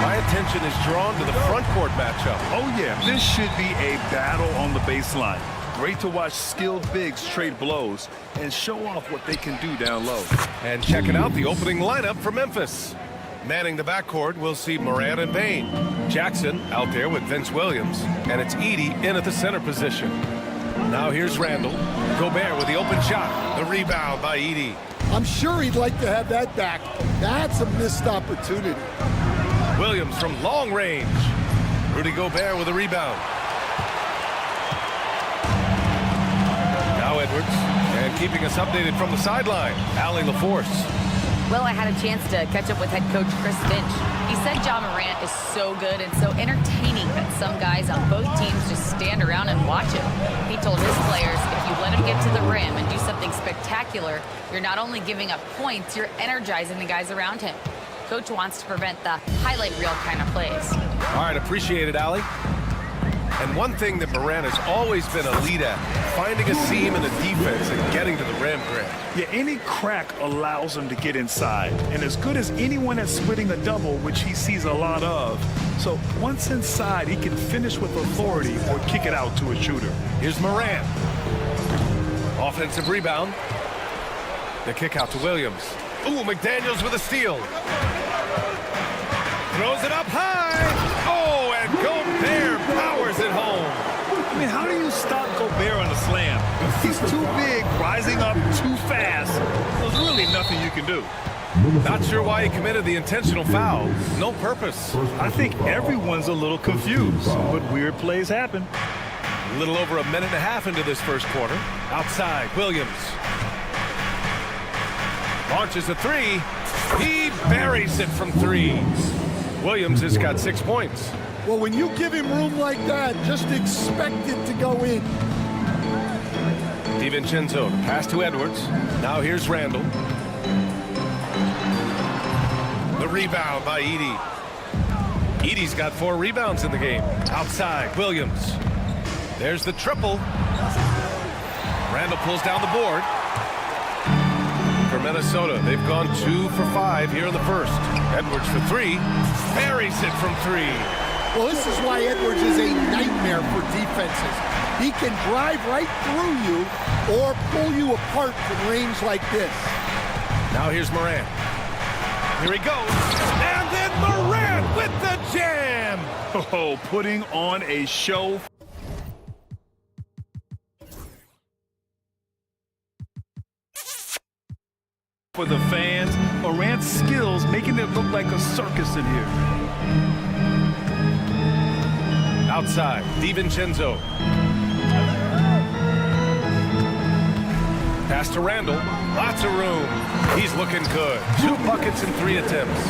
My attention is drawn to the front court matchup. Oh, yeah. This should be a battle on the baseline. Great to watch skilled bigs trade blows and show off what they can do down low. And checking out the opening lineup for Memphis. Manning the backcourt, we'll see Morant and Bane. Jackson out there with Vince Williams. And it's Edey in at the center position. Now here's Randall. Gobert with the open shot. The rebound by Edey. I'm sure he'd like to have that back. That's a missed opportunity. Williams from long range. Rudy Gobert with a rebound. Now Edwards. And keeping us updated from the sideline, Allie LaForce. Well, I had a chance to catch up with head coach Chris Finch. He said Ja Morant is so good and so entertaining that some guys on both teams just stand around and watch him. He told his players, if you let him get to the rim and do something spectacular, you're not only giving up points, you're energizing the guys around him. Coach wants to prevent the highlight reel kind of plays. All right, appreciate it, Allie. And one thing that Morant has always been a lead at, finding a seam in the defense and getting to the rim, Grant. Yeah, any crack allows him to get inside. And as good as anyone at splitting a double, which he sees a lot of. So once inside, he can finish with authority or kick it out to a shooter. Here's Morant. Offensive rebound. The kick out to Williams. Ooh, McDaniels with a steal. Throws it up high. Oh, and Gobert powers it home. I mean, how do you stop Gobert on a slam? He's too big, rising up too fast. There's really nothing you can do. Not sure why he committed the intentional foul. No purpose. I think everyone's a little confused, but weird plays happen. A little over a minute and a half into this first quarter. Outside, Williams. Launches a three. He buries it from three. Williams has got 6 points. Well, when you give him room like that, just expect it to go in. DiVincenzo, pass to Edwards. Now here's Randall. The rebound by Edey. Edey's got 4 rebounds in the game. Outside, Williams. There's the triple. Randall pulls down the board. For Minnesota, they've gone 2 for 5 here in the first. Edwards for 3. Buries it from 3. Well, this is why Edwards is a nightmare for defenses. He can drive right through you or pull you apart from range like this. Now here's Morant. Here he goes. And then Morant with the jam. Oh, putting on a show. For the fans, Morant's skills making it look like a circus in here. Outside, DiVincenzo. Pass to Randall. Lots of room. He's looking good. 2 buckets in 3 attempts.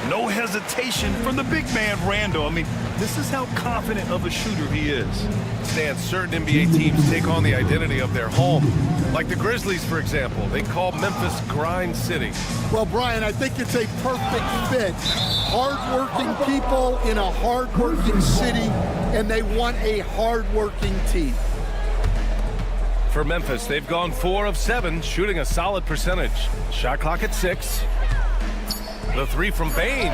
No hesitation from the big man, Randall. I mean, this is how confident of a shooter he is. Stan, certain NBA teams take on the identity of their home. Like the Grizzlies, for example. They call Memphis Grind City. Well, Brian, I think it's a perfect fit. Hard-working people in a hard-working city, and they want a hard-working team. For Memphis, they've gone 4 of 7, shooting a solid percentage. Shot clock at 6. The 3 from Bane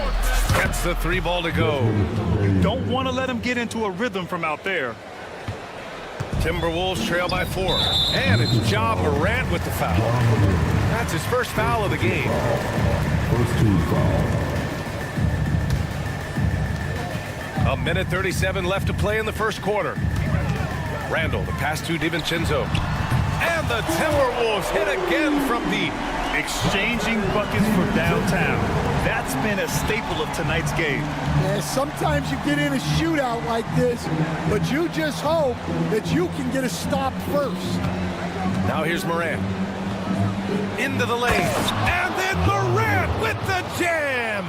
gets the 3 ball to go. Don't want to let him get into a rhythm from out there. Timberwolves trail by 4. And it's Ja Morant with the foul. That's his first foul of the game. First team foul. A minute 37 left to play in the first quarter. Randall, the pass to DiVincenzo. And the Timberwolves hit again from deep. Exchanging buckets for downtown. That's been a staple of tonight's game. Yeah, sometimes you get in a shootout like this, but you just hope that you can get a stop first. Now here's Morant. Into the lane. And then Morant with the jam.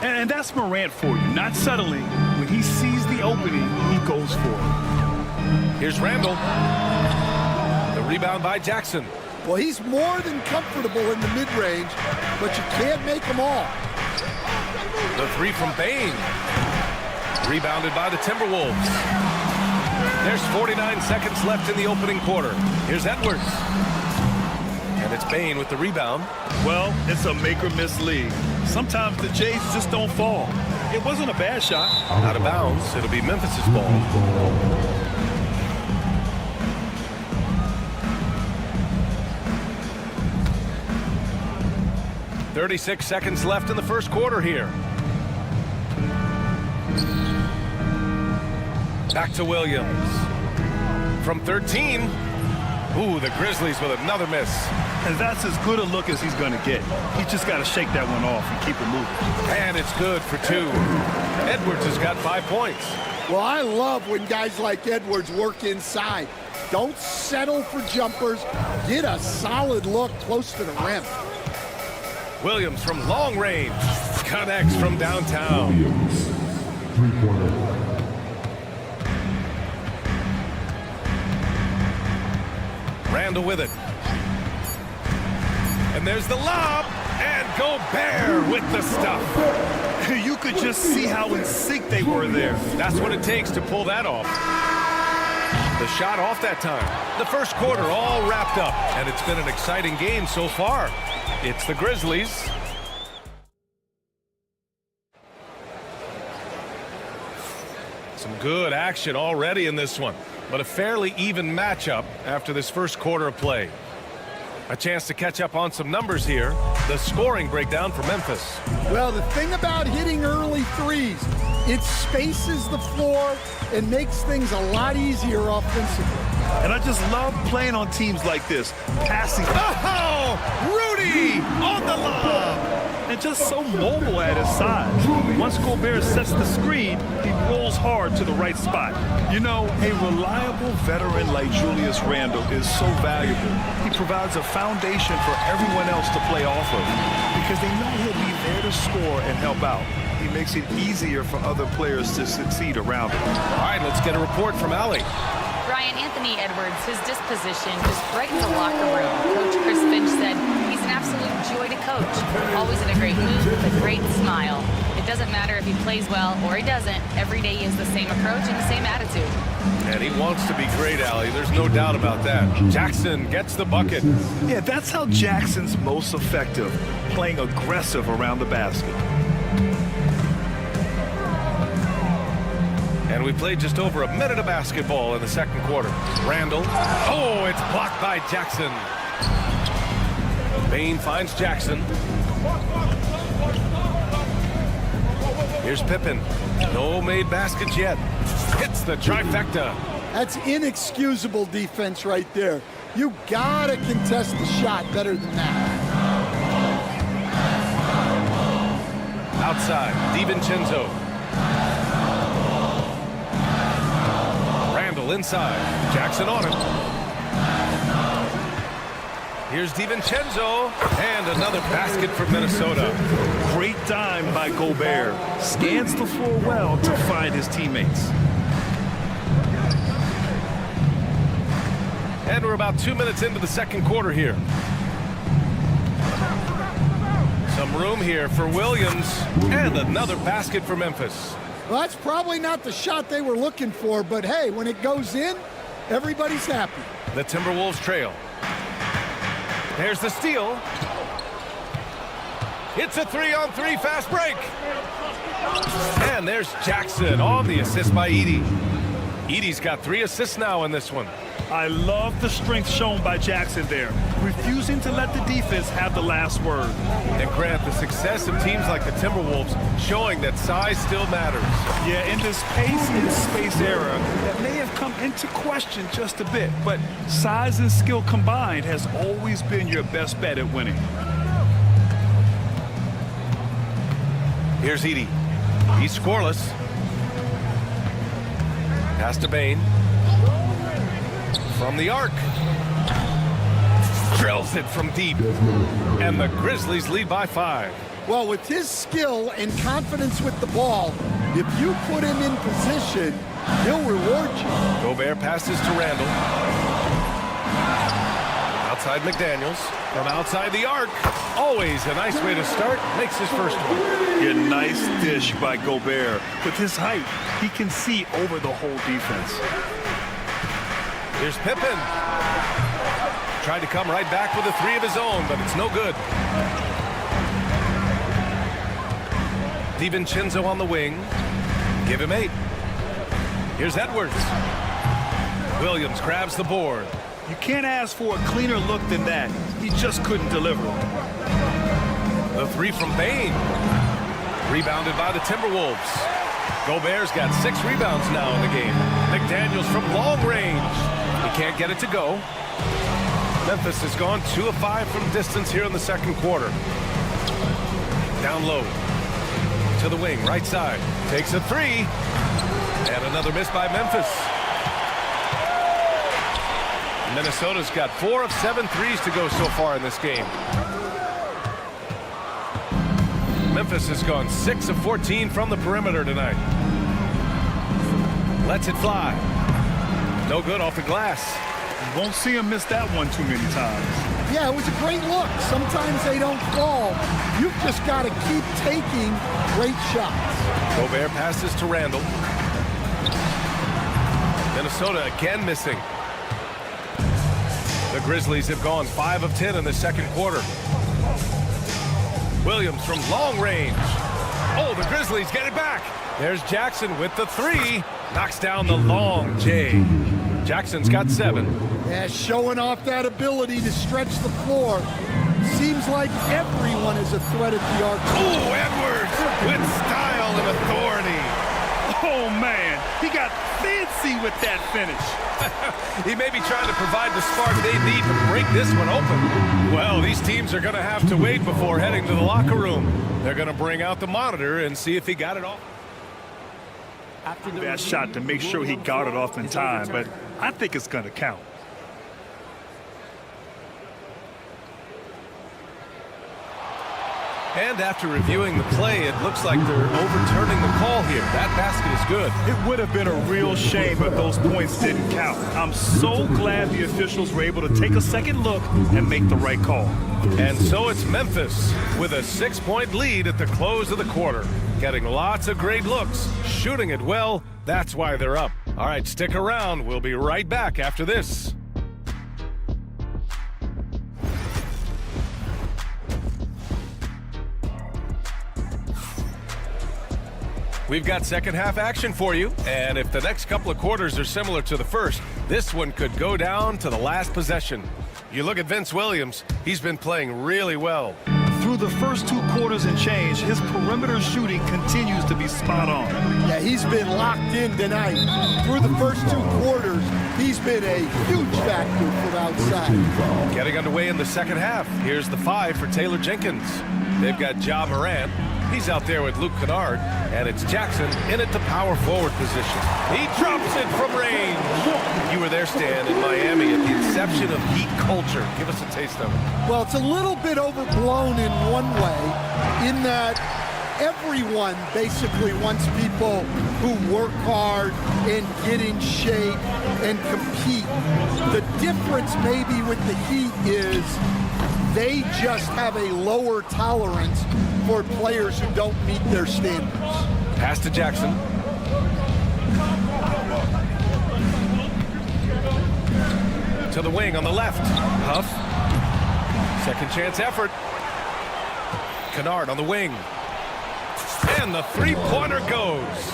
And that's Morant for you. Not settling. When he sees the opening, he goes for it. Here's Randall. The rebound by Jackson. Well, he's more than comfortable in the mid-range, but you can't make them all. The 3 from Bane. Rebounded by the Timberwolves. There's 49 seconds left in the opening quarter. Here's Edwards. And it's Bane with the rebound. Well, it's a make-or-miss league. Sometimes the Jays just don't fall. It wasn't a bad shot. Out of bounds. It'll be Memphis's ball. 36 seconds left in the first quarter here. Back to Williams. From 13. Ooh, the Grizzlies with another miss. And that's as good a look as he's going to get. He's just got to shake that one off and keep it moving. And it's good for 2. Edwards has got 5 points. Well, I love when guys like Edwards work inside. Don't settle for jumpers. Get a solid look close to the rim. Williams from long range. Connects from downtown. Williams, three-pointer. Randall with it. And there's the lob. And Gobert with the stuff. You could just see how in sync they were there. That's what it takes to pull that off. The shot off that time. The first quarter all wrapped up. And it's been an exciting game so far. It's the Grizzlies. Some good action already in this one, but a fairly even matchup after this first quarter of play. A chance to catch up on some numbers here. The scoring breakdown for Memphis. Well, the thing about hitting early threes, it spaces the floor and makes things a lot easier offensively. And I just love playing on teams like this. Passing. Oh, Rudy on the lob. And just so mobile at his size. Once Gobert sets the screen, he rolls hard to the right spot. You know, a reliable veteran like Julius Randle is so valuable. He provides a foundation for everyone else to play off of because they know he'll be there to score and help out. He makes it easier for other players to succeed around him. All right, let's get a report from Allie. Brian, Anthony Edwards, his disposition just brightens the locker room. Coach Chris Finch said he's an absolute joy to coach. Always in a great mood with a great smile. It doesn't matter if he plays well or he doesn't. Every day he has the same approach and the same attitude. And he wants to be great, Allie. There's no doubt about that. Jackson gets the bucket. Yeah, that's how Jackson's most effective, playing aggressive around the basket. And we played just over a minute of basketball in the second quarter. Randall. Oh, it's blocked by Jackson. Bain finds Jackson. Here's Pippen. No made baskets yet. Hits the trifecta. That's inexcusable defense right there. You gotta contest the shot better than that. Outside, DiVincenzo. Randall inside. Jackson on him. Here's DiVincenzo. And another basket for Minnesota. Great dime by Gobert. Scans the floor well to find his teammates. And we're about 2 minutes into the second quarter here. Some room here for Williams. And another basket for Memphis. Well, that's probably not the shot they were looking for, but hey, when it goes in, everybody's happy. The Timberwolves trail. There's the steal. It's a 3-on-3 fast break. And there's Jackson on the assist by Edey. Edey's got 3 assists now in this one. I love the strength shown by Jackson there, refusing to let the defense have the last word. And Grant, the success of teams like the Timberwolves showing that size still matters. Yeah, in this pace and space era, that may have come into question just a bit, but size and skill combined has always been your best bet at winning. Here's Edey. He's scoreless. Pass to Bain. From the arc. Drills it from deep. And the Grizzlies lead by 5. Well, with his skill and confidence with the ball, if you put him in position, he'll reward you. Gobert passes to Randall. Outside McDaniels. From outside the arc. Always a nice way to start. Makes his first one. Yeah, nice dish by Gobert. With his height, he can see over the whole defense. Here's Pippen. Tried to come right back with a 3 of his own, but it's no good. DiVincenzo on the wing. Give him 8. Here's Edwards. Williams grabs the board. You can't ask for a cleaner look than that. He just couldn't deliver. The 3 from Bain. Rebounded by the Timberwolves. Gobert's got 6 rebounds now in the game. McDaniels from long range. He can't get it to go. Memphis has gone 2 of 5 from distance here in the second quarter. Down low. To the wing, right side. Takes a 3. And another miss by Memphis. Minnesota's got 4 of 7 threes to go so far in this game. Memphis has gone 6 of 14 from the perimeter tonight. Lets it fly. No good off the glass. You won't see him miss that one too many times. Yeah, it was a great look. Sometimes they don't fall. You've just got to keep taking great shots. Gobert passes to Randall. Minnesota again missing. The Grizzlies have gone 5 of 10 in the second quarter. Williams from long range. Oh, the Grizzlies get it back. There's Jackson with the 3. Knocks down the long J. Jackson's got 7. Yeah, showing off that ability to stretch the floor. Seems like everyone is a threat at the arc. Oh, Edwards with style and authority. Oh, man. He got fancy with that finish. He may be trying to provide the spark they need to break this one open. Well, these teams are going to have to wait before heading to the locker room. They're going to bring out the monitor and see if he got it off. That shot to make sure he got it off in time, but I think it's going to count. And after reviewing the play, it looks like they're overturning the call here. That basket is good. It would have been a real shame if those points didn't count. I'm so glad the officials were able to take a second look and make the right call. And so it's Memphis with a 6-point lead at the close of the quarter. Getting lots of great looks, shooting it well. That's why they're up. All right, stick around. We'll be right back after this. We've got second half action for you, and if the next couple of quarters are similar to the first, this one could go down to the last possession. You look at Vince Williams, he's been playing really well. Through the first 2 quarters and change, his perimeter shooting continues to be spot on. Yeah, he's been locked in tonight. Through the first 2 quarters, he's been a huge factor from outside. Getting underway in the second half. Here's the 5 for Taylor Jenkins. They've got Ja Morant. He's out there with Luke Kennard, and it's Jackson in at the power forward position. He drops it from range. You were there, Stan, in Miami at the inception of Heat culture. Give us a taste of it. Well, it's a little bit overblown in one way, in that everyone basically wants people who work hard and get in shape and compete. The difference maybe with the Heat is they just have a lower tolerance for players who don't meet their standards. Pass to Jackson. To the wing on the left. Huff. Second chance effort. Kennard on the wing. And the 3-pointer goes.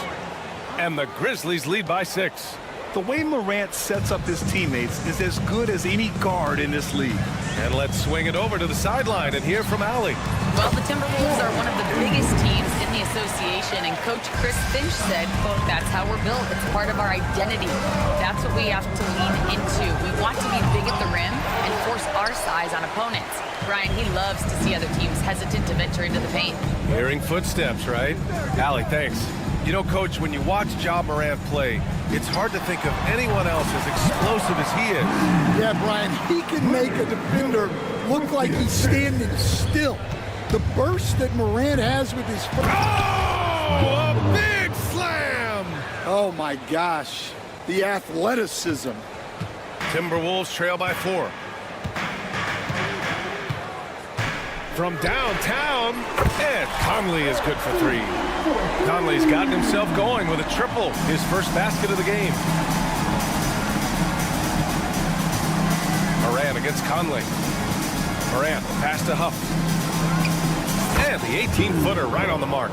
And the Grizzlies lead by 6. The way Morant sets up his teammates is as good as any guard in this league. And let's swing it over to the sideline and hear from Allie. Well, the Timberwolves are one of the biggest teams in the association, and Coach Chris Finch said, quote, "That's how we're built. It's part of our identity. That's what we have to lean into. We want to be big at the rim and force our size on opponents." Brian, he loves to see other teams hesitant to venture into the paint. Hearing footsteps, right? Allie, thanks. You know, Coach, when you watch Ja Morant play, it's hard to think of anyone else as explosive as he is. Yeah, Brian, he can make a defender look like he's standing still. The burst that Morant has with his foot. Oh, a big slam! Oh, my gosh. The athleticism. Timberwolves trail by 4. From downtown, and Conley is good for 3. Conley's gotten himself going with a triple, his first basket of the game. Morant against Conley. Morant, pass to Huff. And the 18-footer right on the mark.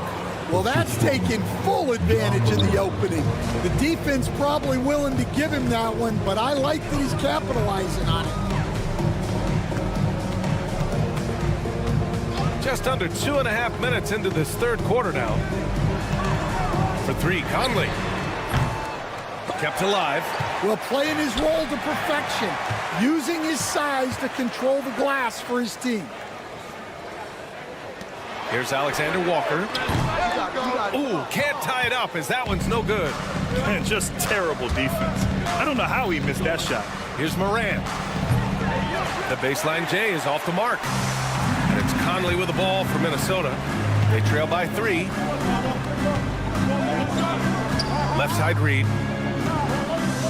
Well, that's taking full advantage in the opening. The defense probably willing to give him that one, but I like that he's capitalizing on it. Just under 2.5 minutes into this third quarter now. For three, Conley. Kept alive. Well, playing his role to perfection, using his size to control the glass for his team. Here's Alexander Walker. Ooh, can't tie it up as that one's no good. And just terrible defense. I don't know how he missed that shot. Here's Morant. The baseline J is off the mark. And it's Conley with the ball for Minnesota. They trail by 3. Left side Reed.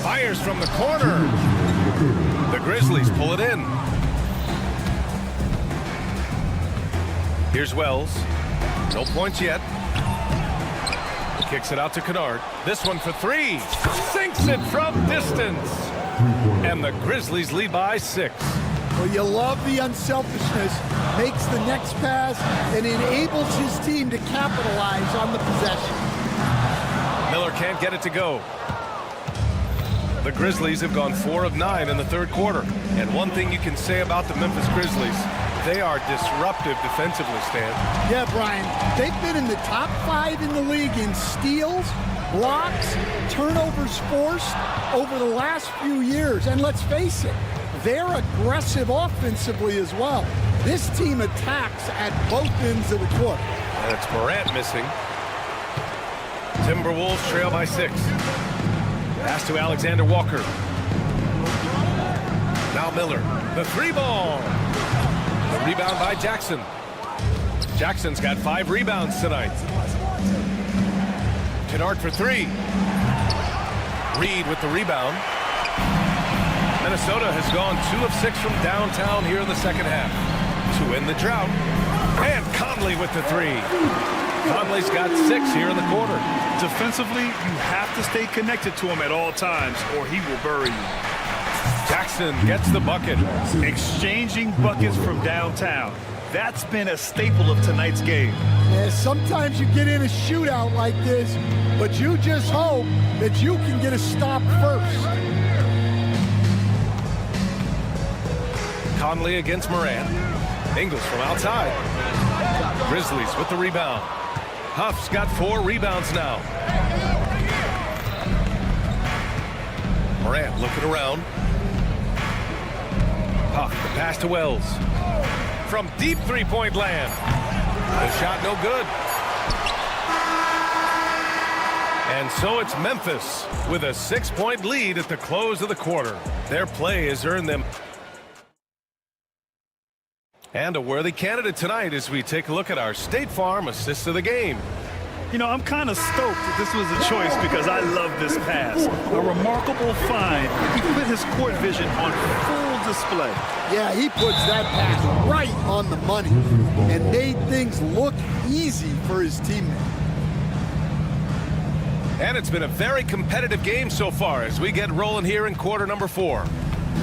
Fires from the corner. The Grizzlies pull it in. Here's Wells. No points yet. Kicks it out to Kennard. This one for 3. Sinks it from distance. And the Grizzlies lead by 6. Well, you love the unselfishness. Makes the next pass and enables his team to capitalize on the possession. Miller can't get it to go. The Grizzlies have gone 4 of 9 in the third quarter. And one thing you can say about the Memphis Grizzlies, they are disruptive defensively, Stan. Yeah, Brian. They've been in the top 5 in the league in steals, blocks, turnovers forced over the last few years. And let's face it, they're aggressive offensively as well. This team attacks at both ends of the court. And it's Morant missing. Timberwolves trail by 6. Pass to Alexander Walker. Now Miller. The 3-ball. The rebound by Jackson. Jackson's got 5 rebounds tonight. Kennard for 3. Reed with the rebound. Minnesota has gone 2 of 6 from downtown here in the second half to end the drought. And Conley with the 3. Conley's got 6 here in the quarter. Defensively, you have to stay connected to him at all times or he will bury you. Jackson gets the bucket. Exchanging buckets from downtown. That's been a staple of tonight's game. Yeah, sometimes you get in a shootout like this, but you just hope that you can get a stop first. Conley against Morant. Ingles from outside. Grizzlies with the rebound. Huff's got 4 rebounds now. Morant looking around. Huff, the pass to Wells. From deep three-point land. The shot no good. And so it's Memphis with a 6-point lead at the close of the quarter. Their play has earned them. And a worthy candidate tonight as we take a look at our State Farm assist of the game. You know, I'm kind of stoked that this was a choice because I love this pass. A remarkable find. He put his court vision on full display. Yeah, he puts that pass right on the money and made things look easy for his teammate. And it's been a very competitive game so far as we get rolling here in quarter number 4.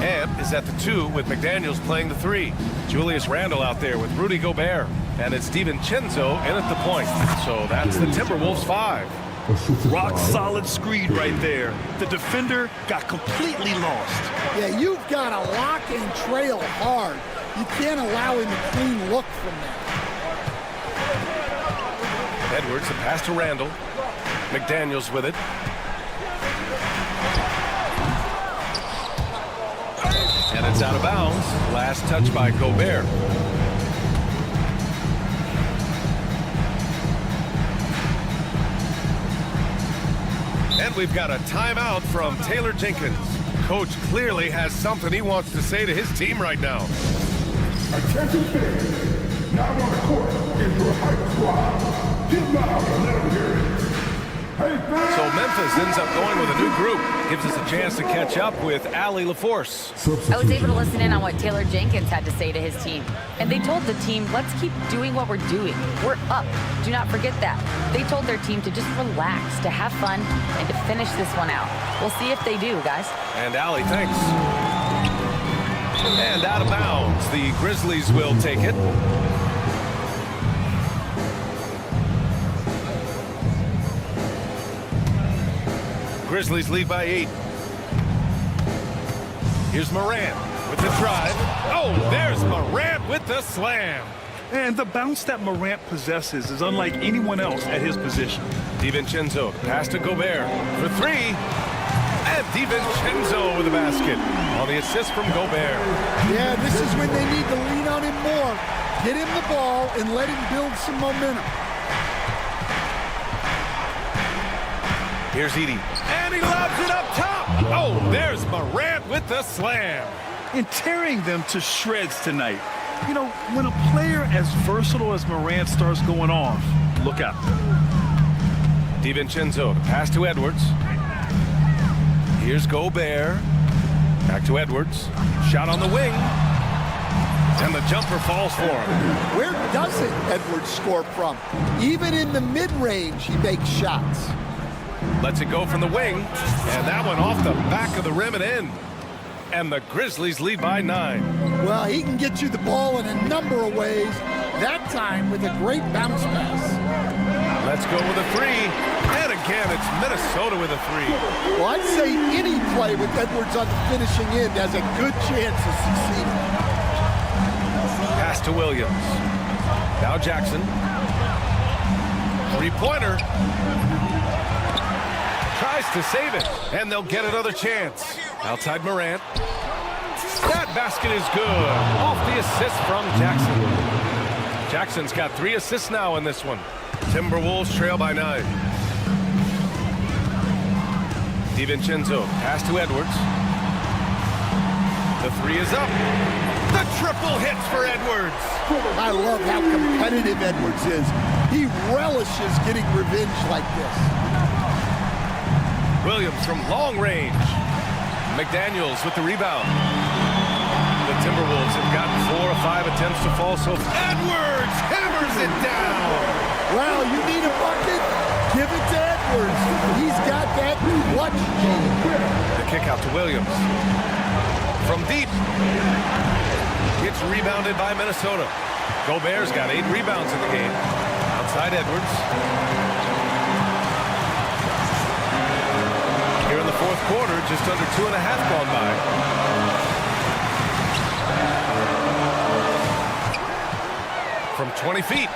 Amp is at the 2 with McDaniels playing the 3. Julius Randle out there with Rudy Gobert. And it's DiVincenzo in at the point. So that's the Timberwolves 5. Rock solid screen right there. The defender got completely lost. Yeah, you've got to lock and trail hard. You can't allow him a clean look from that. Edwards, the pass to Randle. McDaniels with it. And it's out of bounds. Last touch by Gobert. And we've got a timeout from Taylor Jenkins. Coach clearly has something he wants to say to his team right now. Attention fans, now on the court is your hype squad. Get loud and let them hear it. Hey, fans! So Memphis ends up going with a new group. Gives us a chance to catch up with Allie LaForce. I was able to listen in on what Taylor Jenkins had to say to his team. And they told the team, let's keep doing what we're doing. We're up. Do not forget that. They told their team to just relax, to have fun, and to finish this one out. We'll see if they do, guys. And Allie, thanks. And out of bounds. The Grizzlies will take it. Grizzlies lead by 8. Here's Morant with the drive. Oh, there's Morant with the slam. And the bounce that Morant possesses is unlike anyone else at his position. DiVincenzo pass to Gobert for 3. And DiVincenzo with the basket on the assist from Gobert. Yeah, this is when they need to lean on him more. Get him the ball and let him build some momentum. Here's Edey. And he lobs it up top. Oh, there's Morant with the slam. And tearing them to shreds tonight. You know, when a player as versatile as Morant starts going off, look out. DiVincenzo pass to Edwards. Here's Gobert. Back to Edwards. Shot on the wing. And the jumper falls for him. Where doesn't Edwards score from? Even in the mid-range, he makes shots. Lets it go from the wing. And that one off the back of the rim and in. And the Grizzlies lead by 9. Well, he can get you the ball in a number of ways. That time with a great bounce pass. Let's go with a 3. And again, it's Minnesota with a 3. Well, I'd say any play with Edwards on the finishing end has a good chance of succeeding. Pass to Williams. Now Jackson. 3-pointer. Tries to save it. And they'll get another chance. Outside Morant. That basket is good. Off the assist from Jackson. Jackson's got 3 assists now in this one. Timberwolves trail by 9. DiVincenzo pass to Edwards. The 3 is up. The triple hits for Edwards. I love how competitive Edwards is. He relishes getting revenge like this. Williams from long range. McDaniels with the rebound. The Timberwolves have gotten 4 or 5 attempts to fall, so Edwards hammers it down. Well, you need a bucket? Give it to Edwards. He's got that clutch gene. The kick out to Williams. From deep. It's rebounded by Minnesota. Gobert's got 8 rebounds in the game. Outside Edwards. Here in the fourth quarter, just under 2.5 gone by. From 20 feet.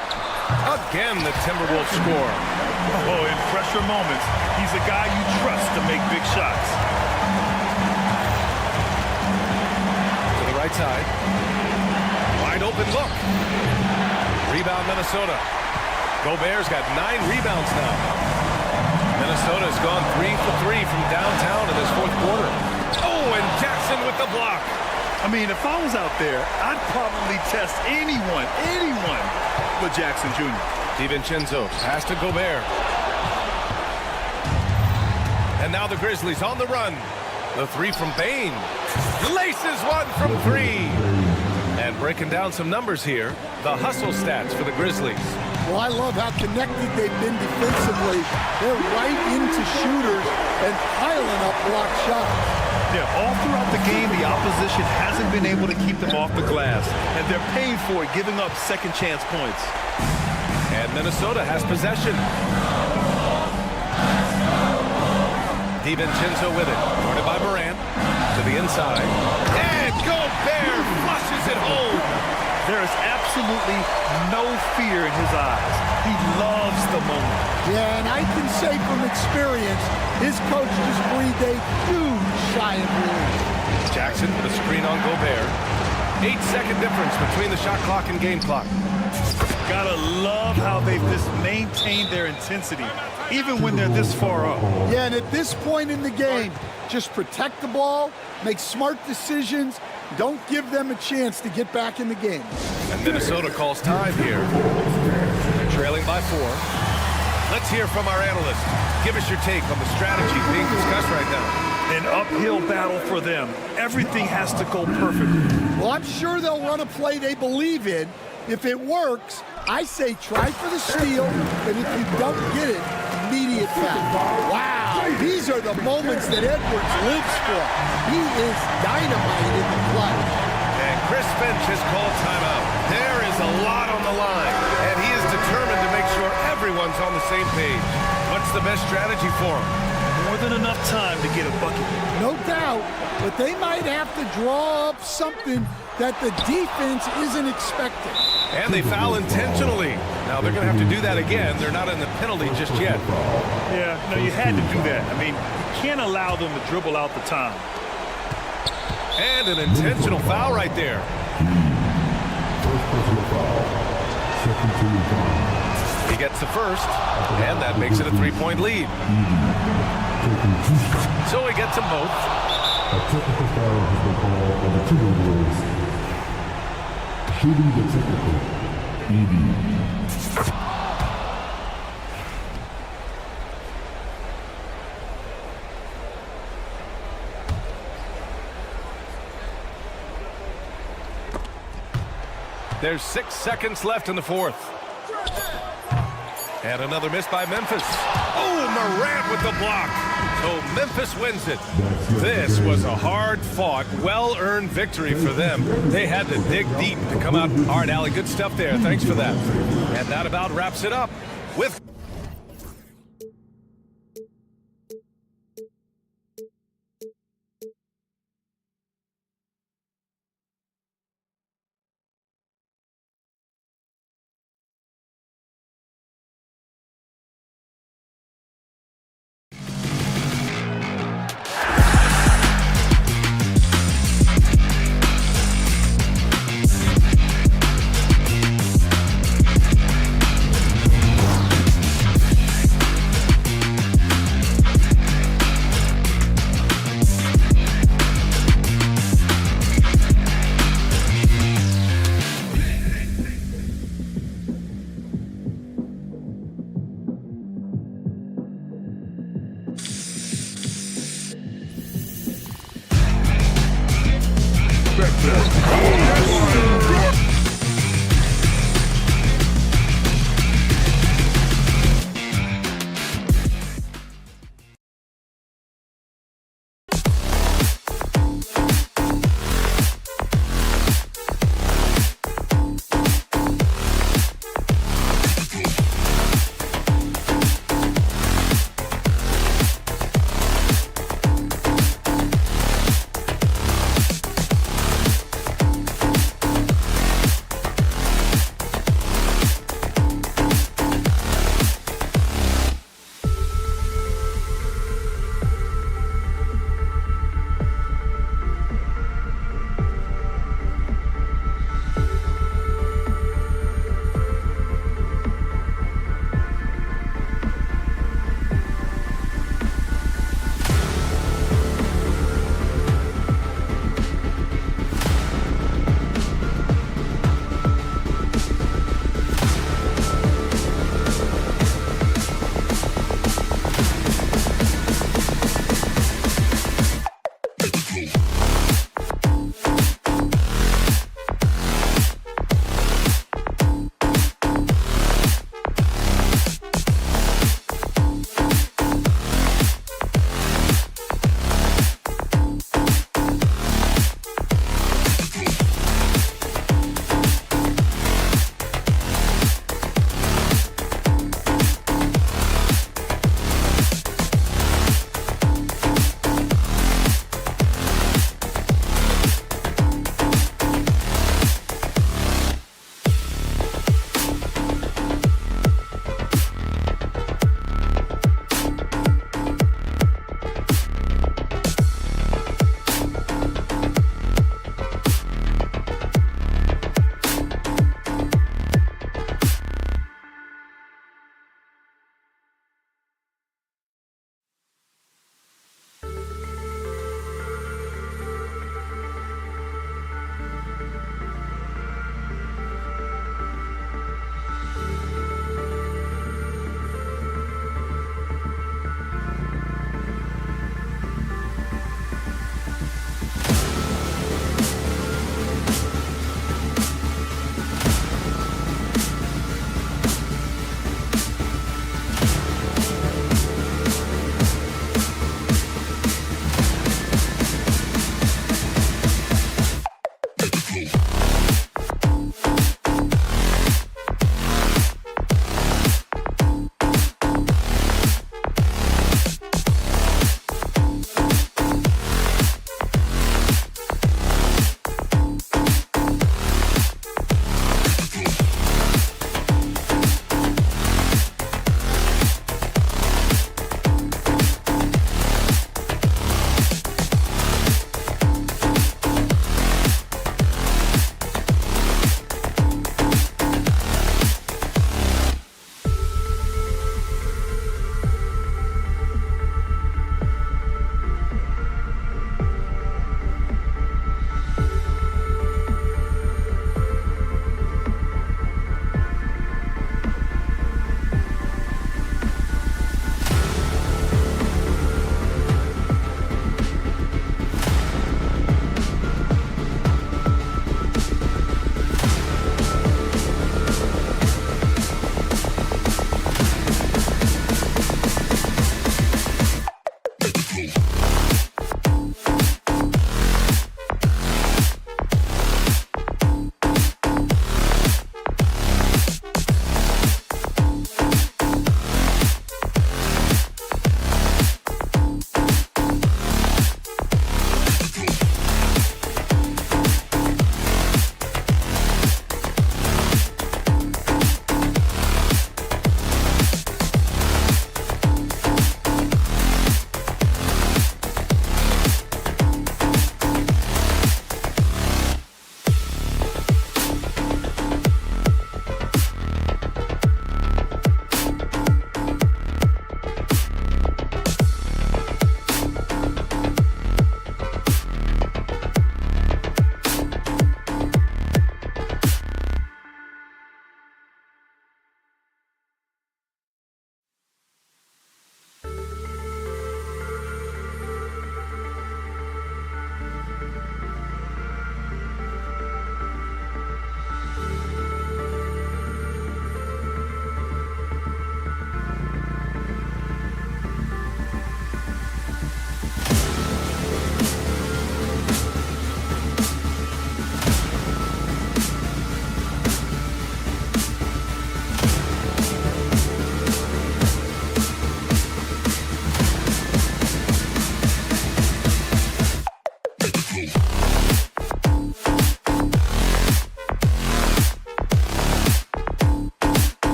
Again, the Timberwolves score. Oh, in pressure moments, he's a guy you trust to make big shots. To the right side. Wide open look. Rebound Minnesota. Gobert's got 9 rebounds now. Minnesota's gone 3 for 3 from downtown in this fourth quarter. Oh, and Jackson with the block. I mean, if I was out there, I'd probably test anyone but Jackson Jr. DiVincenzo pass to Gobert. And now the Grizzlies on the run. The 3 from Bane. Laces one from 3. And breaking down some numbers here, the hustle stats for the Grizzlies. Well, I love how connected they've been defensively. They're right into shooters and piling up block shots. Yeah, all throughout the game, the opposition hasn't been able to keep them off the glass, and they're paying for it, giving up second chance points. And Minnesota has possession. DiVincenzo with it. Guarded by Morant. To the inside. And Gobert flushes it home. There is absolutely no fear in his eyes. He loves the moment. Yeah, and I can say from experience, his coach just breathed a huge sigh of relief. Jackson with a screen on Gobert. 8-second difference between the shot clock and game clock. Gotta love how they've just maintained their intensity, even when they're this far up. Yeah, and at this point in the game, just protect the ball, make smart decisions, don't give them a chance to get back in the game. And Minnesota calls time here. Trailing by 4. Let's hear from our analyst. Give us your take on the strategy being discussed right now. An uphill battle for them. Everything has to go perfectly. Well, I'm sure they'll run a play they believe in. If it works, I say try for the steal, and if you don't get it, immediate foul. Wow, these are the moments that Edwards lives for. He is dynamite in the clutch. And Chris Finch has called timeout. There is a lot on the line, and he is determined to make sure everyone's on the same page. What's the best strategy for him? more than enough time to get a bucket. No doubt, but they might have to draw up something that the defense isn't expecting. And they foul intentionally. Now they're going to have to do that again. They're not in the penalty just yet. Yeah, no, you had to do that. I mean, you can't allow them to dribble out the time. And an intentional foul right there. First personal foul. Second team foul. He gets the first, and that makes it a 3-point lead. Taking 2 shots. So he gets them both. A technical foul has been called on the Timberwolves. Shooting the technical. Edie. There's 6 seconds left in the fourth. And another miss by Memphis. Oh, Morant with the block. So Memphis wins it. This was a hard-fought, well-earned victory for them. They had to dig deep to come out. All right, Allie, good stuff there. Thanks for that. And that about wraps it up with...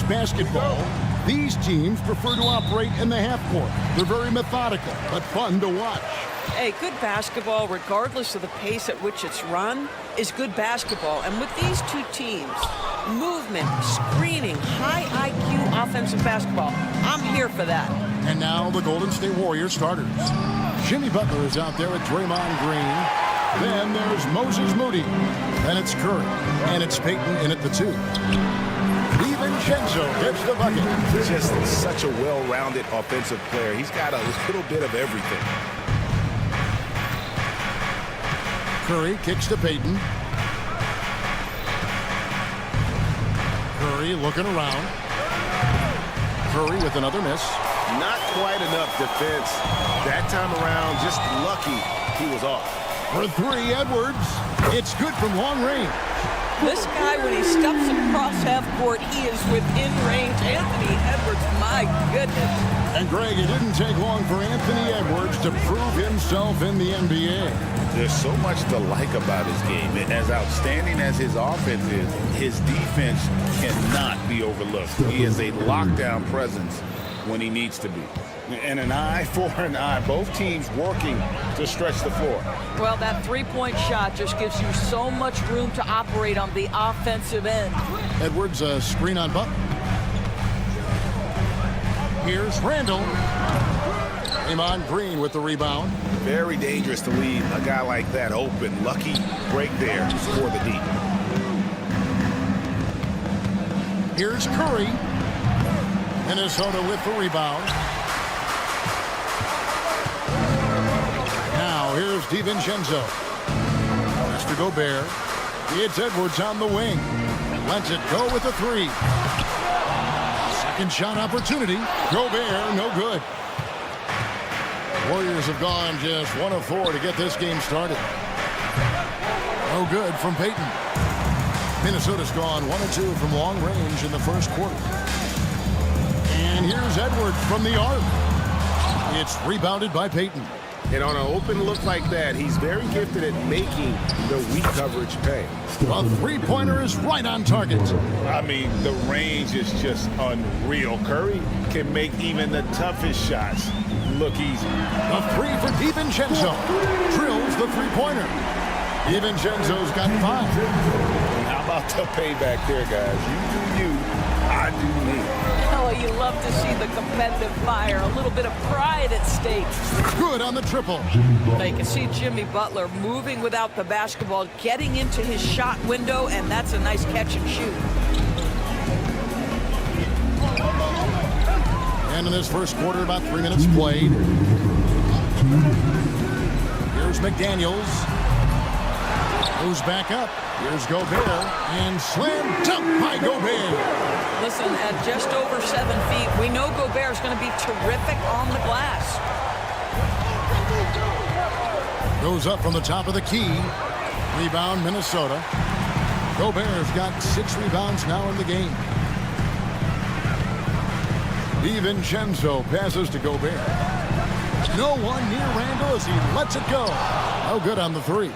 Basketball, these teams prefer to operate in the half court. They're very methodical, but fun to watch. Hey, good basketball, regardless of the pace at which it's run, is good basketball. And with these two teams, movement, screening, high IQ offensive basketball, I'm here for that. And now the Golden State Warriors starters. Jimmy Butler is out there with Draymond Green. Then there's Moses Moody. Then it's Curry. And it's Payton in at the 2. DiVincenzo gets the bucket. Just such a well-rounded offensive player. He's got a little bit of everything. Curry kicks to Payton. Curry looking around. Curry with another miss. Not quite enough defense. That time around, just lucky he was off. For 3, Edwards. It's good from long range. This guy, when he steps across half court, he is within range. Anthony Edwards, my goodness. And Greg, it didn't take long for Anthony Edwards to prove himself in the NBA. There's so much to like about his game. And as outstanding as his offense is, his defense cannot be overlooked. He is a lockdown presence when he needs to be. And an eye for an eye. Both teams working to stretch the floor. Well, that three-point shot just gives you so much room to operate on the offensive end. Edwards, a screen on Butler. Here's Randall. Draymond Green with the rebound. Very dangerous to leave a guy like that open. Lucky break there for the deep. Here's Curry. Minnesota with the rebound. Now here's DiVincenzo. Pass to Gobert. It's Edwards on the wing. Lets it go with the 3. Second shot opportunity. Gobert, no good. Warriors have gone just 1 of 4 to get this game started. No good from Payton. Minnesota's gone 1 of 2 from long range in the first quarter. And here's Edwards from the arc. It's rebounded by Payton. And on an open look like that, he's very gifted at making the weak coverage pay. A three-pointer is right on target. I mean, the range is just unreal. Curry can make even the toughest shots look easy. A 3 for DiVincenzo. Drills the three-pointer. DiVincenzo's got 5. And how about the payback there, guys? You do you, I do me. Oh, you love to see the competitive fire, a little bit of pride at stake. Good on the triple. Now you can see Jimmy Butler moving without the basketball, getting into his shot window, and that's a nice catch and shoot. And in this first quarter, about 3 minutes played. Here's McDaniels. Moves back up. Here's Gobert. And slam dunk by Gobert. Listen, at just over 7 feet, we know Gobert is going to be terrific on the glass. Goes up from the top of the key. Rebound, Minnesota. Gobert's got 6 rebounds now in the game. DiVincenzo passes to Gobert. No one near Randall as he lets it go. No good on the 3.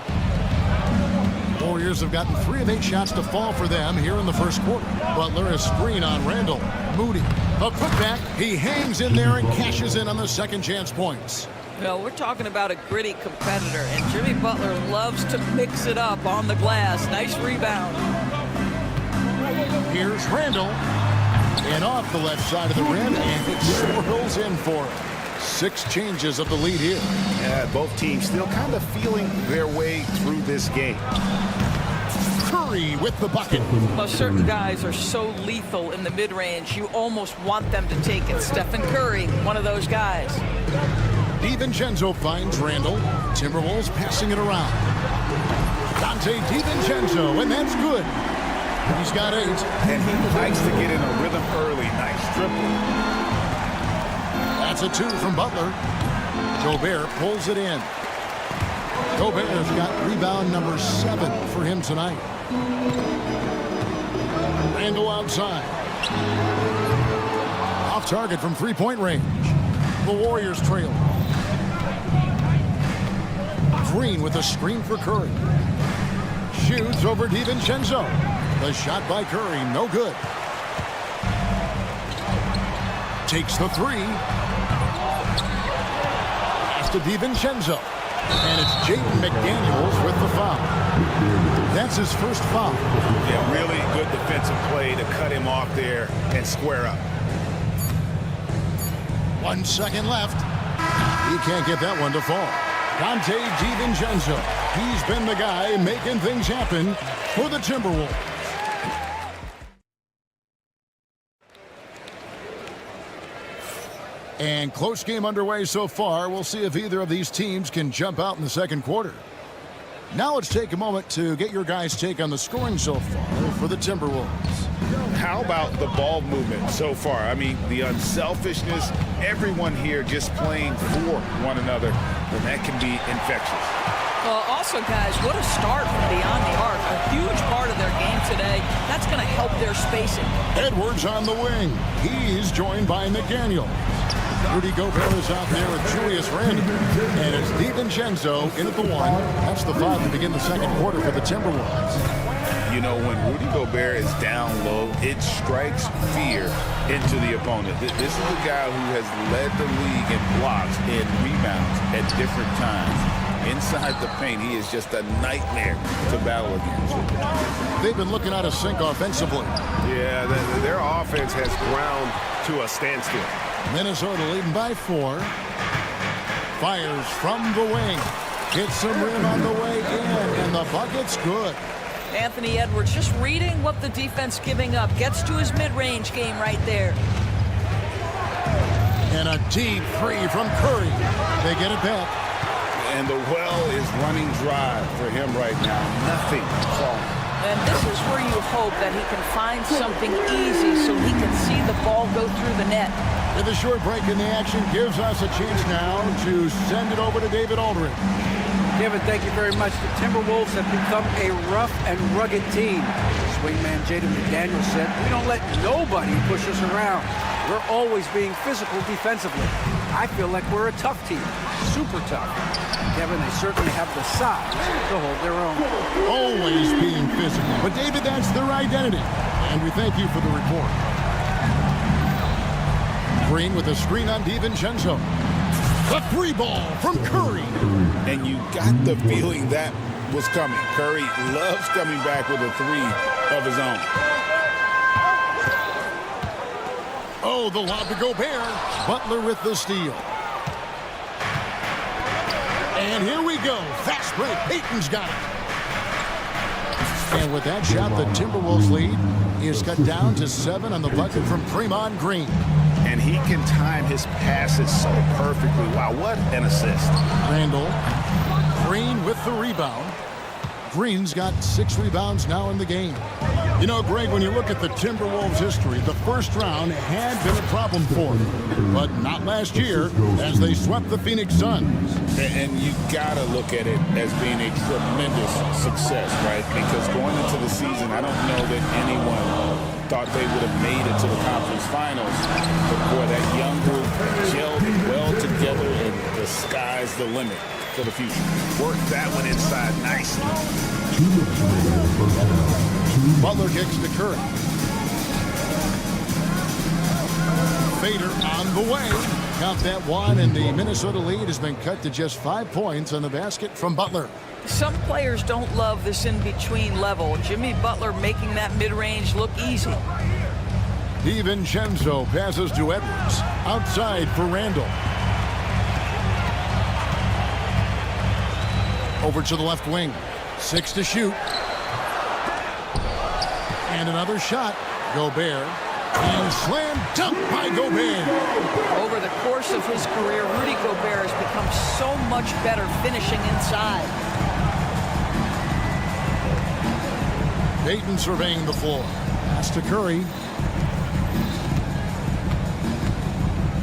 Warriors have gotten 3 of 8 shots to fall for them here in the first quarter. Butler a screen on Randall. Moody, a putback. He hangs in there and cashes in on the second chance points. Well, we're talking about a gritty competitor, and Jimmy Butler loves to mix it up on the glass. Nice rebound. Here's Randall. And off the left side of the rim, and it swirls in for it. 6 changes of the lead here. Yeah, both teams still kind of feeling their way through this game. Curry with the bucket. Well, certain guys are so lethal in the mid-range, you almost want them to take it. Stephen Curry, one of those guys. DiVincenzo finds Randall. Timberwolves passing it around. Dante DiVincenzo, and that's good. He's got 8. And he likes to get in a rhythm early. Nice triple. That's a 2 from Butler. Gobert pulls it in. Gobert's got rebound number 7 for him tonight. Randall outside. Off target from 3-point range. The Warriors trail. Green with a screen for Curry. Shoots over DiVincenzo. The shot by Curry, no good. Takes the 3. Pass to DiVincenzo. And it's Jaden McDaniels with the foul. That's his first foul. Yeah, really good defensive play to cut him off there and square up. 1 second left. He can't get that one to fall. Dante DiVincenzo. He's been the guy making things happen for the Timberwolves. And close game underway so far. We'll see if either of these teams can jump out in the second quarter. Now let's take a moment to get your guys' take on the scoring so far for the Timberwolves. How about the ball movement so far? I mean, the unselfishness, everyone here just playing for one another, and that can be infectious. Well, also, guys, what a start from beyond the arc. A huge part of their game today. That's going to help their spacing. Edwards on the wing. He's joined by McDaniel. Rudy Gobert is out there with Julius Randle. And it's DiVincenzo in at the 1. That's the 5 to begin the second quarter for the Timberwolves. You know, when Rudy Gobert is down low, it strikes fear into the opponent. This is a guy who has led the league in blocks and rebounds at different times. Inside the paint, he is just a nightmare to battle against. They've been looking out of sync offensively. Yeah, their offense has ground to a standstill. Minnesota leading by 4. Fires from the wing. Gets some rim on the way in, and the bucket's good. Anthony Edwards just reading what the defense giving up. Gets to his mid-range game right there. And a deep 3 from Curry. They get it back. And the well is running dry for him right now. Nothing falling. And this is where you hope that he can find something easy so he can see the ball go through the net. With a short break in the action gives us a chance now to send it over to David Aldridge. David, thank you very much. The Timberwolves have become a rough and rugged team. Swingman Jaden McDaniels said, "We don't let nobody push us around. We're always being physical defensively. I feel like we're a tough team, super tough." Kevin, they certainly have the size to hold their own. Always being physical. But David, that's their identity. And we thank you for the report. Green with a screen on DiVincenzo. A 3 ball from Curry. And you got the feeling that was coming. Curry loves coming back with a 3 of his own. Oh, the lob to Gobert. Butler with the steal. And here we go. Fast break. Payton's got it. And with that shot, the Timberwolves lead is cut down to 7 on the bucket from Draymond Green. And he can time his passes so perfectly. Wow, what an assist. Randall. Green with the rebound. Green's got 6 rebounds now in the game. You know, Greg, when you look at the Timberwolves' history, the first round had been a problem for them. But not last year, as they swept the Phoenix Suns. And you got to look at it as being a tremendous success, right? Because going into the season, I don't know that anyone thought they would have made it to the conference finals. But boy, that young group gelled well together, and the sky's the limit for the future. Worked that one inside nicely. Butler kicks to Curry. Fader on the way. Count that one, and the Minnesota lead has been cut to just 5 points on the basket from Butler. Some players don't love this in-between level. Jimmy Butler making that mid-range look easy. DiVincenzo passes to Edwards. Outside for Randall. Over to the left wing. 6 to shoot. And another shot. Gobert. And slam dunk by Gobert. Over the course of his career, Rudy Gobert has become so much better finishing inside. Payton surveying the floor. Pass to Curry.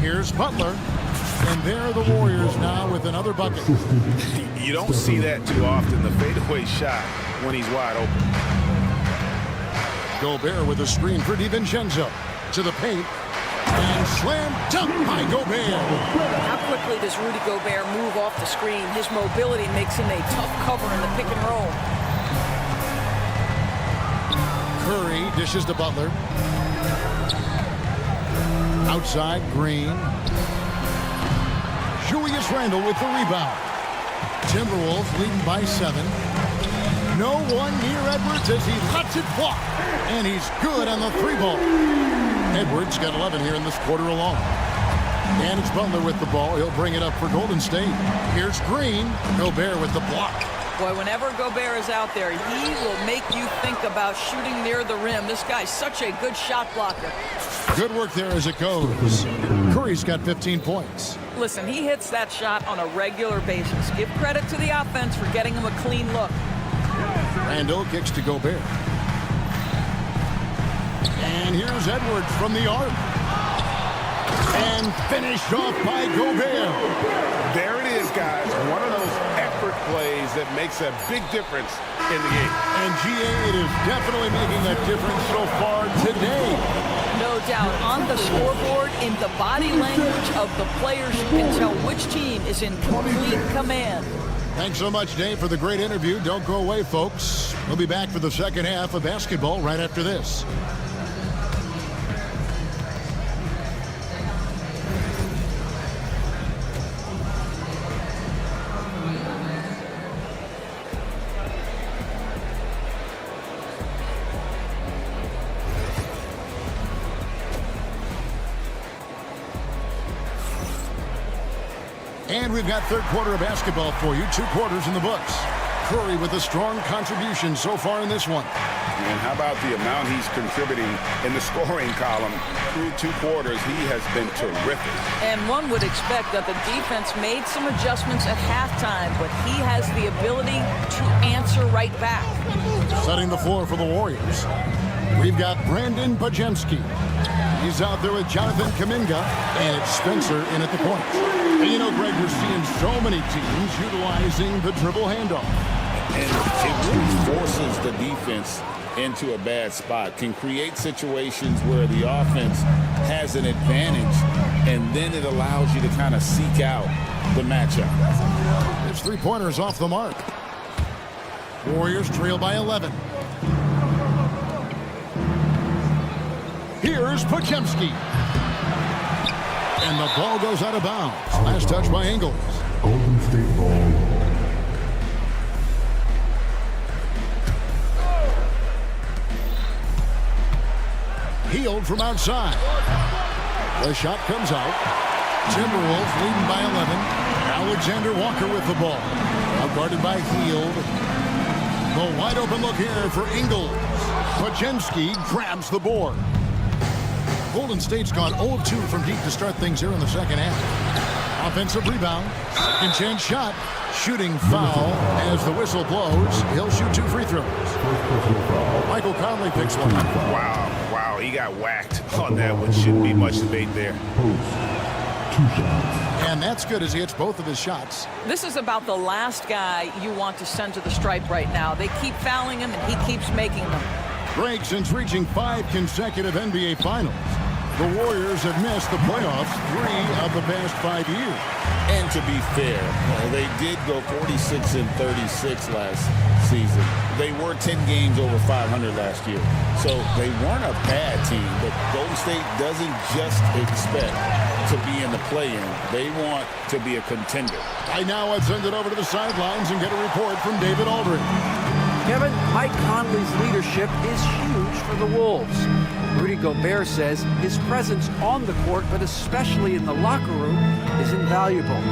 Here's Butler. And there are the Warriors now with another bucket. You don't see that too often, the fadeaway shot when he's wide open. Gobert with a screen for DiVincenzo. To the paint. And slam dunk by Gobert. How quickly does Rudy Gobert move off the screen? His mobility makes him a tough cover in the pick and roll. Curry dishes to Butler. Outside, Green. Julius Randle with the rebound. Timberwolves leading by 7. No one near Edwards as he lets it fly. And he's good on the 3-ball. Edwards got 11 here in this quarter alone. And it's Butler with the ball. He'll bring it up for Golden State. Here's Green. Gobert with the block. Boy, whenever Gobert is out there, he will make you think about shooting near the rim. This guy's such a good shot blocker. Good work there as it goes. Curry's got 15 points. Listen, he hits that shot on a regular basis. Give credit to the offense for getting him a clean look. Randall kicks to Gobert. And here's Edwards from the arc. And finished off by Gobert. There it is, guys. One of those effort plays that makes a big difference in the game. And GA, it is definitely making a difference so far today. No doubt. On the scoreboard, in the body language of the players, you can tell which team is in complete command. Thanks so much, Dave, for the great interview. Don't go away, folks. We'll be back for the second half of basketball right after this. And we've got third quarter of basketball for you. 2 quarters in the books. Curry with a strong contribution so far in this one. And how about the amount he's contributing in the scoring column? Through 2 quarters, he has been terrific. And one would expect that the defense made some adjustments at halftime, but he has the ability to answer right back. Setting the floor for the Warriors. We've got Brandon Bajemski. He's out there with Jonathan Kuminga, and it's Spencer in at the point. And you know, Greg, we're seeing so many teams utilizing the dribble handoff. And it really forces the defense into a bad spot, can create situations where the offense has an advantage, and then it allows you to kind of seek out the matchup. His 3-pointers off the mark. Warriors trail by 11. Here's Podziemski. And the ball goes out of bounds. Last touch by Ingles. Golden State ball. Healed from outside. The shot comes out. Timberwolves leading by 11. Alexander Walker with the ball. Now guarded by Hield. The wide open look here for Ingles. Podziemski grabs the board. Golden State's gone 0 of 2 from deep to start things here in the second half. Offensive rebound. Second chance shot. Shooting foul as the whistle blows. He'll shoot 2 free throws. Michael Conley picks one up. Wow, he got whacked on that one. Shouldn't be much debate there. And that's good as he hits both of his shots. This is about the last guy you want to send to the stripe right now. They keep fouling him, and he keeps making them. Greg, since reaching 5 consecutive NBA Finals, the Warriors have missed the playoffs 3 of the past 5 years. And to be fair, they did go 46 and 36 last season. They were 10 games over 500 last year. So they weren't a bad team, but Golden State doesn't just expect to be in the play-in. They want to be a contender. Right now, I'd send it over to the sidelines and get a report from David Aldridge. Kevin, Mike Conley's leadership is huge for the Wolves. Rudy Gobert says his presence on the court, but especially in the locker room, is invaluable.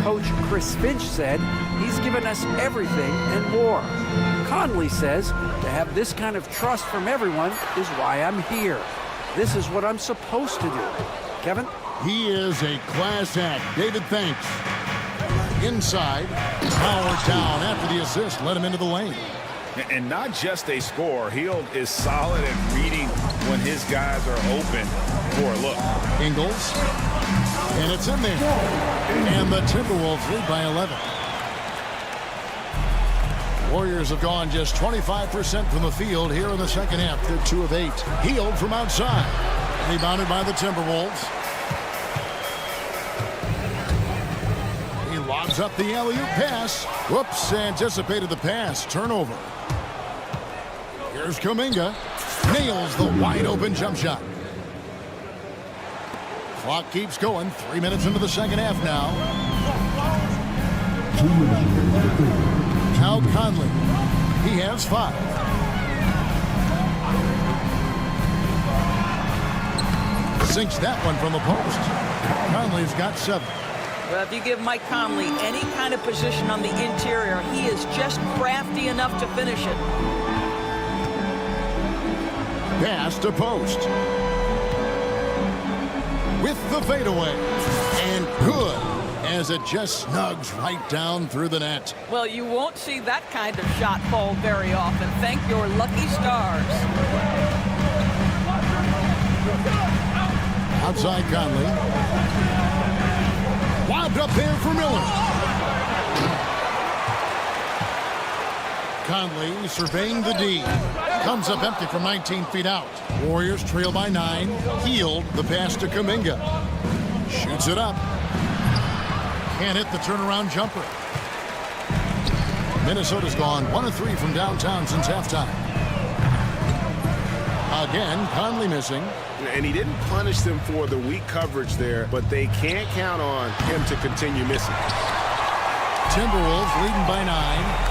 Coach Chris Finch said he's given us everything and more. Conley says to have this kind of trust from everyone is why I'm here. This is what I'm supposed to do. Kevin? He is a class act. David, thanks. Inside, power down after the assist, let him into the lane. And not just a scorer. Hield is solid at reading when his guys are open for a look. Ingles. And it's in there. And the Timberwolves lead by 11. Warriors have gone just 25% from the field here in the second half. They're 2 of 8. Hield from outside. Rebounded by the Timberwolves. He lobs up the alley-oop pass. Whoops, anticipated the pass. Turnover. Here's Kuminga. Nails the wide-open jump shot. Clock keeps going. 3 minutes into the second half now. Now Conley. He has 5. Sinks that one from the post. Conley's got 7. Well, if you give Mike Conley any kind of position on the interior, he is just crafty enough to finish it. Pass to post. With the fadeaway. And good as it just snugs right down through the net. Well, you won't see that kind of shot fall very often. Thank your lucky stars. Outside Conley. Lobbed up there for Miller. Conley surveying the D. Comes up empty from 19 feet out. Warriors trail by 9. Hield the pass to Kuminga. Shoots it up. Can't hit the turnaround jumper. Minnesota's gone 1 of 3 from downtown since halftime. Again, Conley missing. And he didn't punish them for the weak coverage there, but they can't count on him to continue missing. Timberwolves leading by 9.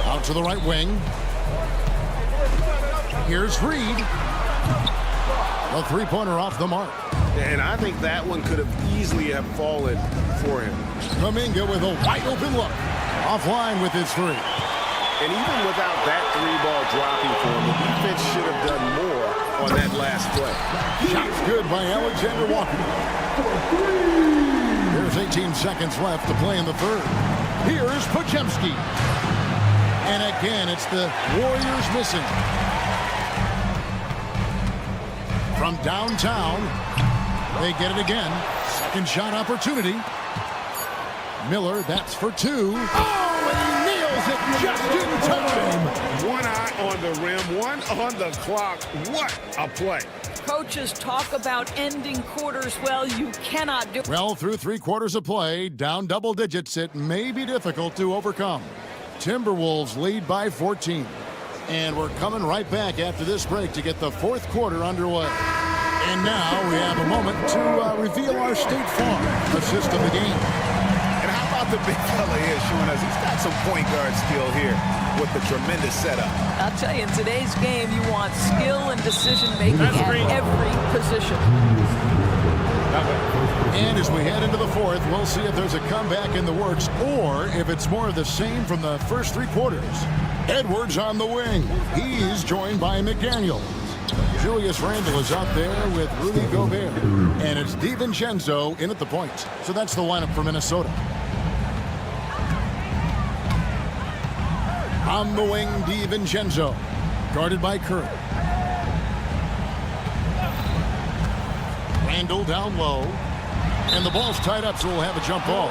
Out to the right wing. Here's Reed. A 3-pointer off the mark. And I think that one could have easily have fallen for him. Kuminga with a wide open look. Offline with his 3. And even without that 3-ball dropping for him, the defense should have done more on that last play. Shot's good by Alexander Walker. There's 18 seconds left to play in the third. Here's Podziemski. And again, it's the Warriors missing. From downtown, they get it again. Second shot opportunity. Miller, that's for 2. Oh, and he nails it just in time. One eye on the rim, one on the clock. What a play. Coaches talk about ending quarters well. You cannot do. Well, through 3 quarters of play, down double digits, it may be difficult to overcome. Timberwolves lead by 14. And we're coming right back after this break to get the 4th quarter underway. And now we have a moment to reveal our State Farm assist of the game. And how about about the big fella here showing us he's got some point guard skill here with the tremendous setup. I'll tell you, in today's game, you want skill and decision-making at every position. And as we head into the fourth, we'll see if there's a comeback in the works or if it's more of the same from the first 3 quarters. Edwards on the wing. He's joined by McDaniel. Julius Randle is out there with Rudy Gobert. And it's DiVincenzo in at the point. So that's the lineup for Minnesota. On the wing, DiVincenzo. Guarded by Curry. Randle down low. And the ball's tied up, so we'll have a jump ball.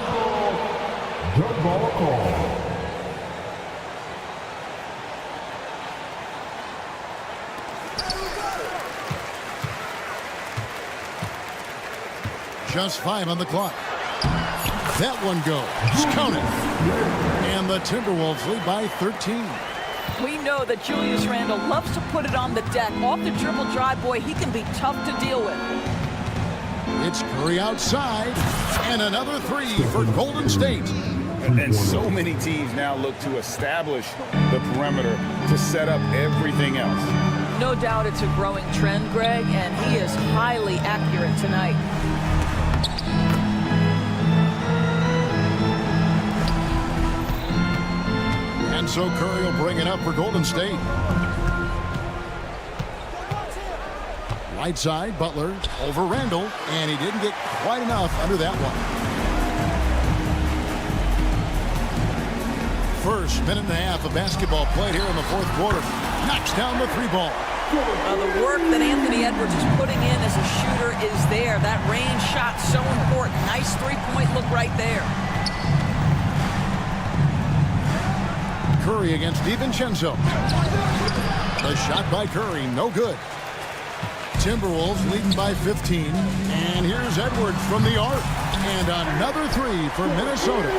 Jump ball call. Just 5 on the clock. That one goes. Count it. And the Timberwolves lead by 13. We know that Julius Randle loves to put it on the deck. Off the dribble drive, boy, he can be tough to deal with. It's Curry outside. And another 3 for Golden State. And so many teams now look to establish the perimeter to set up everything else. No doubt it's a growing trend, Greg, and he is highly accurate tonight. And so Curry will bring it up for Golden State. Right side, Butler over Randle, and he didn't get quite enough under that one. First minute and a half of basketball played here in the fourth quarter. Knocks down the 3-ball. The work that Anthony Edwards is putting in as a shooter is there. That range shot so important. Nice 3-point look right there. Curry against DiVincenzo. The shot by Curry, no good. Timberwolves leading by 15. And here's Edwards from the arc. And another 3 for Minnesota.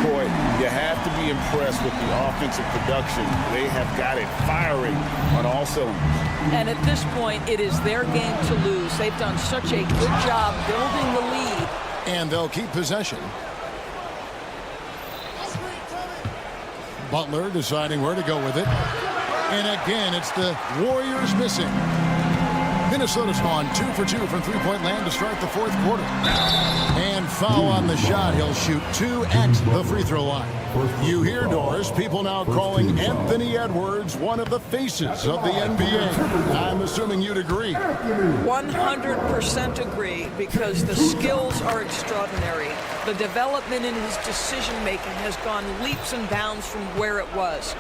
Boy, you have to be impressed with the offensive production. They have got it firing on all cylinders. And at this point, it is their game to lose. They've done such a good job building the lead. And they'll keep possession. Butler deciding where to go with it. And again, it's the Warriors missing. Minnesota's gone 2 for 2 from 3-point land to start the fourth quarter. And foul on the shot. He'll shoot 2 at the free throw line. You hear, Doris, people now calling Anthony Edwards one of the faces of the NBA. I'm assuming you'd agree. 100% agree, because the skills are extraordinary. The development in his decision-making has gone leaps and bounds from where it was.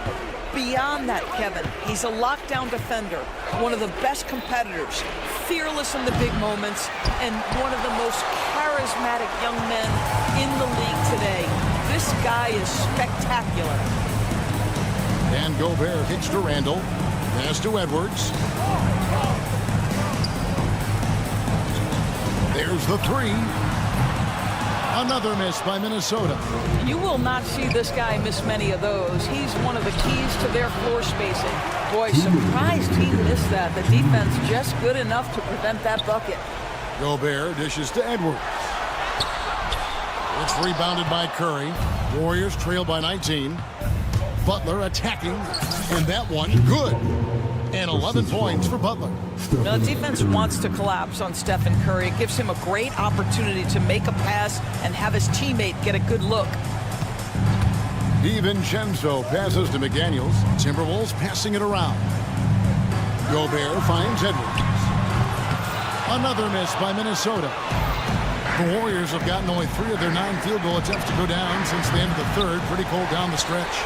Beyond that, Kevin, he's a lockdown defender, one of the best competitors, fearless in the big moments, and one of the most charismatic young men in the league today. This guy is spectacular. And Gobert kicks to Randle. Pass to Edwards. There's the 3. Another miss by Minnesota. You will not see this guy miss many of those. He's one of the keys to their floor spacing. Boy, surprised he missed that. The defense just good enough to prevent that bucket. Gobert dishes to Edwards. It's rebounded by Curry. Warriors trail by 19. Butler attacking. And that one, good. And 11 points for Butler. Now, the defense wants to collapse on Stephen Curry. It gives him a great opportunity to make a pass and have his teammate get a good look. DiVincenzo passes to McDaniels. Timberwolves passing it around. Gobert finds Edwards. Another miss by Minnesota. The Warriors have gotten only 3 of their 9 field goal attempts to go down since the end of the third. Pretty cold down the stretch.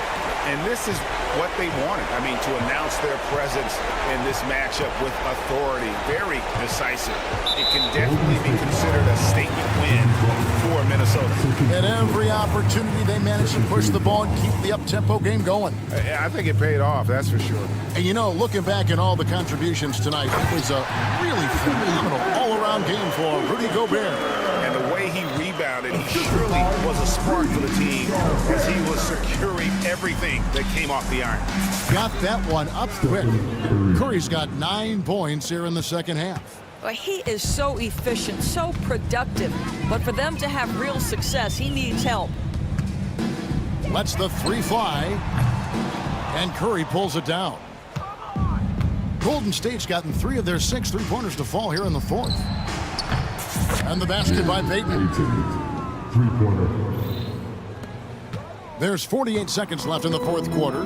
And this is what they wanted. I mean, to announce their presence in this matchup with authority. Very decisive. It can definitely be considered a statement win for Minnesota. At every opportunity, they managed to push the ball and keep the up-tempo game going. I think it paid off, that's for sure. And you know, looking back at all the contributions tonight, it was a really phenomenal all-around game for Rudy Gobert. And the way he rebounded, he surely was a spark for the team as he was securing everything that came off the iron. Got that one up quick. Curry's got 9 points here in the second half. Well, he is so efficient, so productive. But for them to have real success, he needs help. Lets the three fly. And Curry pulls it down. Golden State's gotten 3 of their 6 3-pointers to fall here in the fourth. And the basket by Payton. 3-pointer. There's 48 seconds left in the fourth quarter.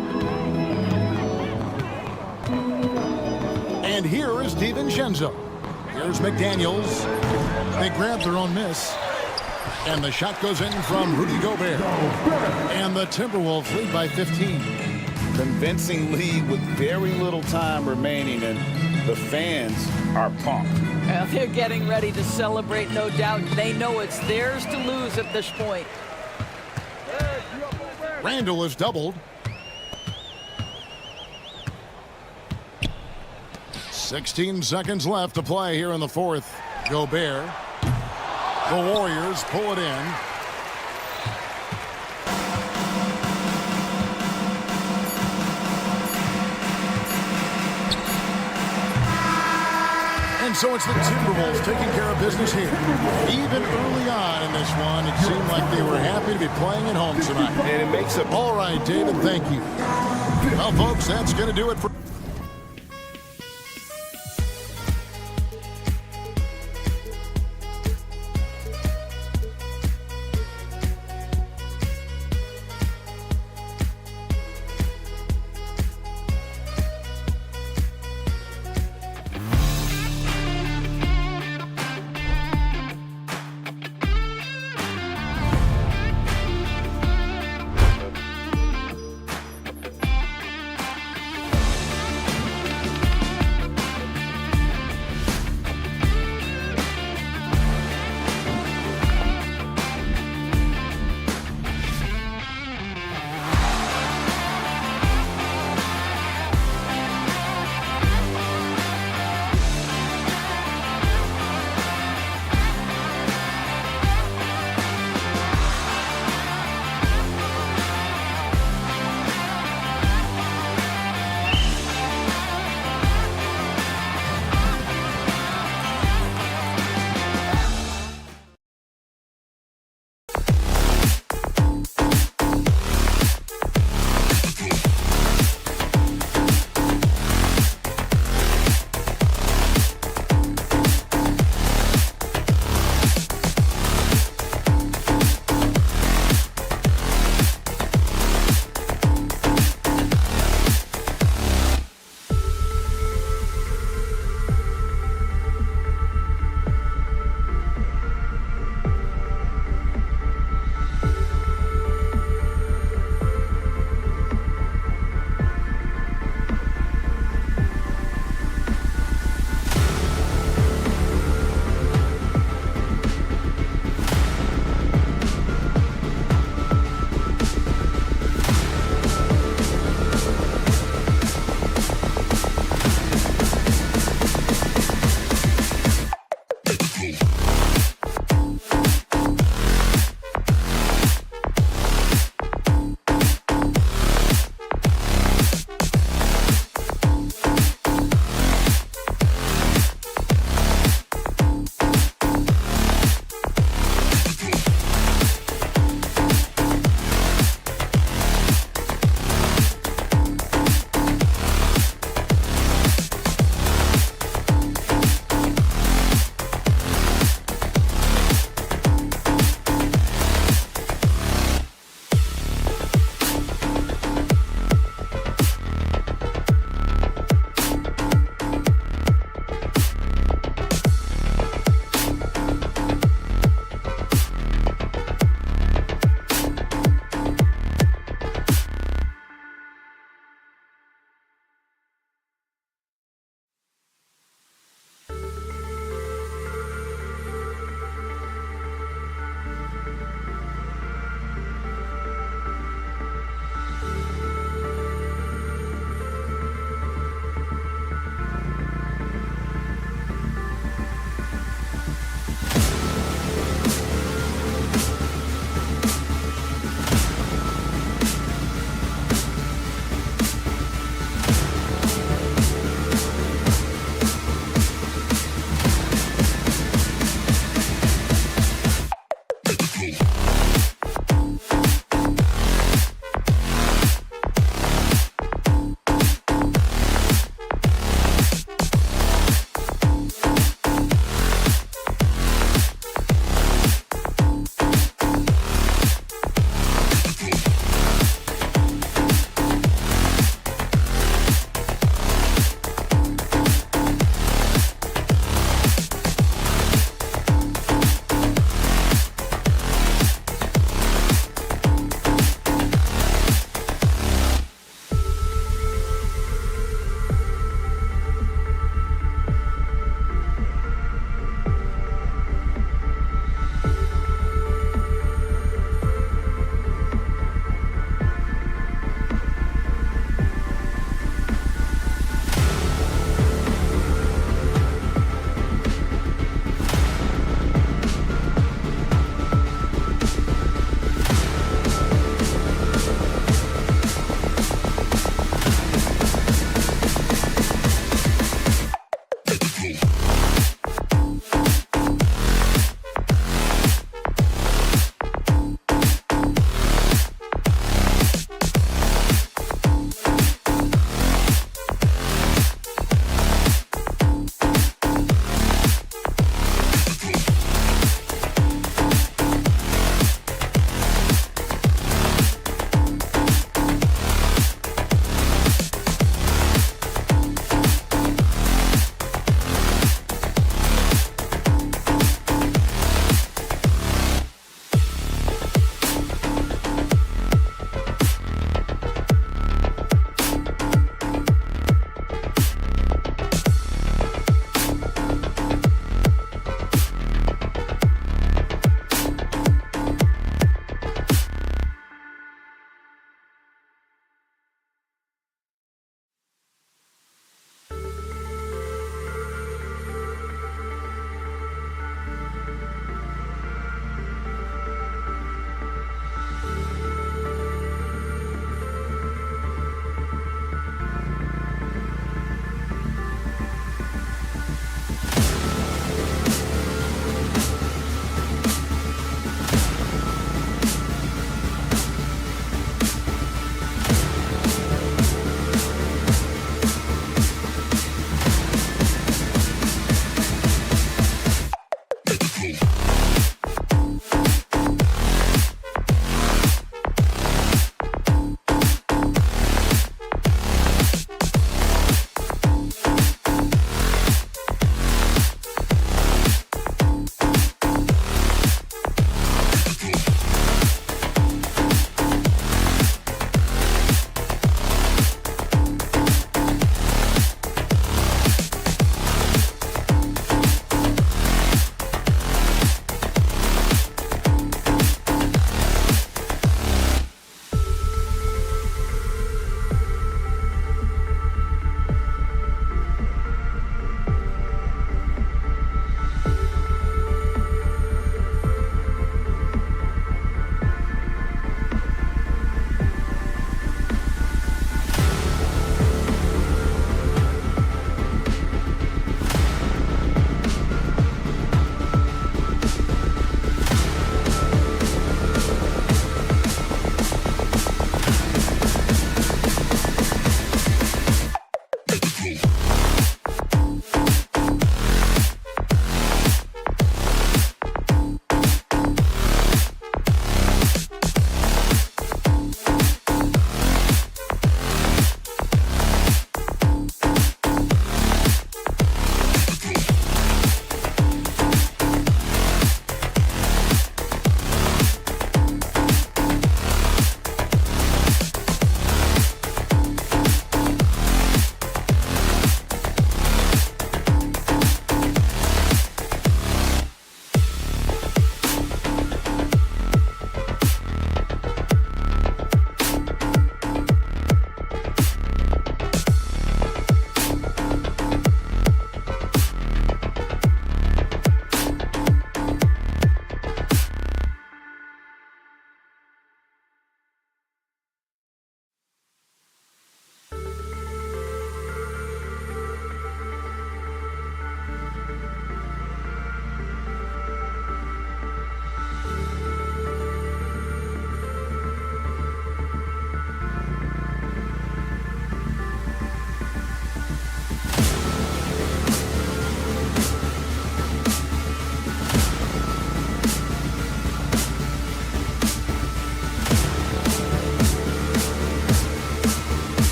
And here is DiVincenzo. Here's McDaniels. They grab their own miss. And the shot goes in from Rudy Gobert. And the Timberwolves lead by 15. Convincing lead with very little time remaining, and the fans are pumped. Well, they're getting ready to celebrate, no doubt. They know it's theirs to lose at this point. Randall is doubled. 16 seconds left to play here in the fourth. Gobert. The Warriors pull it in. And so it's the Timberwolves taking care of business here. Even early on in this one, it seemed like they were happy to be playing at home tonight. And it makes it All right, David, thank you. Well, folks, that's going to do it for...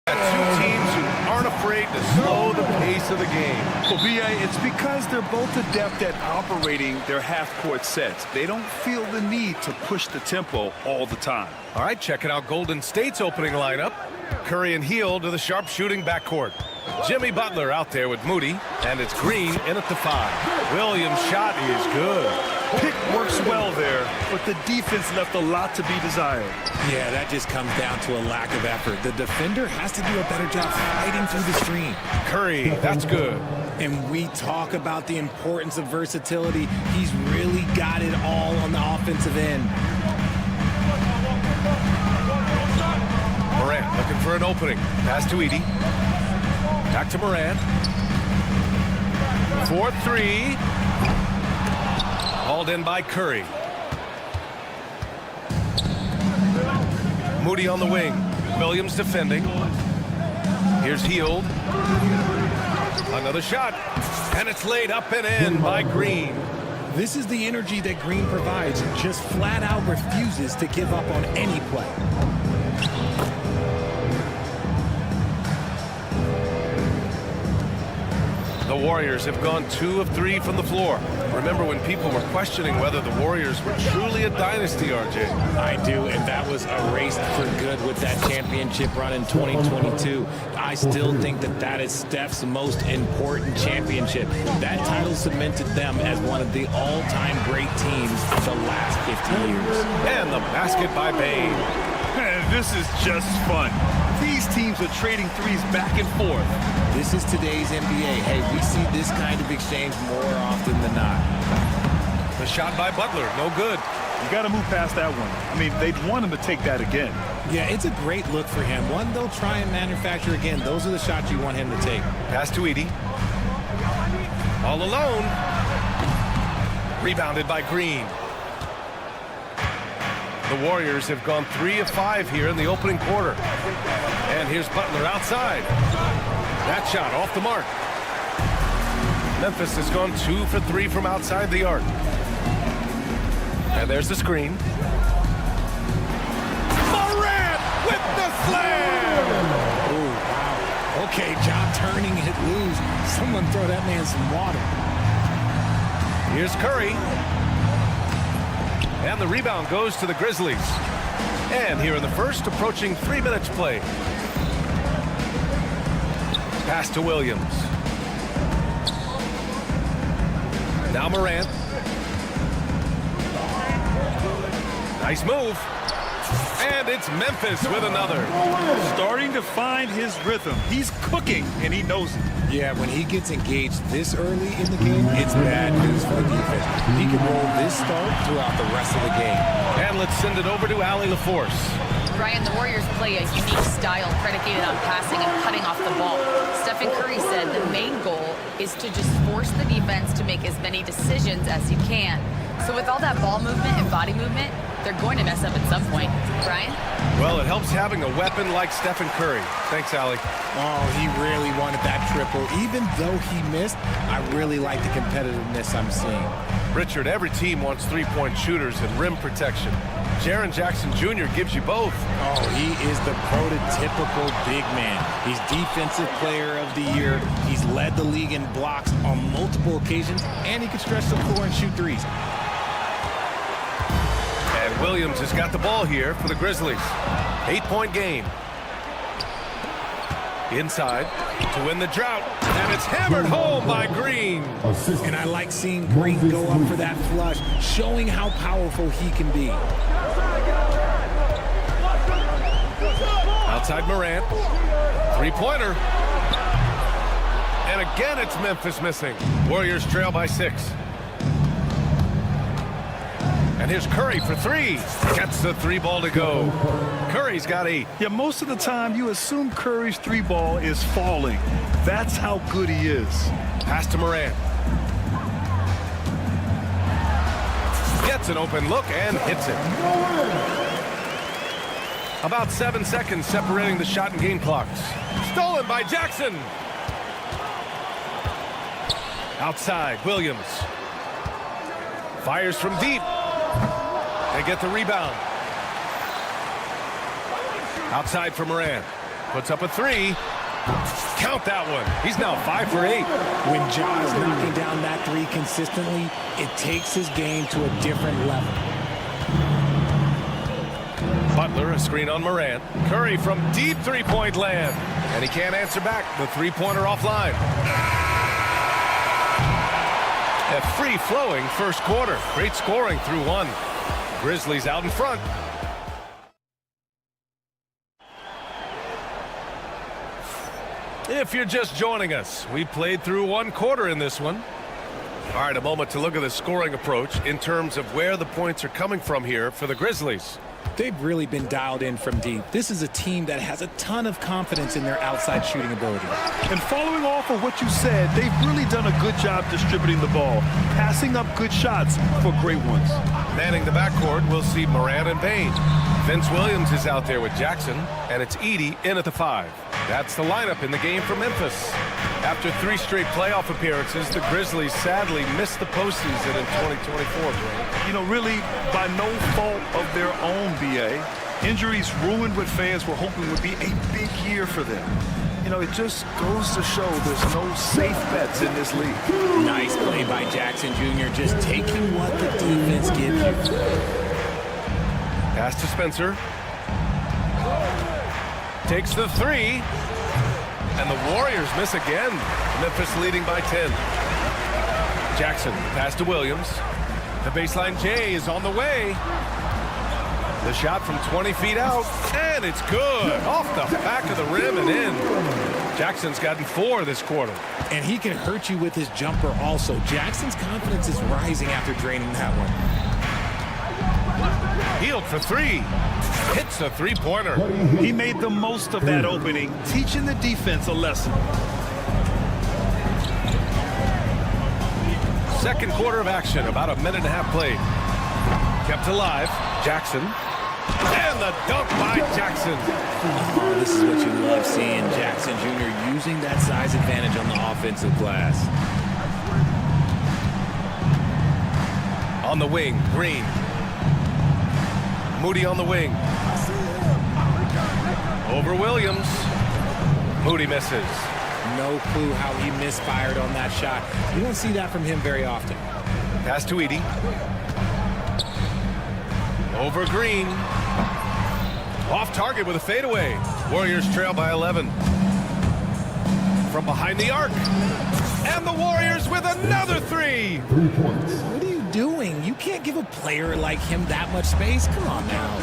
Two teams who aren't afraid to slow the pace of the game. Well, B.A., it's because they're both adept at operating their half-court sets. They don't feel the need to push the tempo all the time. All right, checking out Golden State's opening lineup. Curry and Hield to the sharpshooting backcourt. Jimmy Butler out there with Moody, and it's Green in at the 5. Williams' shot is good. Pick works well there, but the defense left a lot to be desired. Yeah, that just comes down to a lack of effort. The defender has to do a better job fighting through the screen. Curry, that's good. And we talk about the importance of versatility. He's really got it all on the offensive end. Morant looking for an opening. Pass to Edey. Back to Morant. 4-3. Hauled in by Curry. Moody on the wing. Williams defending. Here's Hield. Another shot. And it's laid up and in by Green. This is the energy that Green provides. Just flat out refuses to give up on any play. The Warriors have gone 2 of 3 from the floor. Remember when people were questioning whether the Warriors were truly a dynasty, RJ? I do, and that was erased for good with that championship run in 2022. I still think that is Steph's most important championship. That title cemented them as one of the all-time great teams of the last 50 years. And the basket by Bane. Man, this is just fun. These teams are trading threes back and forth. This is today's NBA. Hey, we see this kind of exchange more often than not. The shot by Butler, no good. You got to move past that one. I mean, they'd want him to take that again. Yeah, it's a great look for him. One they'll try and manufacture again. Those are the shots you want him to take. Pass to Edey. All alone. Rebounded by Green. The Warriors have gone 3 of 5 here in the opening quarter. And here's Butler outside. That shot off the mark. Memphis has gone 2 for 3 from outside the arc. And there's the screen. Morant with the slam! Oh, wow. Okay, job turning it loose. Someone throw that man some water. Here's Curry. And the rebound goes to the Grizzlies. And here in the first, approaching 3 minutes played. Pass to Williams. Now Morant. Nice move. And it's Memphis with another. Starting to find his rhythm. He's cooking, and he knows it. Yeah, when he gets engaged this early in the game, it's bad news for the defense. He can roll this start throughout the rest of the game. And let's send it over to Allie LaForce. Brian, the Warriors play a unique style predicated on passing and cutting off the ball. Stephen Curry said the main goal is to just force the defense to make as many decisions as you can. So with all that ball movement and body movement, they're going to mess up at some point. Brian? Well, it helps having a weapon like Stephen Curry. Thanks, Allie. Oh, he really wanted that triple. Even though he missed, I really like the competitiveness I'm seeing. Richard, every team wants three-point shooters and rim protection. Jaren Jackson Jr. gives you both. Oh, he is the prototypical big man. He's Defensive Player of the Year. He's led the league in blocks on multiple occasions, and he can stretch the floor and shoot threes. And Williams has got the ball here for the Grizzlies. 8-point game. Inside to win the drought. And it's hammered home by Green. And I like seeing Green go up for that flush, showing how powerful he can be. Outside Morant. Three-pointer. And again it's Memphis missing. Warriors trail by 6. And here's Curry for 3. Gets the 3-ball to go. Curry's got 8. Yeah, most of the time you assume Curry's 3-ball is falling. That's how good he is. Pass to Morant. Gets an open look and hits it. About 7 seconds separating the shot and game clocks. Stolen by Jackson. Outside, Williams. Fires from deep. They get the rebound. Outside for Morant. Puts up a 3. Count that one. He's now 5 for 8. When Ja is knocking down that 3 consistently, it takes his game to a different level. Butler, a screen on Morant. Curry from deep three-point land. And he can't answer back. The three-pointer offline. A free-flowing first quarter. Great scoring through 1. Grizzlies out in front. If you're just joining us, we played through 1 quarter in this one. All right, a moment to look at the scoring approach in terms of where the points are coming from here for the Grizzlies. They've really been dialed in from deep. This is a team that has a ton of confidence in their outside shooting ability. And following off of what you said, they've really done a good job distributing the ball, passing up good shots for great ones. Manning the backcourt, we'll see Morant and Bane. Vince Williams is out there with Jackson, and it's Edey in at the 5. That's the lineup in the game for Memphis. After 3 straight playoff appearances, the Grizzlies sadly missed the postseason in 2024, Dwayne. You know, really, by no fault of their own, BA. Injuries ruined what fans were hoping would be a big year for them. You know, it just goes to show there's no safe bets in this league. Nice play by Jackson Jr. Just taking what the defense gives you. Pass to Spencer. Takes the three. And the Warriors miss again. Memphis leading by 10. Jackson, pass to Williams. The baseline J is on the way. The shot from 20 feet out, and it's good. Off the back of the rim and in. Jackson's gotten 4 this quarter. And he can hurt you with his jumper also. Jackson's confidence is rising after draining that one. Healed for 3. Hits the three-pointer. He made the most of that opening, teaching the defense a lesson. Second quarter of action, about a minute and a half played. Kept alive, Jackson. And the dunk by Jackson. Oh, this is what you love seeing. Jackson Jr. using that size advantage on the offensive glass. On the wing, Green. Moody on the wing. Over Williams. Moody misses. No clue how he misfired on that shot. You don't see that from him very often. Pass to Edey. Over Green. Off target with a fadeaway. Warriors trail by 11. From behind the arc. And the Warriors with another 3. 3 points. What are you doing? You can't give a player like him that much space. Come on now.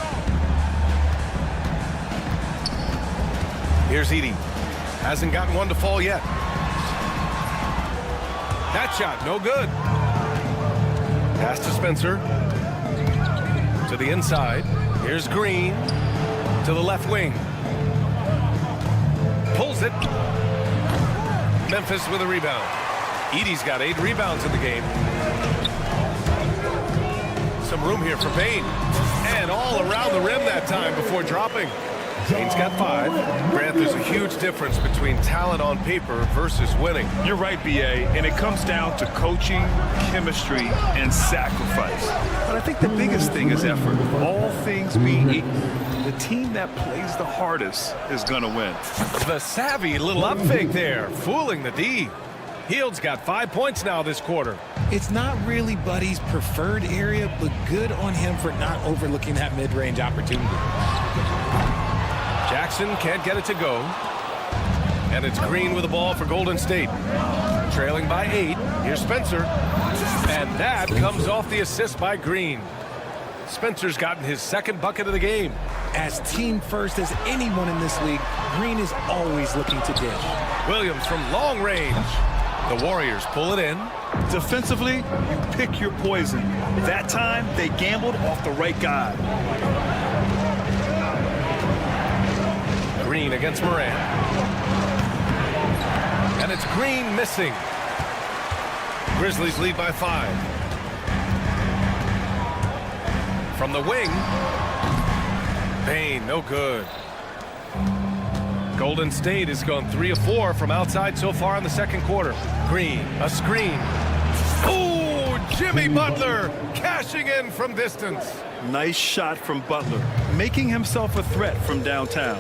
Here's Edey. Hasn't gotten one to fall yet. That shot, no good. Pass to Spencer. To the inside. Here's Green. To the left wing. Pulls it. Memphis with a rebound. Edey's got 8 rebounds in the game. Some room here for Payne. And all around the rim that time before dropping. Payne's got 5. Grant, there's a huge difference between talent on paper versus winning. You're right, B.A., and it comes down to coaching, chemistry, and sacrifice. But I think the biggest thing is effort. All things being equal, the team that plays the hardest is going to win. The savvy little up fake there, fooling the D. Hield's got 5 points now this quarter. It's not really Buddy's preferred area, but good on him for not overlooking that mid-range opportunity. Jackson can't get it to go. And it's Green with the ball for Golden State. Trailing by 8. Here's Spencer. And that comes off the assist by Green. Spencer's gotten his 2nd bucket of the game. As team first as anyone in this league, Green is always looking to dish. Williams from long range. The Warriors pull it in. Defensively, you pick your poison. That time, they gambled off the right guy. Green against Moran. And it's Green missing. Grizzlies lead by 5. From the wing. Payne, no good. Golden State has gone 3 of 4 from outside so far in the second quarter. Green, a screen. Oh, Jimmy Butler cashing in from distance. Nice shot from Butler, making himself a threat from downtown.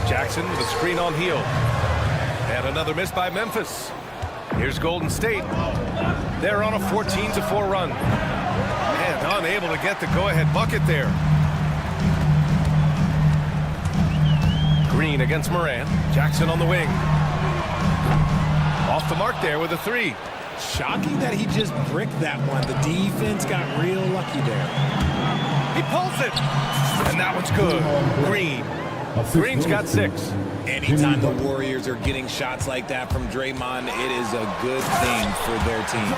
Jackson with a screen on Hield. And another miss by Memphis. Here's Golden State. They're on a 14-4 run. And unable to get the go-ahead bucket there. Green against Moran. Jackson on the wing. Off the mark there with a 3. Shocking that he just bricked that one. The defense got real lucky there. He pulls it. And that one's good. Green. Green's got 6. Anytime the Warriors are getting shots like that from Draymond, it is a good thing for their team.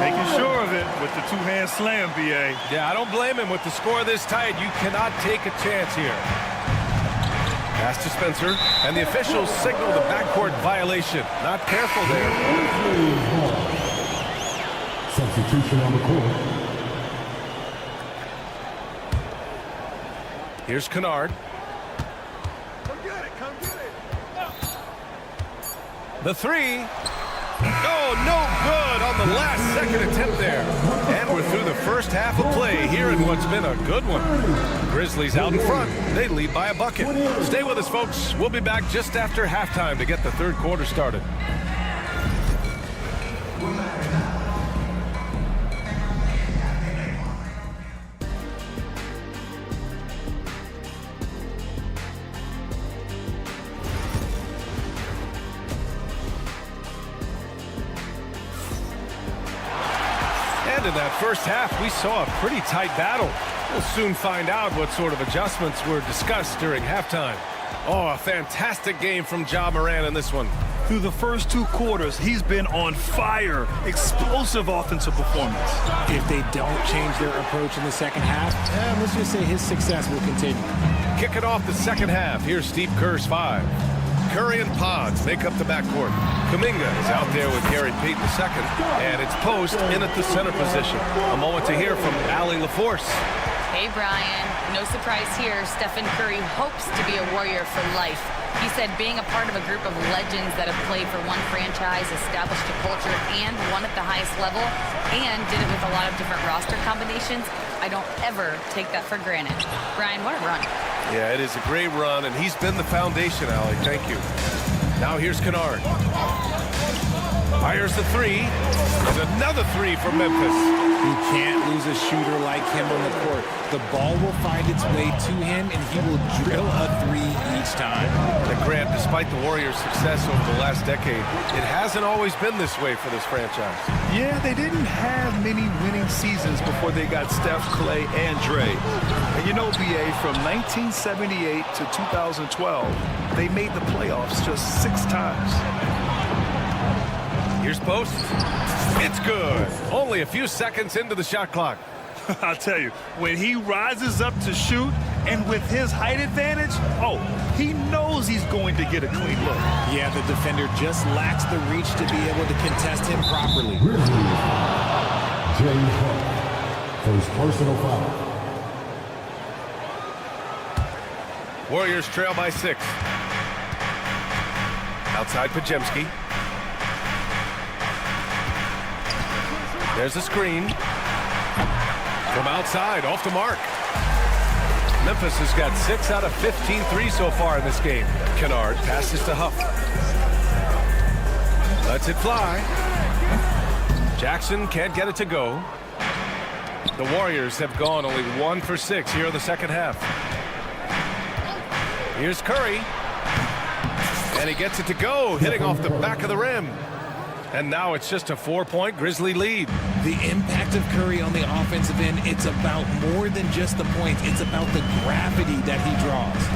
Making sure of it with the two-hand slam, B.A. Yeah, I don't blame him. With the score this tight, you cannot take a chance here. Pass to Spencer, and the officials signal the backcourt violation. Not careful there. Substitution on the court. Here's Kennard. The 3. Oh, no good on the last second attempt there. And And we're through the first half of play here in what's been a good one. Grizzlies out in front. They lead by a bucket. Stay with us, folks. We'll be back just after halftime to get the third quarter started. In that first half, we saw a pretty tight battle. We'll soon find out what sort of adjustments were discussed during halftime. Oh, a fantastic game from Ja Morant in this one. Through the first 2 quarters, he's been on fire. Explosive offensive performance. If they don't change their approach in the second half, let's just say his success will continue. Kicking off the second half, here's Steve Kerr's 5. Curry and Pods make up the backcourt. Kuminga is out there with Gary Payton II, and it's Post in at the center position. A moment to hear from Allie LaForce. Hey, Brian. No surprise here. Stephen Curry hopes to be a Warrior for life. He said being a part of a group of legends that have played for one franchise, established a culture, and won at the highest level, and did it with a lot of different roster combinations, I don't ever take that for granted. Brian, what a run. Yeah, it is a great run, and he's been the foundation, Allie. Thank you. Now here's Kennard. Fires the 3. There's another 3 for Memphis. You can't lose a shooter like him on the court. The ball will find its way to him, and he will drill a 3 each time. And Grant, despite the Warriors' success over the last decade, it hasn't always been this way for this franchise. Yeah, they didn't have many winning seasons before they got Steph, Clay, and Dre. And you know, BA, from 1978 to 2012, they made the playoffs just 6 times. Here's Post. It's good. Only a few seconds into the shot clock. I'll tell you, when he rises up to shoot, and with his height advantage, he knows he's going to get a clean look. Yeah, the defender just lacks the reach to be able to contest him properly. James Harden, first personal foul. Warriors trail by 6. Outside Podziemski. There's a screen. From outside, off the mark. Memphis has got 6 out of 15 threes so far in this game. Kennard passes to Huff. Lets it fly. Jackson can't get it to go. The Warriors have gone only 1 for 6 here in the second half. Here's Curry. And he gets it to go, hitting off the back of the rim. And now it's just a 4-point Grizzly lead. The impact of Curry on the offensive end, it's about more than just the points. It's about the gravity that he draws.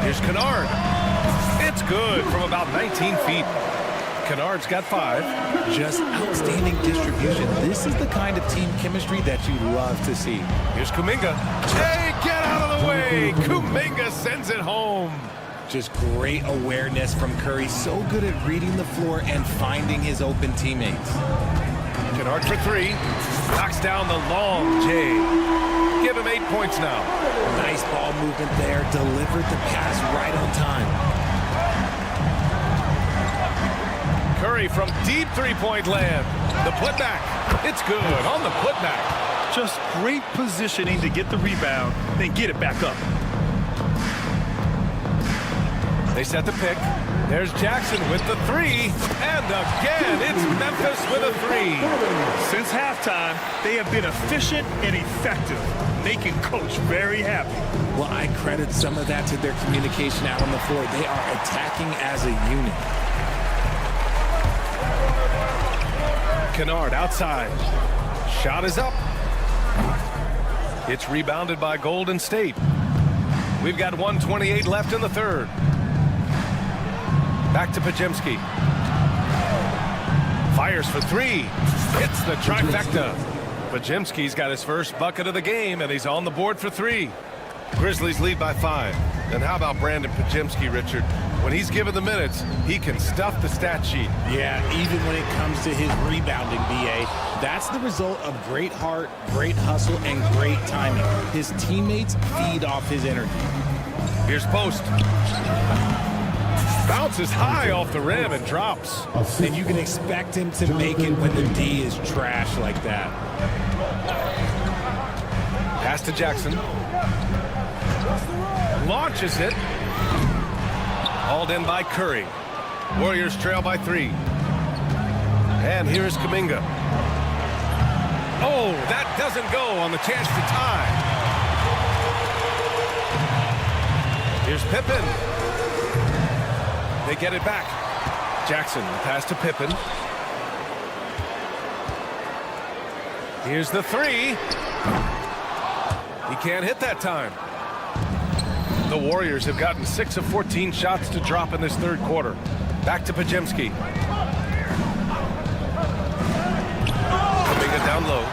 Here's Kennard. It's good from about 19 feet. Kennard's got 5. Just outstanding distribution. This is the kind of team chemistry that you love to see. Here's Kuminga. Hey, get out of the way. Kuminga sends it home. Just great awareness from Curry. So good at reading the floor and finding his open teammates. Kennard for 3. Knocks down the long J. Give him 8 points now. Nice ball movement there. Delivered the pass right on time. Curry from deep 3-point land. The putback. It's good on the putback. Just great positioning to get the rebound, then get it back up. They set the pick. There's Jackson with the 3. And again, it's Memphis with a 3. Since halftime, they have been efficient and effective, making Coach very happy. Well, I credit some of that to their communication out on the floor. They are attacking as a unit. Kennard outside. Shot is up. It's rebounded by Golden State. We've got 1:28 left in the third. Back to Podziemski. Fires for 3. Hits the trifecta. Podziemski's got his first bucket of the game, and he's on the board for 3. Grizzlies lead by 5. And how about Brandon Podziemski, Richard? When he's given the minutes, he can stuff the stat sheet. Yeah, even when it comes to his rebounding, BA, that's the result of great heart, great hustle, and great timing. His teammates feed off his energy. Here's Post. Bounces high off the rim and drops. And you can expect him to make it when the D is trash like that. Pass to Jackson. Launches it. Hauled in by Curry. Warriors trail by 3. And here's Kuminga. Oh, that doesn't go on the chance to tie. Here's Pippen. They get it back. Jackson, pass to Pippen. Here's the 3. He can't hit that time. The Warriors have gotten 6 of 14 shots to drop in this third quarter. Back to Pajemski. Kuminga down low.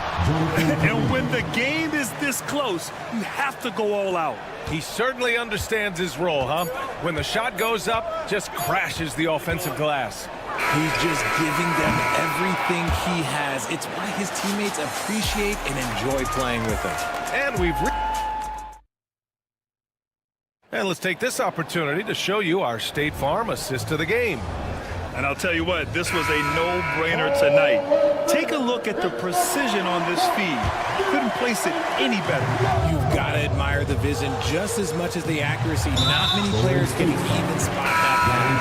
And when the game is this close, you have to go all out. He certainly understands his role, huh? When the shot goes up, just crashes the offensive glass. He's just giving them everything he has. It's why his teammates appreciate and enjoy playing with him. And let's take this opportunity to show you our State Farm assist of the game. And I'll tell you what, this was a no-brainer tonight. Take a look at the precision on this feed. Couldn't place it any better. You've got to admire the vision just as much as the accuracy. Not many players can even spot that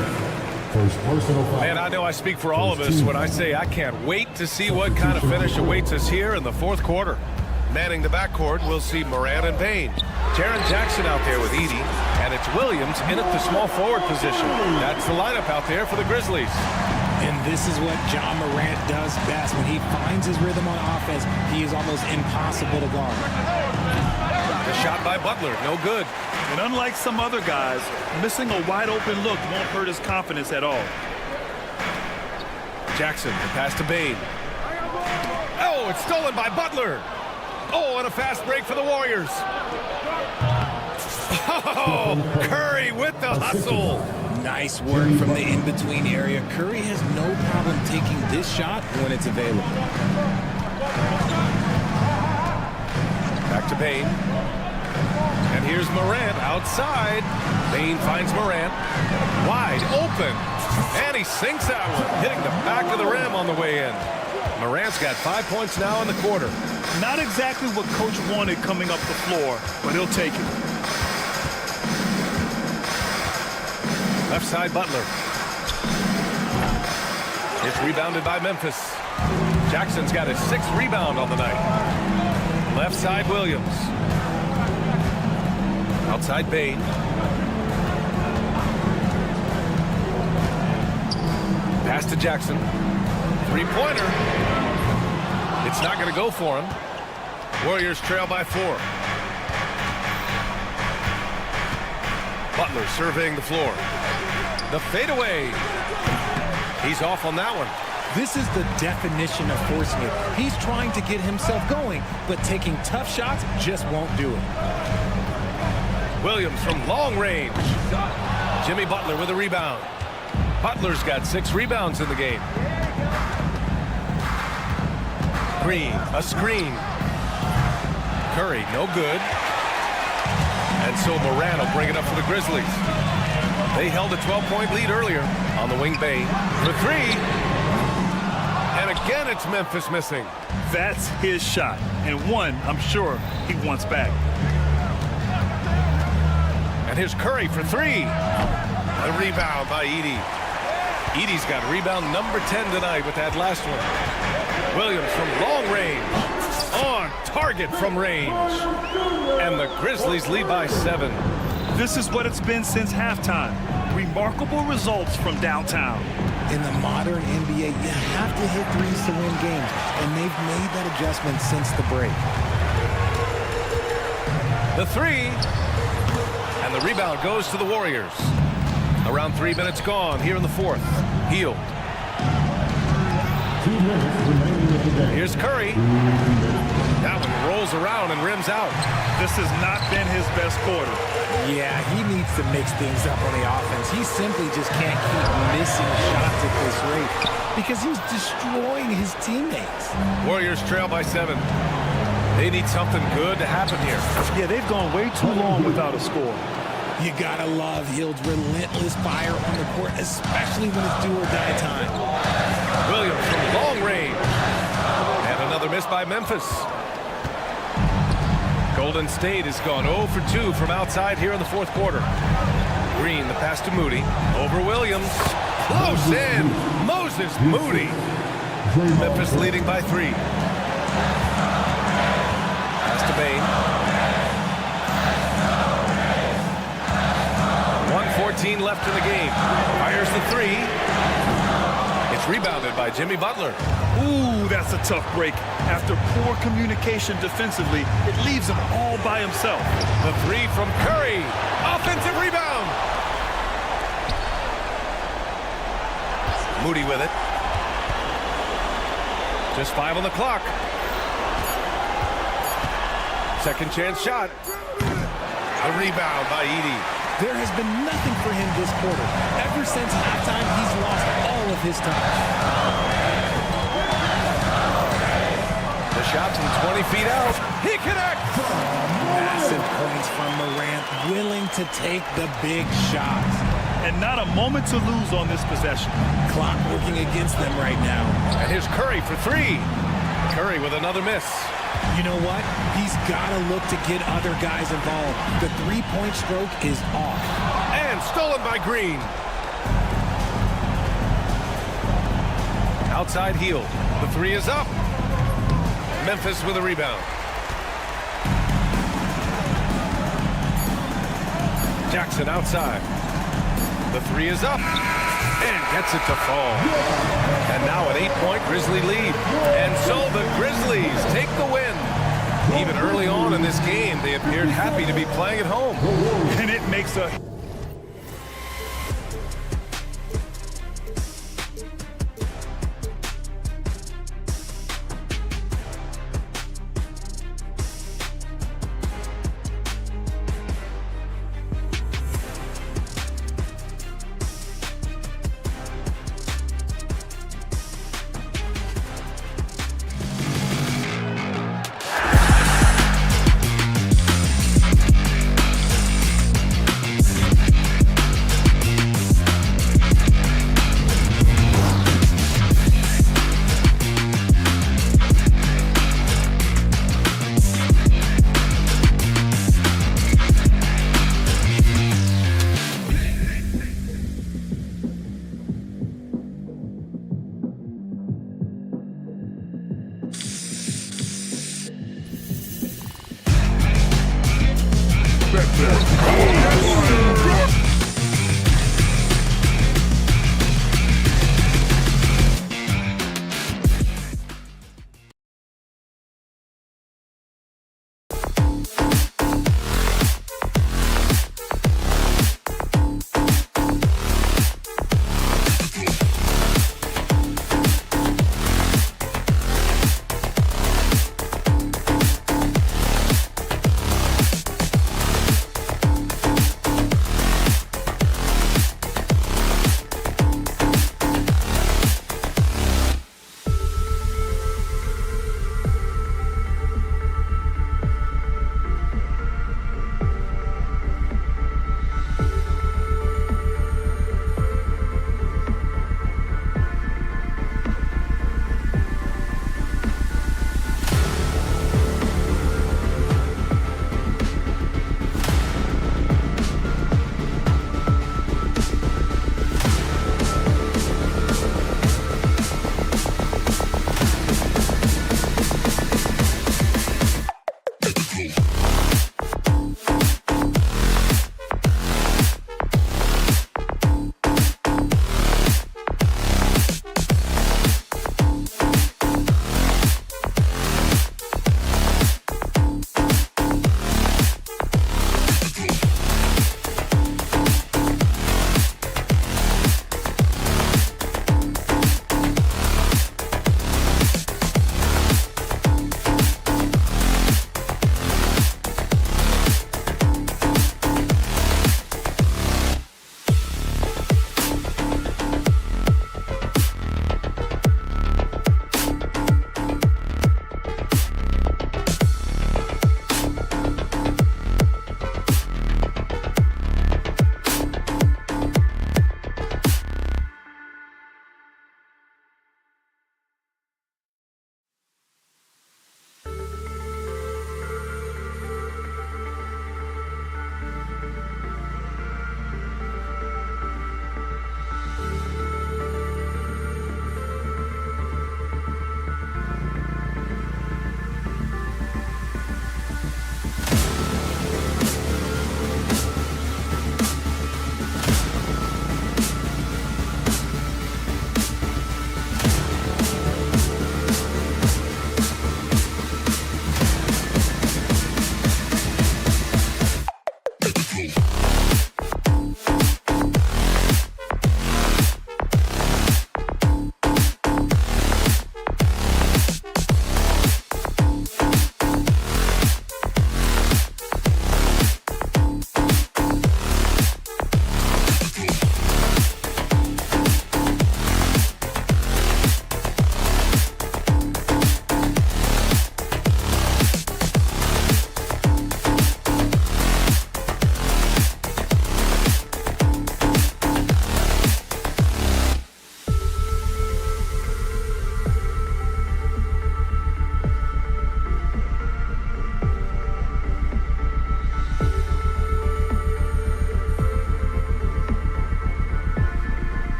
pass. Man, I know I speak for all of us when I say I can't wait to see what kind of finish awaits us here in the fourth quarter. Manning the backcourt, we'll see Morant and Bain. Jaren Jackson out there with Edey, and it's Williams in at the small forward position. That's the lineup out there for the Grizzlies. And this is what John Morant does best. When he finds his rhythm on offense, he is almost impossible to guard. The shot by Butler, no good. And unlike some other guys, missing a wide-open look won't hurt his confidence at all. Jackson, the pass to Bain. Oh, it's stolen by Butler. Oh, and a fast break for the Warriors. Oh, Curry with the hustle. Nice work from the in-between area. Curry has no problem taking this shot when it's available. Back to Bain. And here's Morant outside. Bain finds Morant. Wide open. And he sinks that one, hitting the back of the rim on the way in. Morant's got 5 points now in the quarter. Not exactly what Coach wanted coming up the floor, but he'll take it. Left side, Butler. It's rebounded by Memphis. Jackson's got his 6th rebound on the night. Left side, Williams. Outside, Bain. Pass to Jackson. Three-pointer. It's not going to go for him. Warriors trail by 4. Butler surveying the floor. The fadeaway. He's off on that one. This is the definition of forcing it. He's trying to get himself going, but taking tough shots just won't do it. Williams from long range. Jimmy Butler with a rebound. Butler's got 6 rebounds in the game. Green, a screen. Curry, no good. And so Morant will bring it up for the Grizzlies. They held a 12-point lead earlier on the wing. Bain for 3. And again, it's Memphis missing. That's his shot, and one I'm sure he wants back. And here's Curry for 3. A rebound by Edey. Edey's got rebound number 10 tonight with that last one. Williams from long range. On target from range. And the Grizzlies lead by 7. This is what it's been since halftime. Remarkable results from downtown. In the modern NBA, you have to hit threes to win games, and they've made that adjustment since the break. The 3. And the rebound goes to the Warriors. Around 3 minutes gone here in the fourth. Hield. Here's Curry. That one rolls around and rims out. This has not been his best quarter. Yeah, he needs to mix things up on the offense. He simply just can't keep missing shots at this rate because he's destroying his teammates. Warriors trail by 7. They need something good to happen here. Yeah, they've gone way too long without a score. You gotta love Hield's relentless fire on the court, especially when it's do or die time. Williams from long range. And another Another miss by Memphis. Golden State has gone 0 for 2 from outside here in the fourth quarter. Green, the pass to Moody. Over Williams. Close in. Moses Moody. Memphis leading by 3. Pass to Bain. 1:14 left in the game. Fires the 3. It's rebounded by Jimmy Butler. Ooh, that's a tough break. After poor communication defensively, it leaves him all by himself. The 3 from Curry. Offensive rebound. Moody with it. Just 5 on the clock. Second chance shot. A rebound by Edey. There has been nothing for him this quarter. Ever since halftime, he's lost all of his touch. The shot from 20 feet out. He connects. Massive points from Morant, willing to take the big shots. And not a moment to lose on this possession. Clock working against them right now. And here's Curry for 3. Curry with another miss. You know what? He's got to look to get other guys involved. The three-point stroke is off. And stolen by Green. Outside heel. The 3 is up. Memphis with a rebound. Jackson outside. The 3 is up. And gets it to fall. And now an 8-point Grizzly lead. And so the Grizzlies take the win. Even early on in this game, they appeared happy to be playing at home. And it makes a...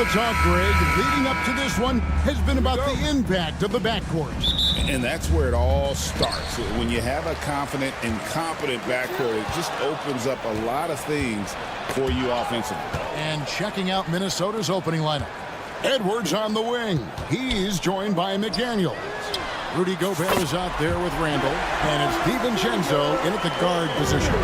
the talk, Greg, leading up to this one has been about the impact of the backcourt. And that's where it all starts. When you have a confident and competent backcourt, it just opens up a lot of things for you offensively. And checking out Minnesota's opening lineup. Edwards on the wing. He's joined by McDaniels. Rudy Gobert is out there with Randall. And it's DiVincenzo in at the guard position.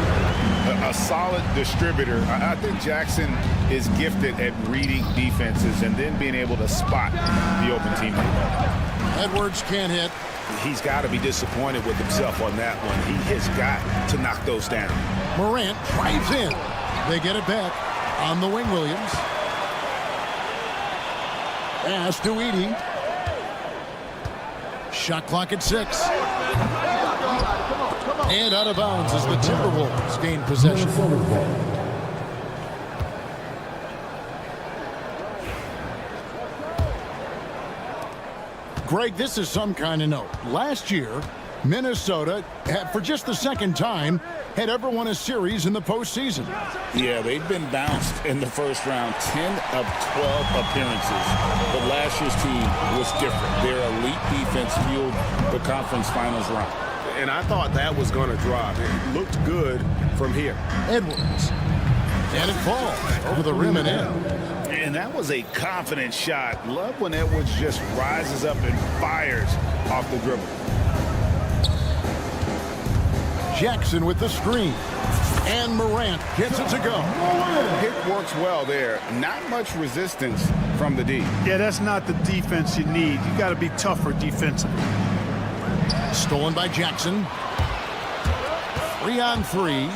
A solid distributor. I think Jackson is gifted at reading defenses and then being able to spot the open teammate. Edwards can't hit. He's got to be disappointed with himself on that one. He has got to knock those down. Morant drives in. They get it back on the wing, Williams. Pass to Edey. Shot clock at 6. And out of bounds as the Timberwolves gain possession. Greg, this is some kind of note. Last year, Minnesota, for just the second time, had ever won a series in the postseason. Yeah, they've been bounced in the first round, 10 of 12 appearances. But last year's team was different. Their elite defense fueled the conference finals run. And I thought that was going to drop. It looked good from here. Edwards. And it falls over the rim and in. And that was a confident shot. Love when Edwards just rises up and fires off the dribble. Jackson with the screen. And Morant gets it to go. Pick works well there. Not much resistance from the D. Yeah, that's not the defense you need. You got to be tougher defensively. Stolen by Jackson. 3 on 3.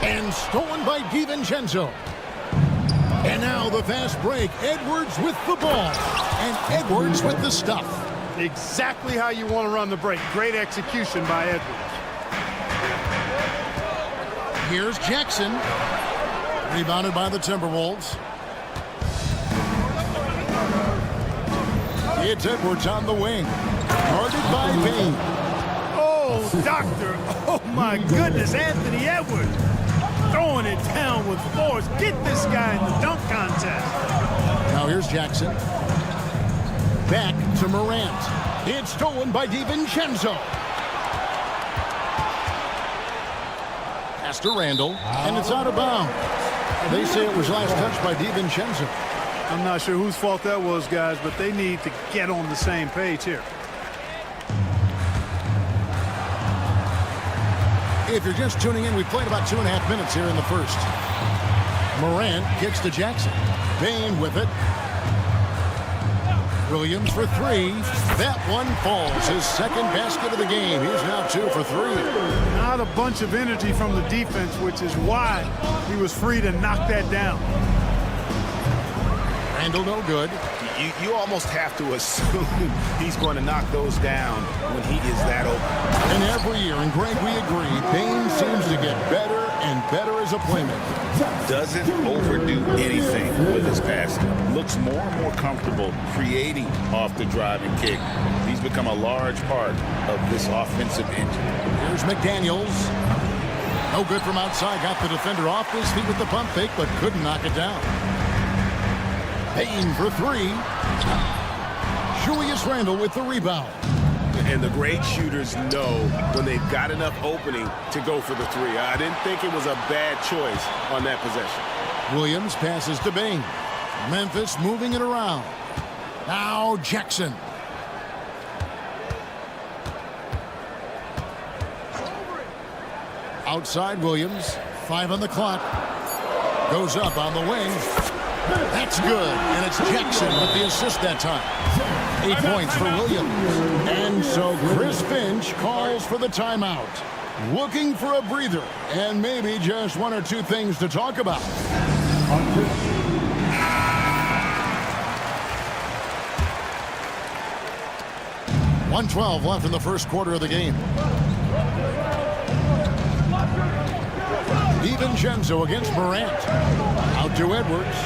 And stolen by DiVincenzo. And now the fast break. Edwards with the ball. And Edwards with the stuff. Exactly how you want to run the break. Great execution by Edwards. Here's Jackson. Rebounded by the Timberwolves. It's Edwards on the wing. Guarded by Payne. Oh, doctor. Oh, my goodness. Anthony Edwards throwing it down with force. Get this guy in the dunk contest. Now here's Jackson. Back to Morant. It's stolen by DiVincenzo. Pass to Randall, and it's out of bounds. They say it was last touched by DiVincenzo. I'm not sure whose fault that was, guys, but they need to get on the same page here. If you're just tuning in, we played about 2.5 minutes here in the first. Morant kicks to Jackson. Payne with it. Williams for 3. That one falls. His second basket of the game. He's now 2 for 3. Not a bunch of energy from the defense, which is why he was free to knock that down. Randall no good. You almost have to assume he's going to knock those down when he is that open. And every year, and Greg, we agree, Payne seems to get better and better as a playmaker. Doesn't overdo anything with his passing. Looks more and more comfortable creating off the drive and kick. He's become a large part of this offensive engine. Here's McDaniels. No good from outside. Got the defender off his feet with the pump fake, but couldn't knock it down. Payne for 3. Julius Randle with the rebound. And the great shooters know when they've got enough opening to go for the 3. I didn't think it was a bad choice on that possession. Williams passes to Bain. Memphis moving it around. Now Jackson. Outside Williams. 5 on the clock. Goes up on the wing. That's good, and it's Jackson with the assist that time. 8 points for Williams. And so Chris Finch calls for the timeout. Looking for a breather, and maybe just 1 or 2 things to talk about. 1:12 left in the first quarter of the game. DiVincenzo against Morant. Out to Edwards.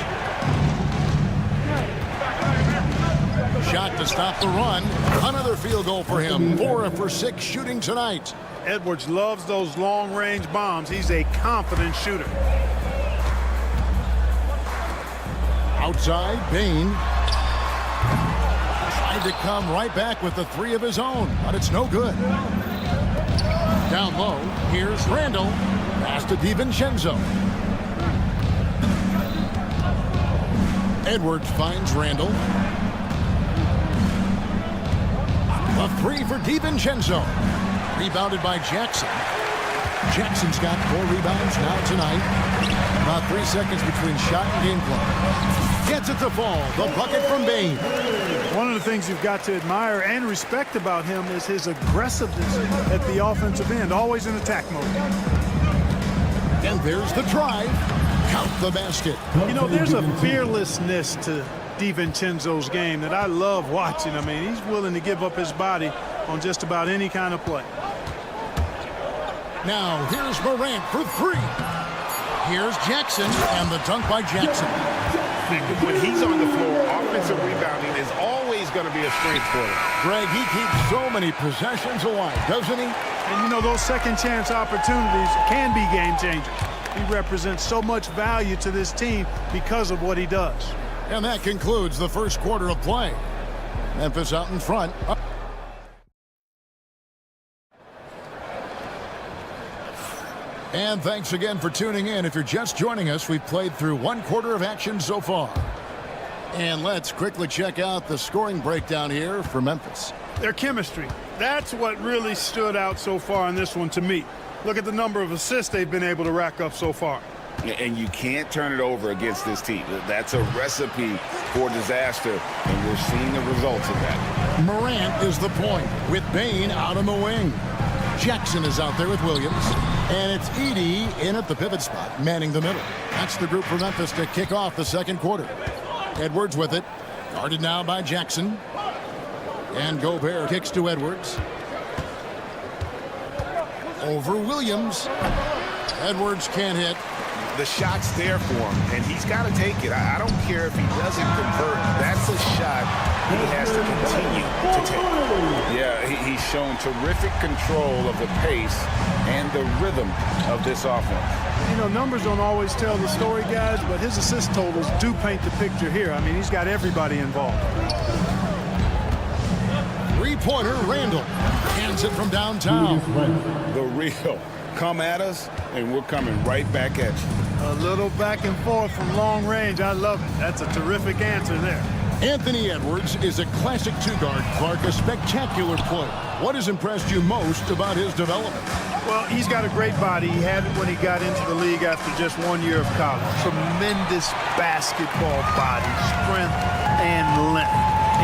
Shot to stop the run. Another field goal for him. 4 for 6 shooting tonight. Edwards loves those long-range bombs. He's a confident shooter. Outside, Bain. Tried to come right back with the three of his own, but it's no good. Down low, here's Randall. Pass to DiVincenzo. Edwards finds Randall. A three for DiVincenzo. Rebounded by Jackson. Jackson's got 4 rebounds now tonight. About 3 seconds between shot and game clock. Gets it to fall. The bucket from Bain. One of the things you've got to admire and respect about him is his aggressiveness at the offensive end, always in attack mode. And there's the drive. Count the basket. You know, there's a fearlessness to DiVincenzo's game that I love watching. I mean, he's willing to give up his body on just about any kind of play. Now, here's Morant for 3. Here's Jackson, and the dunk by Jackson. When he's on the floor, offensive rebounding is always going to be a strength for him. Greg, he keeps so many possessions alive, doesn't he? And, you know, those second chance opportunities can be game changers. He represents so much value to this team because of what he does. And that concludes the first quarter of play. Memphis out in front. And thanks again for tuning in. If you're just joining us, we've played through 1 quarter of action so far. And let's quickly check out the scoring breakdown here for Memphis. Their chemistry. That's what really stood out so far in this one to me. Look at the number of assists they've been able to rack up so far. And you can't turn it over against this team. That's a recipe for disaster, and we're seeing the results of that. Morant is the point with Bain out on the wing. Jackson is out there with Williams. And it's Edey in at the pivot spot, manning the middle. That's the group for Memphis to kick off the second quarter. Edwards with it. Guarded now by Jackson. And Gobert kicks to Edwards. Over Williams. Edwards can't hit. The shot's there for him, and he's got to take it. I don't care if he doesn't convert. That's a shot he has to continue to take. Yeah, he's shown terrific control of the pace and the rhythm of this offense. You know, numbers don't always tell the story, guys, but his assist totals do paint the picture here. I mean, he's got everybody involved. Three-pointer, Randall. Hands it from downtown. The real. Come at us, and we're coming right back at you. A little back and forth from long range. I love it. That's a terrific answer there. Anthony Edwards is a classic two-guard. Clark, a spectacular player. What has impressed you most about his development? Well, he's got a great body. He had it when he got into the league after just 1 year of college. Tremendous basketball body, strength and length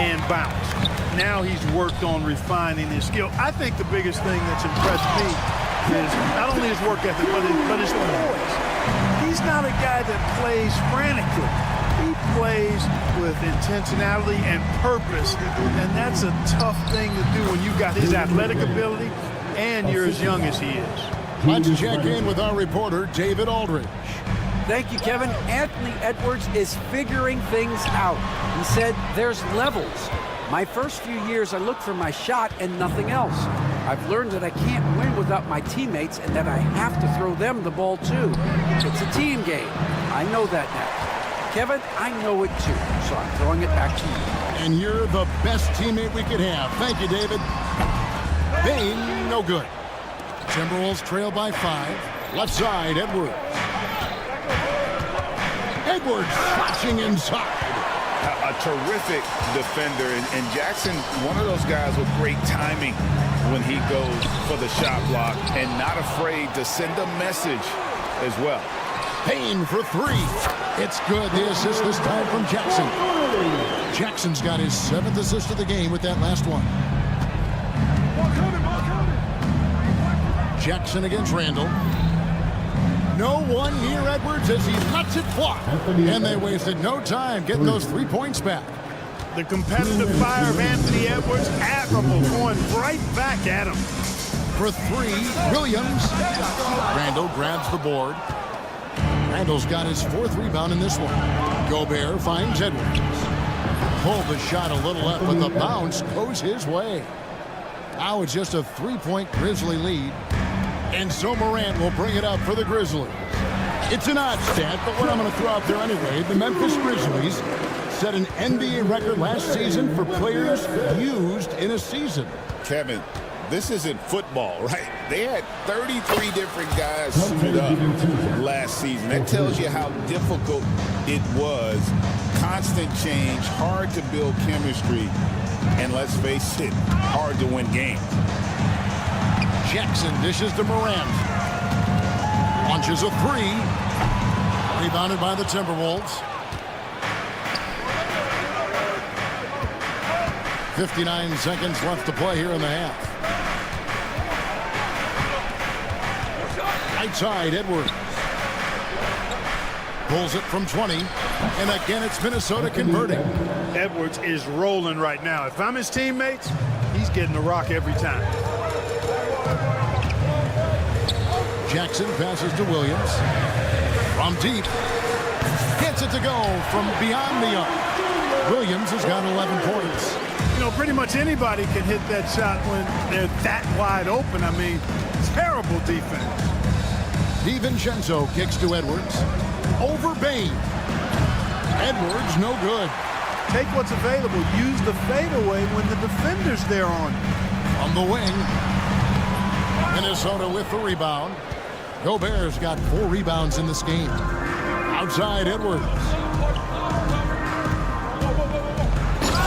and bounce. Now he's worked on refining his skill. I think the biggest thing that's impressed me is not only his work ethic, but his poise. He's not a guy that plays frantically. He plays with intentionality and purpose, and that's a tough thing to do when you've got his athletic ability and you're as young as he is. Let's check in with our reporter, David Aldridge. Thank you, Kevin. Anthony Edwards is figuring things out. He said there's levels. My first few years, I looked for my shot and nothing else. I've learned that I can't win without my teammates and that I have to throw them the ball too. It's a team game. I know that now. Kevin, I know it too, so I'm throwing it back to you. And you're the best teammate we could have. Thank you, David. Bain, no good. Timberwolves trail by 5. Left side, Edwards. Edwards flashing inside. A terrific defender, and Jackson, one of those guys with great timing when he goes for the shot block and not afraid to send a message as well. Payne for 3. It's good. The assist this time from Jackson. Jackson's got his 7th assist of the game with that last one. Jackson against Randall. No one near Edwards as he lets it fly. And they wasted no time getting those 3 points back. The competitive fire of Anthony Edwards, admirable, going right back at him. For 3, Williams. Randall grabs the board. Randall's got his 4th rebound in this one. Gobert finds Edwards. Pulled the shot a little left, but the bounce goes his way. Now it's just a 3-point Grizzly lead. And so Morant will bring it up for the Grizzlies. It's an odd stat, but what I'm going to throw out there anyway, the Memphis Grizzlies set an NBA record last season for players used in a season. Kevin, this isn't football, right? They had 33 different guys suited up last season. That tells you how difficult it was. Constant change, hard to build chemistry, and let's face it, hard to win games. Jackson dishes to Morant. Launches a three. Rebounded by the Timberwolves. 59 seconds left to play here in the half. Right side, Edwards. Pulls it from 20. And again, it's Minnesota converting. Edwards is rolling right now. If I'm his teammates, he's getting the rock every time. Jackson passes to Williams. From deep. Gets it to go from beyond the arc. Williams has got 11 points. You know, pretty much anybody can hit that shot when they're that wide open. I mean, terrible defense. DiVincenzo kicks to Edwards. Over Bain. Edwards, no good. Take what's available. Use the fadeaway when the defender's there on you. On the wing. Minnesota with the rebound. Gobert's got 4 rebounds in this game. Outside, Edwards.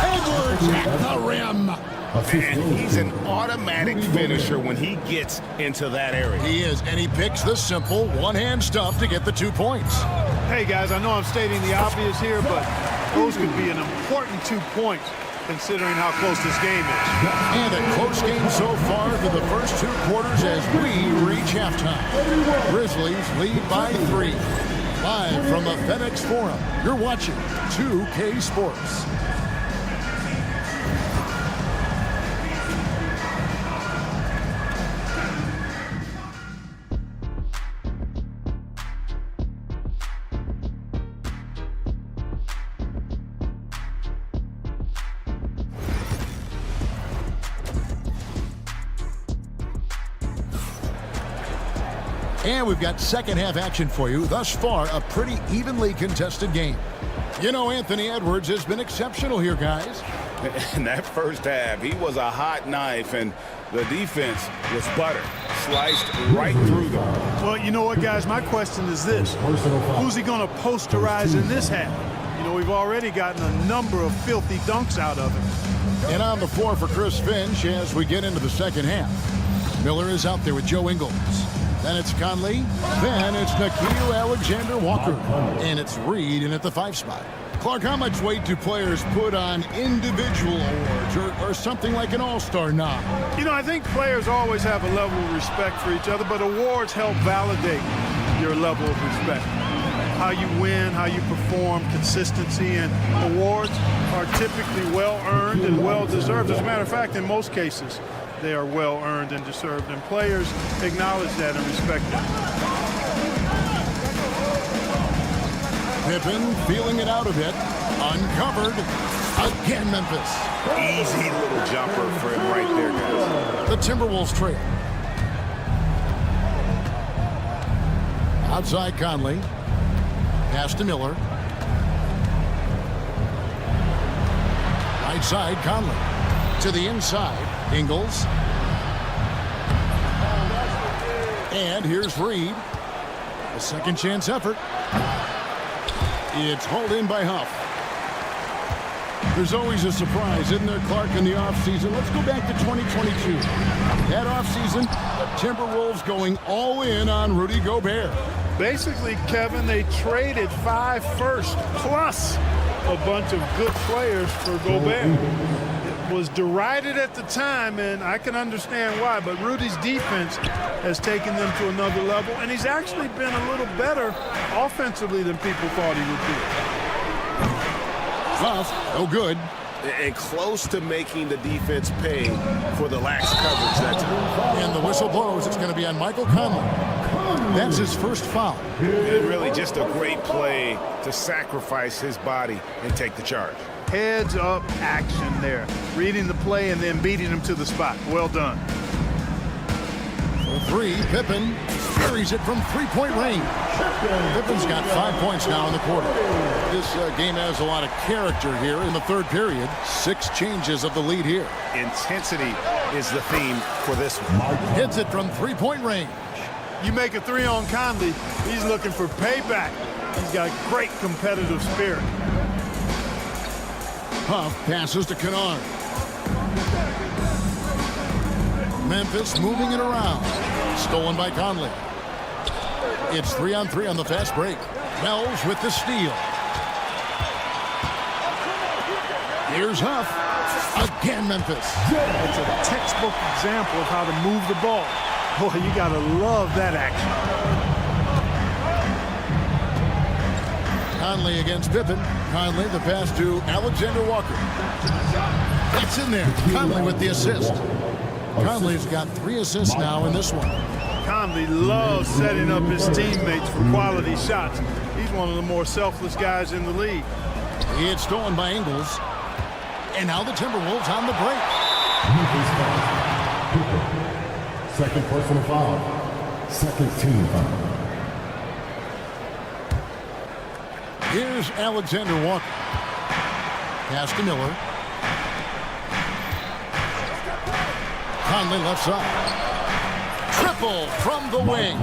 Edwards at the rim. And he's an automatic finisher when he gets into that area. He is, and he picks the simple one-hand stuff to get the 2 points. Hey, guys, I know I'm stating the obvious here, but those could be an important 2 points considering how close this game is. And a close game so far for the first 2 quarters as we reach halftime. Grizzlies lead by 3. Live from the FedEx Forum, you're watching 2K Sports. And we've got second half action for you. Thus far, a pretty evenly contested game. You know, Anthony Edwards has been exceptional here, guys. In that first half, he was a hot knife, and the defense was butter. Sliced right through them. Well, you know what, guys? My question is this. Who's he going to posterize in this half? You know, we've already gotten a number of filthy dunks out of him. And on the floor for Chris Finch as we get into the second half. Miller is out there with Joe Ingles. Then it's Conley. Then it's Nickeil Alexander-Walker. And it's Reed in at the 5 spot. Clark, how much weight do players put on individual awards or something like an all-star nod? You know, I think players always have a level of respect for each other, but awards help validate your level of respect. How you win, how you perform, consistency, and awards are typically well-earned and well-deserved. As a matter of fact, in most cases, they are well-earned and deserved, and players acknowledge that and respect it. Pippen feeling it out a bit. Uncovered. Again, Memphis. Easy little jumper for him right there, guys. The Timberwolves trail. Outside Conley. Pass to Miller. Right side, Conley. To the inside, Ingles. And here's Reed. A second chance effort. It's hauled in by Huff. There's always a surprise, isn't there, Clark, in the offseason? Let's go back to 2022. That offseason, the Timberwolves going all in on Rudy Gobert. Basically, Kevin, they traded 5 firsts plus a bunch of good players for Gobert. It was derided at the time, and I can understand why, but Rudy's defense has taken them to another level, and he's actually been a little better offensively than people thought he would be. Huff, no good. And close to making the defense pay for the lax coverage that time. And the whistle blows. It's going to be on Michael Conley. That's his first foul. And really just a great play to sacrifice his body and take the charge. Heads up action there. Reading the play and then beating him to the spot. Well done. For 3, Pippen buries it from three-point range. Pippen's got 5 points now in the quarter. This game has a lot of character here in the third period. 6 changes of the lead here. Intensity is the theme for this one. Hits it from three-point range. You make a three on Conley, he's looking for payback. He's got great competitive spirit. Huff passes to Kennard. Memphis moving it around. Stolen by Conley. It's 3-on-3 on the fast break. Wells with the steal. Here's Huff. Again, Memphis. It's a textbook example of how to move the ball. Boy, you got to love that action. Conley against Pippen. Conley, the pass to Alexander Walker. That's in there. Conley with the assist. Conley's got 3 assists now in this one. Conley loves setting up his teammates for quality shots. He's one of the more selfless guys in the league. It's stolen by Ingles. And now the Timberwolves on the break. Second personal foul. Second team foul. Here's Alexander Walker. Pass to Miller. Conley left side. Triple from the wing.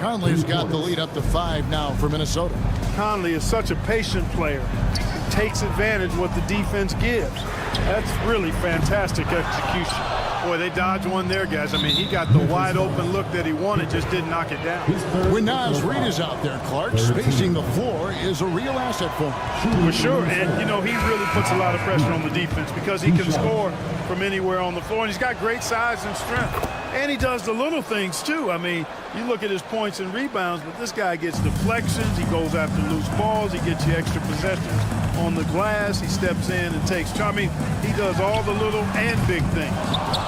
Conley's got the lead up to 5 now for Minnesota. Conley is such a patient player. He takes advantage of what the defense gives. That's really fantastic execution. Boy, they dodged one there, guys. I mean, he got the wide open look that he wanted, just didn't knock it down. When Nas Reed is out there, Clark, spacing the floor is a real asset for him. For sure, and, you know, he really puts a lot of pressure on the defense because he can score from anywhere on the floor, and he's got great size and strength. And he does the little things, too. I mean, you look at his points and rebounds, but this guy gets deflections. He goes after loose balls. He gets you extra possessions on the glass. He steps in and takes charge. I mean, he does all the little and big things.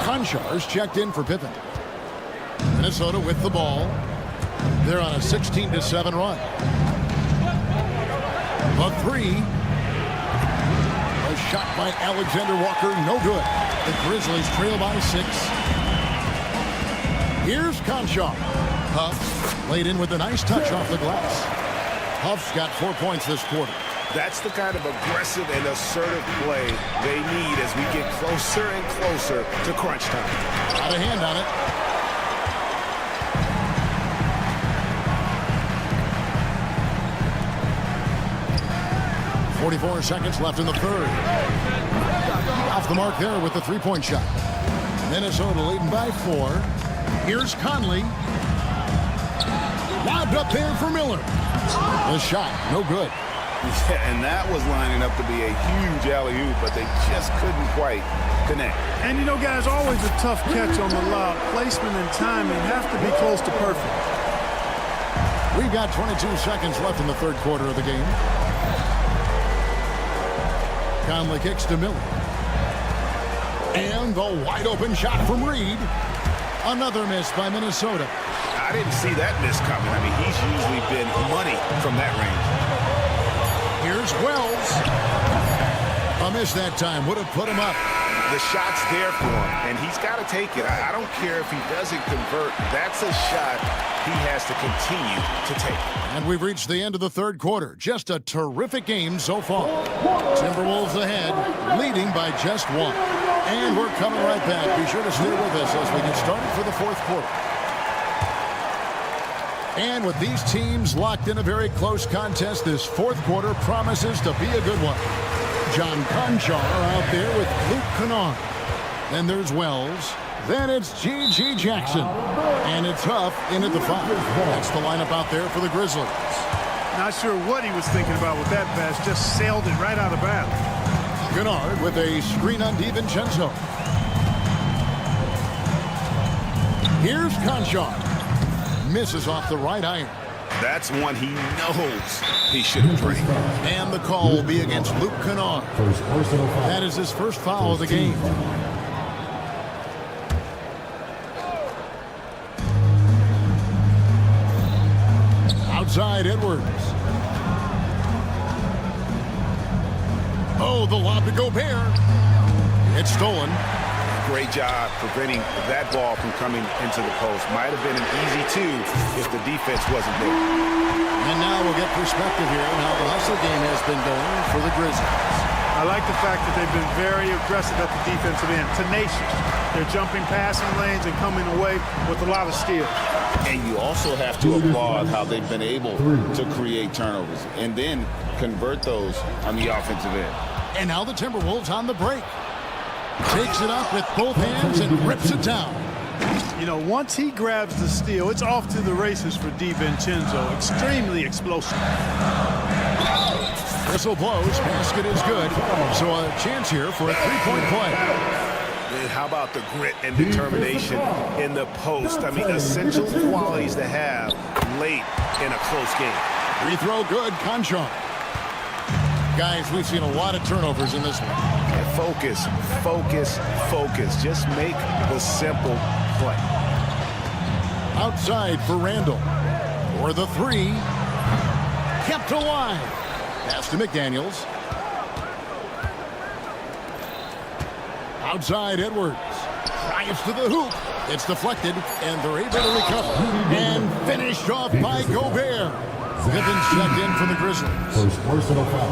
Konchar's checked in for Pippen. Minnesota with the ball. They're on a 16-7 run. A 3. A shot by Alexander Walker, no good. The Grizzlies trail by 6. Here's Konchar. Huff laid in with a nice touch off the glass. Huff's got 4 points this quarter. That's the kind of aggressive and assertive play they need as we get closer and closer to crunch time. Got a hand on it. .44 seconds left in the third. Off the mark there with the three-point shot. Minnesota leading by 4. Here's Conley. Lobbed up there for Miller. The shot, no good. Yeah, and that was lining up to be a huge alley-oop, but they just couldn't quite connect. And, you know, guys, always a tough catch on the lob. Placement and timing have to be close to perfect. We've got 22 seconds left in the third quarter of the game. Conley kicks to Miller. And the wide-open shot from Reed. Another miss by Minnesota. I didn't see that miss coming. I mean, he's usually been money from that range. Here's Wells. A miss that time. Would have put him up. The shot's there for him, and he's got to take it. I don't care if he doesn't convert. That's a shot he has to continue to take. And we've reached the end of the third quarter. Just a terrific game so far. Timberwolves ahead, leading by just 1. And we're coming right back. Be sure to stay with us as we get started for the fourth quarter. And with these teams locked in a very close contest, this fourth quarter promises to be a good one. John Konchar out there with Luke Kennard. Then there's Wells. Then it's G.G. Jackson. And it's Huff in at the 5. That's the lineup out there for the Grizzlies. Not sure what he was thinking about with that pass. Just sailed it right out of bounds. Kennard with a screen on DiVincenzo. Here's Konchar. Misses off the right iron. That's one he knows he should have drained. And the call will be against Luke Kennard. That is his first foul of the game. Outside Edwards. Oh, the lob to Gobert. It's stolen. great job preventing that ball from coming into the post. Might have been an easy two if the defense wasn't there. And now we'll get perspective here on how the hustle game has been going for the Grizzlies. I like the fact that they've been very aggressive at the defensive end, tenacious. They're jumping passing lanes and coming away with a lot of steals. And you also have to applaud how they've been able to create turnovers and then convert those on the offensive end. And now the Timberwolves on the break. Takes it up with both hands and rips it down. You know, once he grabs the steal, it's off to the races for DiVincenzo. Extremely explosive. Whistle blows, basket is good. So a chance here for a three-point play. And how about the grit and determination in the post? I mean, essential qualities to have late in a close game. Free throw good, Conchon. Guys, we've seen a lot of turnovers in this one. And focus, focus, focus. Just make the simple play. Outside for Randall. For the three. Kept alive. Pass to McDaniels. Outside Edwards. Drives to the hoop. It's deflected, and they're able to recover. And finished off by Gobert. Gibbons checked in for the Grizzlies.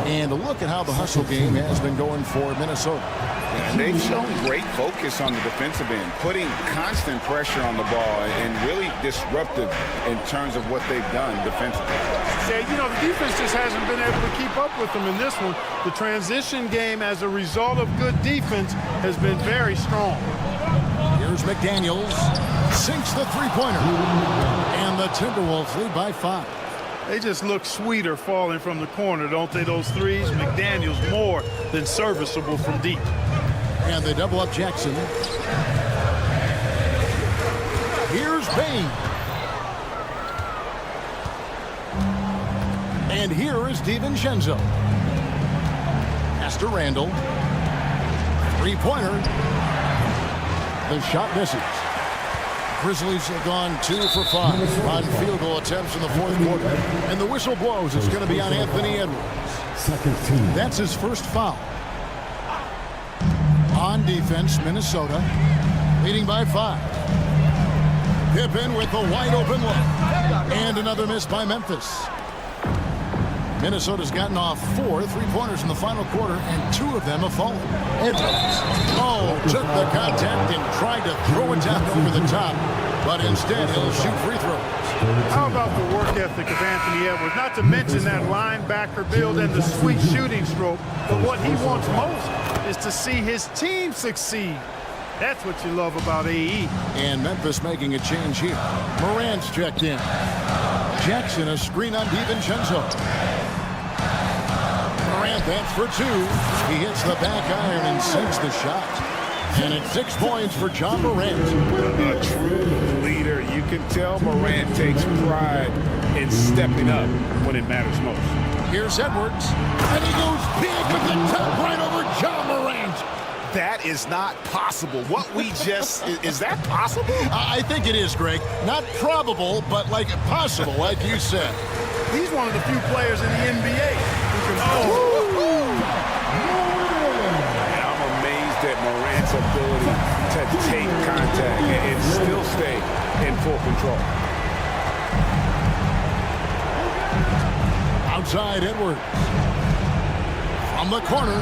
And look at how the hustle game has been going for Minnesota. And they've shown great focus on the defensive end, putting constant pressure on the ball and really disruptive in terms of what they've done defensively. Yeah, you know, the defense just hasn't been able to keep up with them in this one. The transition game, as a result of good defense, has been very strong. Here's McDaniels. Sinks the three-pointer. And the Timberwolves lead by 5. They just look sweeter falling from the corner, don't they, those threes? McDaniels more than serviceable from deep. And they double up Jackson. Here's Bain. And here is DiVincenzo. Pass to Randall. Three-pointer. The shot misses. Grizzlies have gone 2 for 5 on field goal attempts in the fourth quarter. And the whistle blows. It's going to be on Anthony Edwards. That's his first foul. On defense, Minnesota leading by 5. Pippen with the wide open look. And another miss by Memphis. Minnesota's gotten off 4 three-pointers in the final quarter, and 2 of them have fallen. Edwards. Took the contact and tried to throw it down over the top, but instead he'll shoot free throws. How about the work ethic of Anthony Edwards? Not to mention that linebacker build and the sweet shooting stroke, but what he wants most is to see his team succeed. That's what you love about AE. And Memphis making a change here. Morant's checked in. Jackson a screen on DiVincenzo. Morant bats for 2. He hits the back iron and sinks the shot. And it's 6 points for John Morant. A true leader. You can tell Morant takes pride in stepping up when it matters most. Here's Edwards. And he goes big with the top right over John Morant. That is not possible. What we just, is that possible? I think it is, Greg. Not probable, but like possible, like you said. He's one of the few players in the NBA who can. I'm amazed at Morant's ability to take contact and still stay in full control. Outside Edwards. From the corner.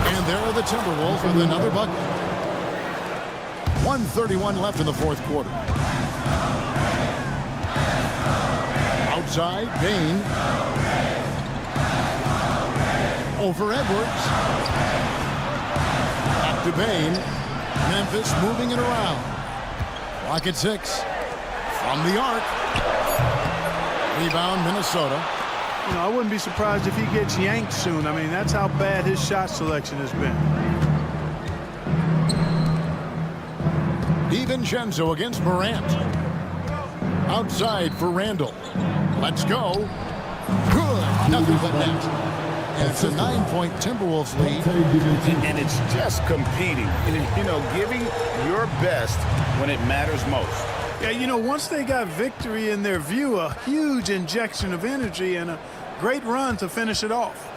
And there are the Timberwolves with another bucket. 1:31 left in the fourth quarter. Outside, Bain. Over Edwards. Back to Bain. Memphis moving it around. Clock at 6. From the arc. Rebound, Minnesota. You know, I wouldn't be surprised if he gets yanked soon. I mean, that's how bad his shot selection has been. DiVincenzo against Morant. Outside for Randall. Let's go. Good. Nothing but net. And it's a 9-point Timberwolves lead. And it's just competing. You know, giving your best when it matters most. Yeah, you know, once they got victory in their view, a huge injection of energy and a great run to finish it off.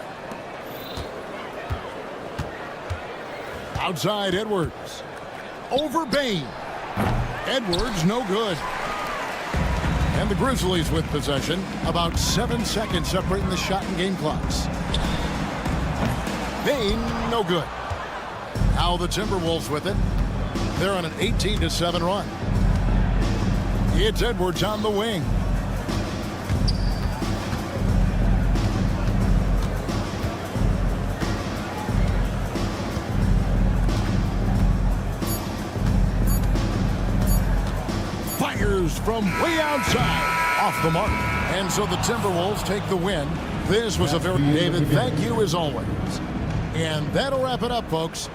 Outside Edwards. over Bain. Edwards, no good. And the Grizzlies with possession. About 7 seconds separating the shot and game clocks. Bain, no good. Now the Timberwolves with it. They're on an 18-7 run. It's Edwards on the wing. Fires from way outside. Off the mark. And so the Timberwolves take the win. This was a very... David, thank you as always. And that'll wrap it up, folks.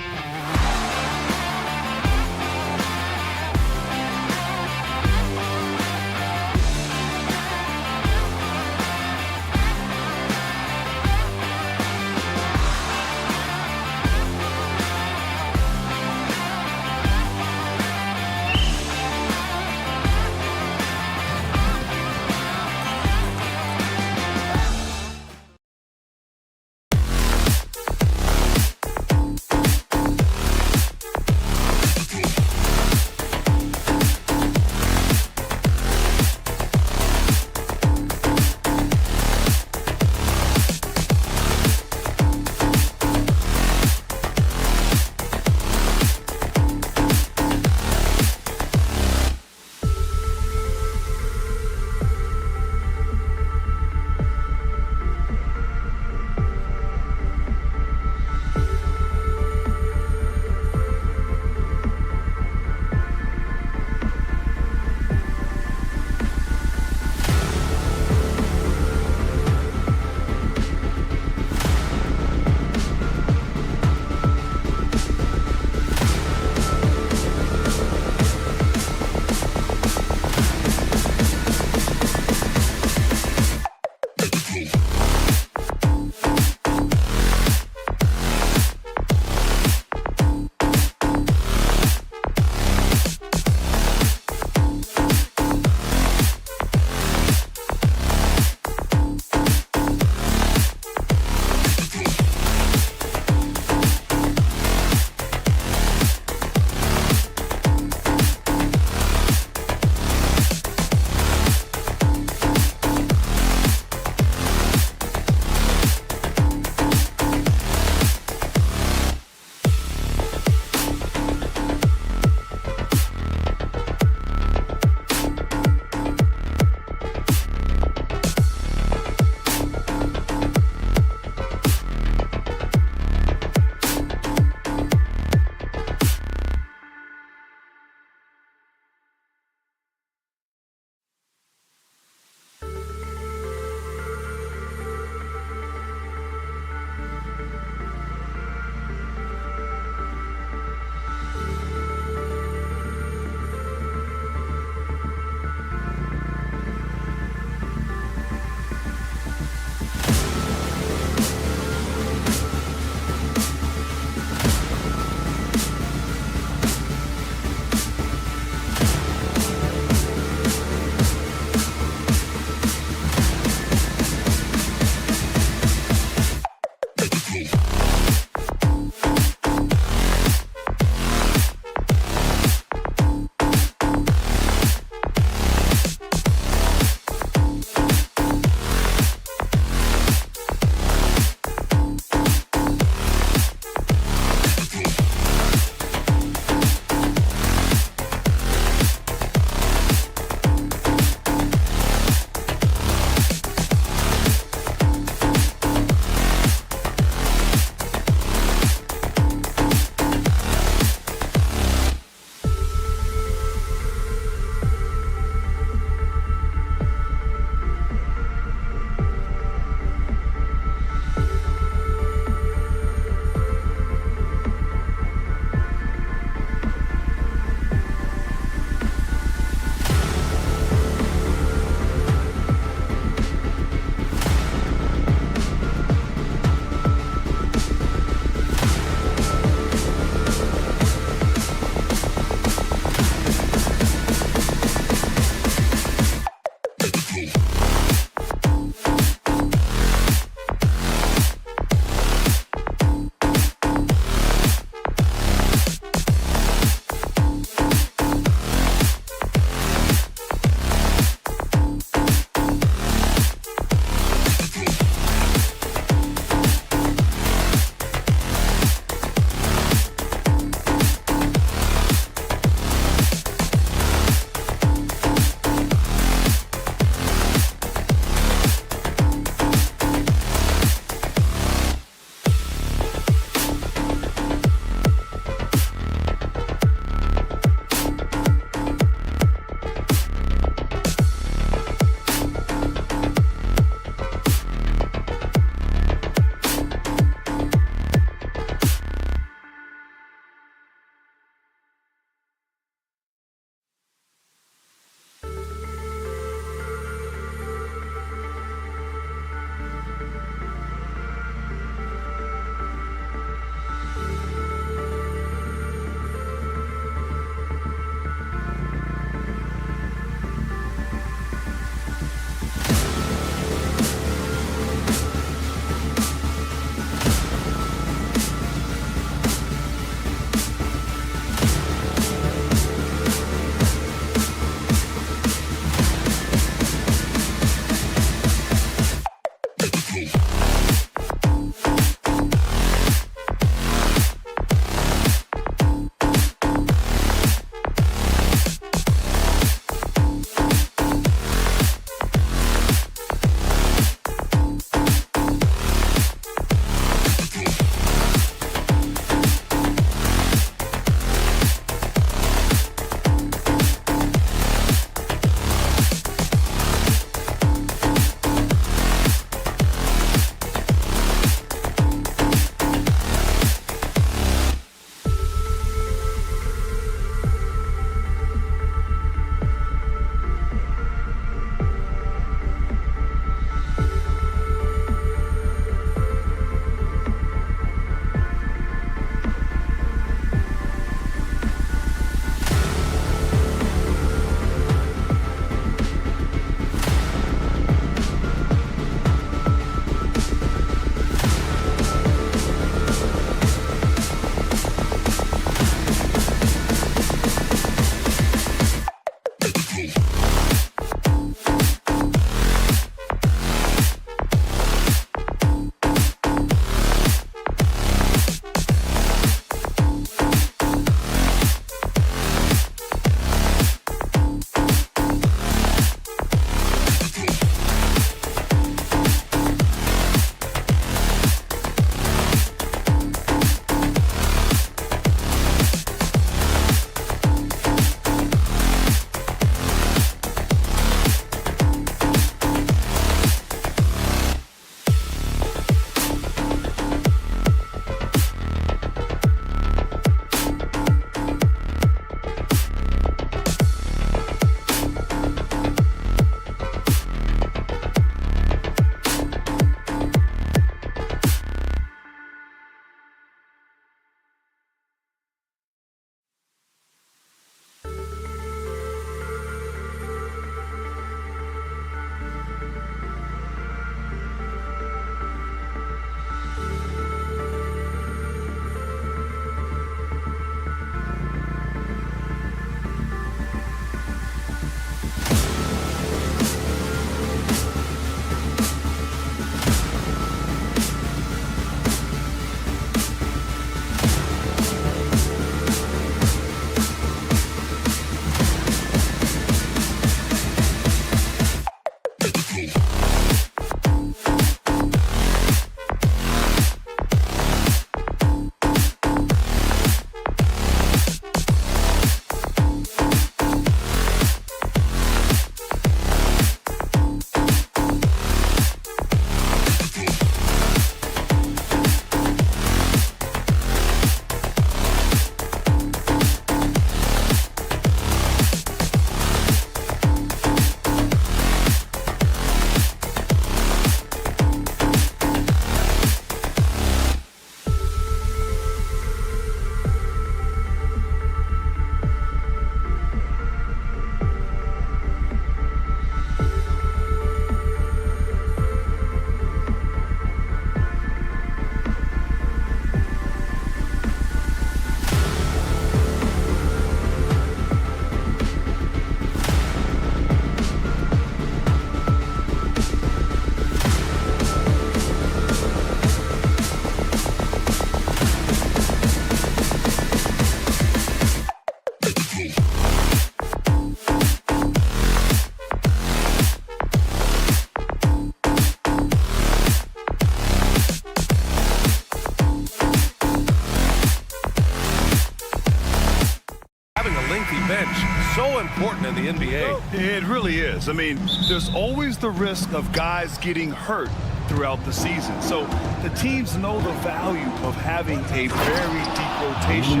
NBA. It really is. I mean, there's always the risk of guys getting hurt throughout the season. So the teams know the value of having a very deep rotation,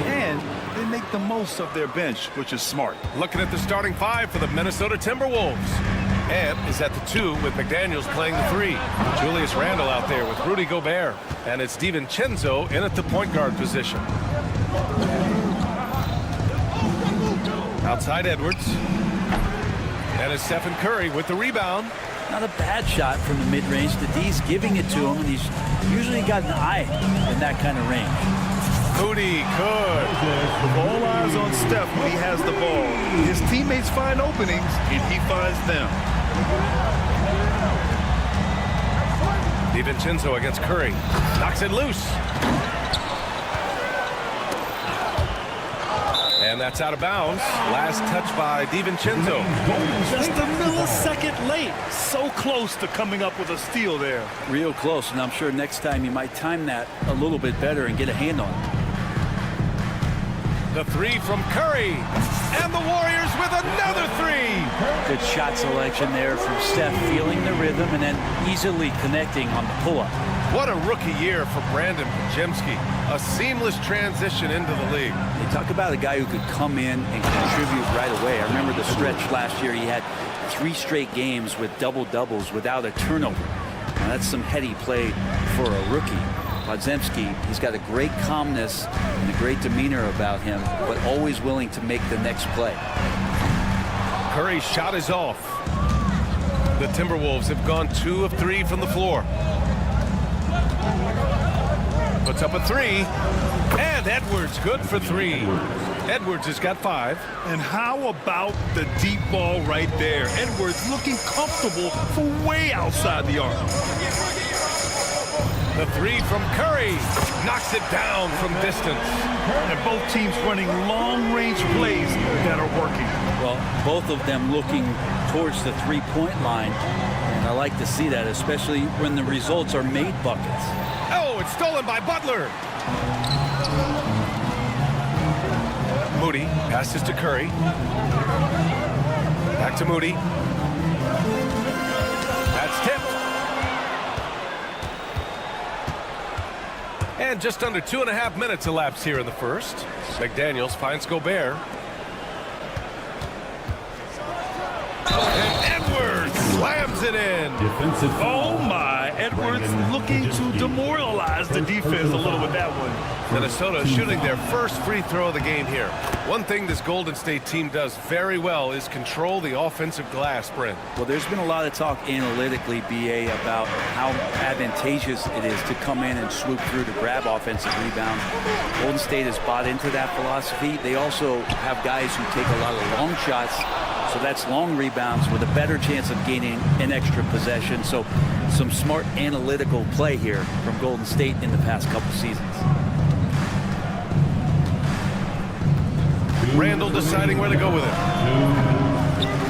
and they make the most of their bench, which is smart. Looking at the starting five for the Minnesota Timberwolves. Ant is at the 2 with McDaniels playing the 3. Julius Randle out there with Rudy Gobert. And it's DiVincenzo in at the point guard position. Outside Edwards. And it's Stephen Curry with the rebound. Not a bad shot from the mid-range. The D's giving it to him, and he's usually got an eye in that kind of range. Moody good. With all eyes on Steph when he has the ball, his teammates find openings, and he finds them. DiVincenzo against Curry. Knocks it loose. And that's out of bounds. Last touch by DiVincenzo. Just a millisecond late. So close to coming up with a steal there. Real close, and I'm sure next time you might time that a little bit better and get a hand on it. The 3 from Curry. And the Warriors with another 3. Good shot selection there from Steph, feeling the rhythm and then easily connecting on the pull-up. What a rookie year for Brandon Podziemski. A seamless transition into the league. They talk about a guy who could come in and contribute right away. I remember the stretch last year. He had 3 straight games with double-doubles without a turnover. Now, that's some heady play for a rookie. Podziemski, he's got a great calmness and a great demeanor about him, but always willing to make the next play. Curry's shot is off. The Timberwolves have gone 2 of 3 from the floor. Puts up a 3. And Edwards good for 3. Edwards has got 5. And how about the deep ball right there? Edwards looking comfortable for way outside the arc. The 3 from Curry knocks it down from distance. And both teams running long-range plays that are working. Well, both of them looking towards the three-point line. And I like to see that, especially when the results are made buckets. Oh, it's stolen by Butler. Moody passes to Curry. Back to Moody. That's tipped. And just under 2.5 minutes elapsed here in the first. McDaniels finds Gobert. And Edwards slams it in. Oh my, Edwards looking to demoralize the defense a little with that one. Minnesota shooting their first free throw of the game here. One thing this Golden State team does very well is control the offensive glass, Brent. Well, there's been a lot of talk analytically, BA, about how advantageous it is to come in and swoop through to grab offensive rebounds. Golden State has bought into that philosophy. They also have guys who take a lot of long shots, so that's long rebounds with a better chance of gaining an extra possession. So some smart analytical play here from Golden State in the past couple seasons. Randle deciding where to go with it.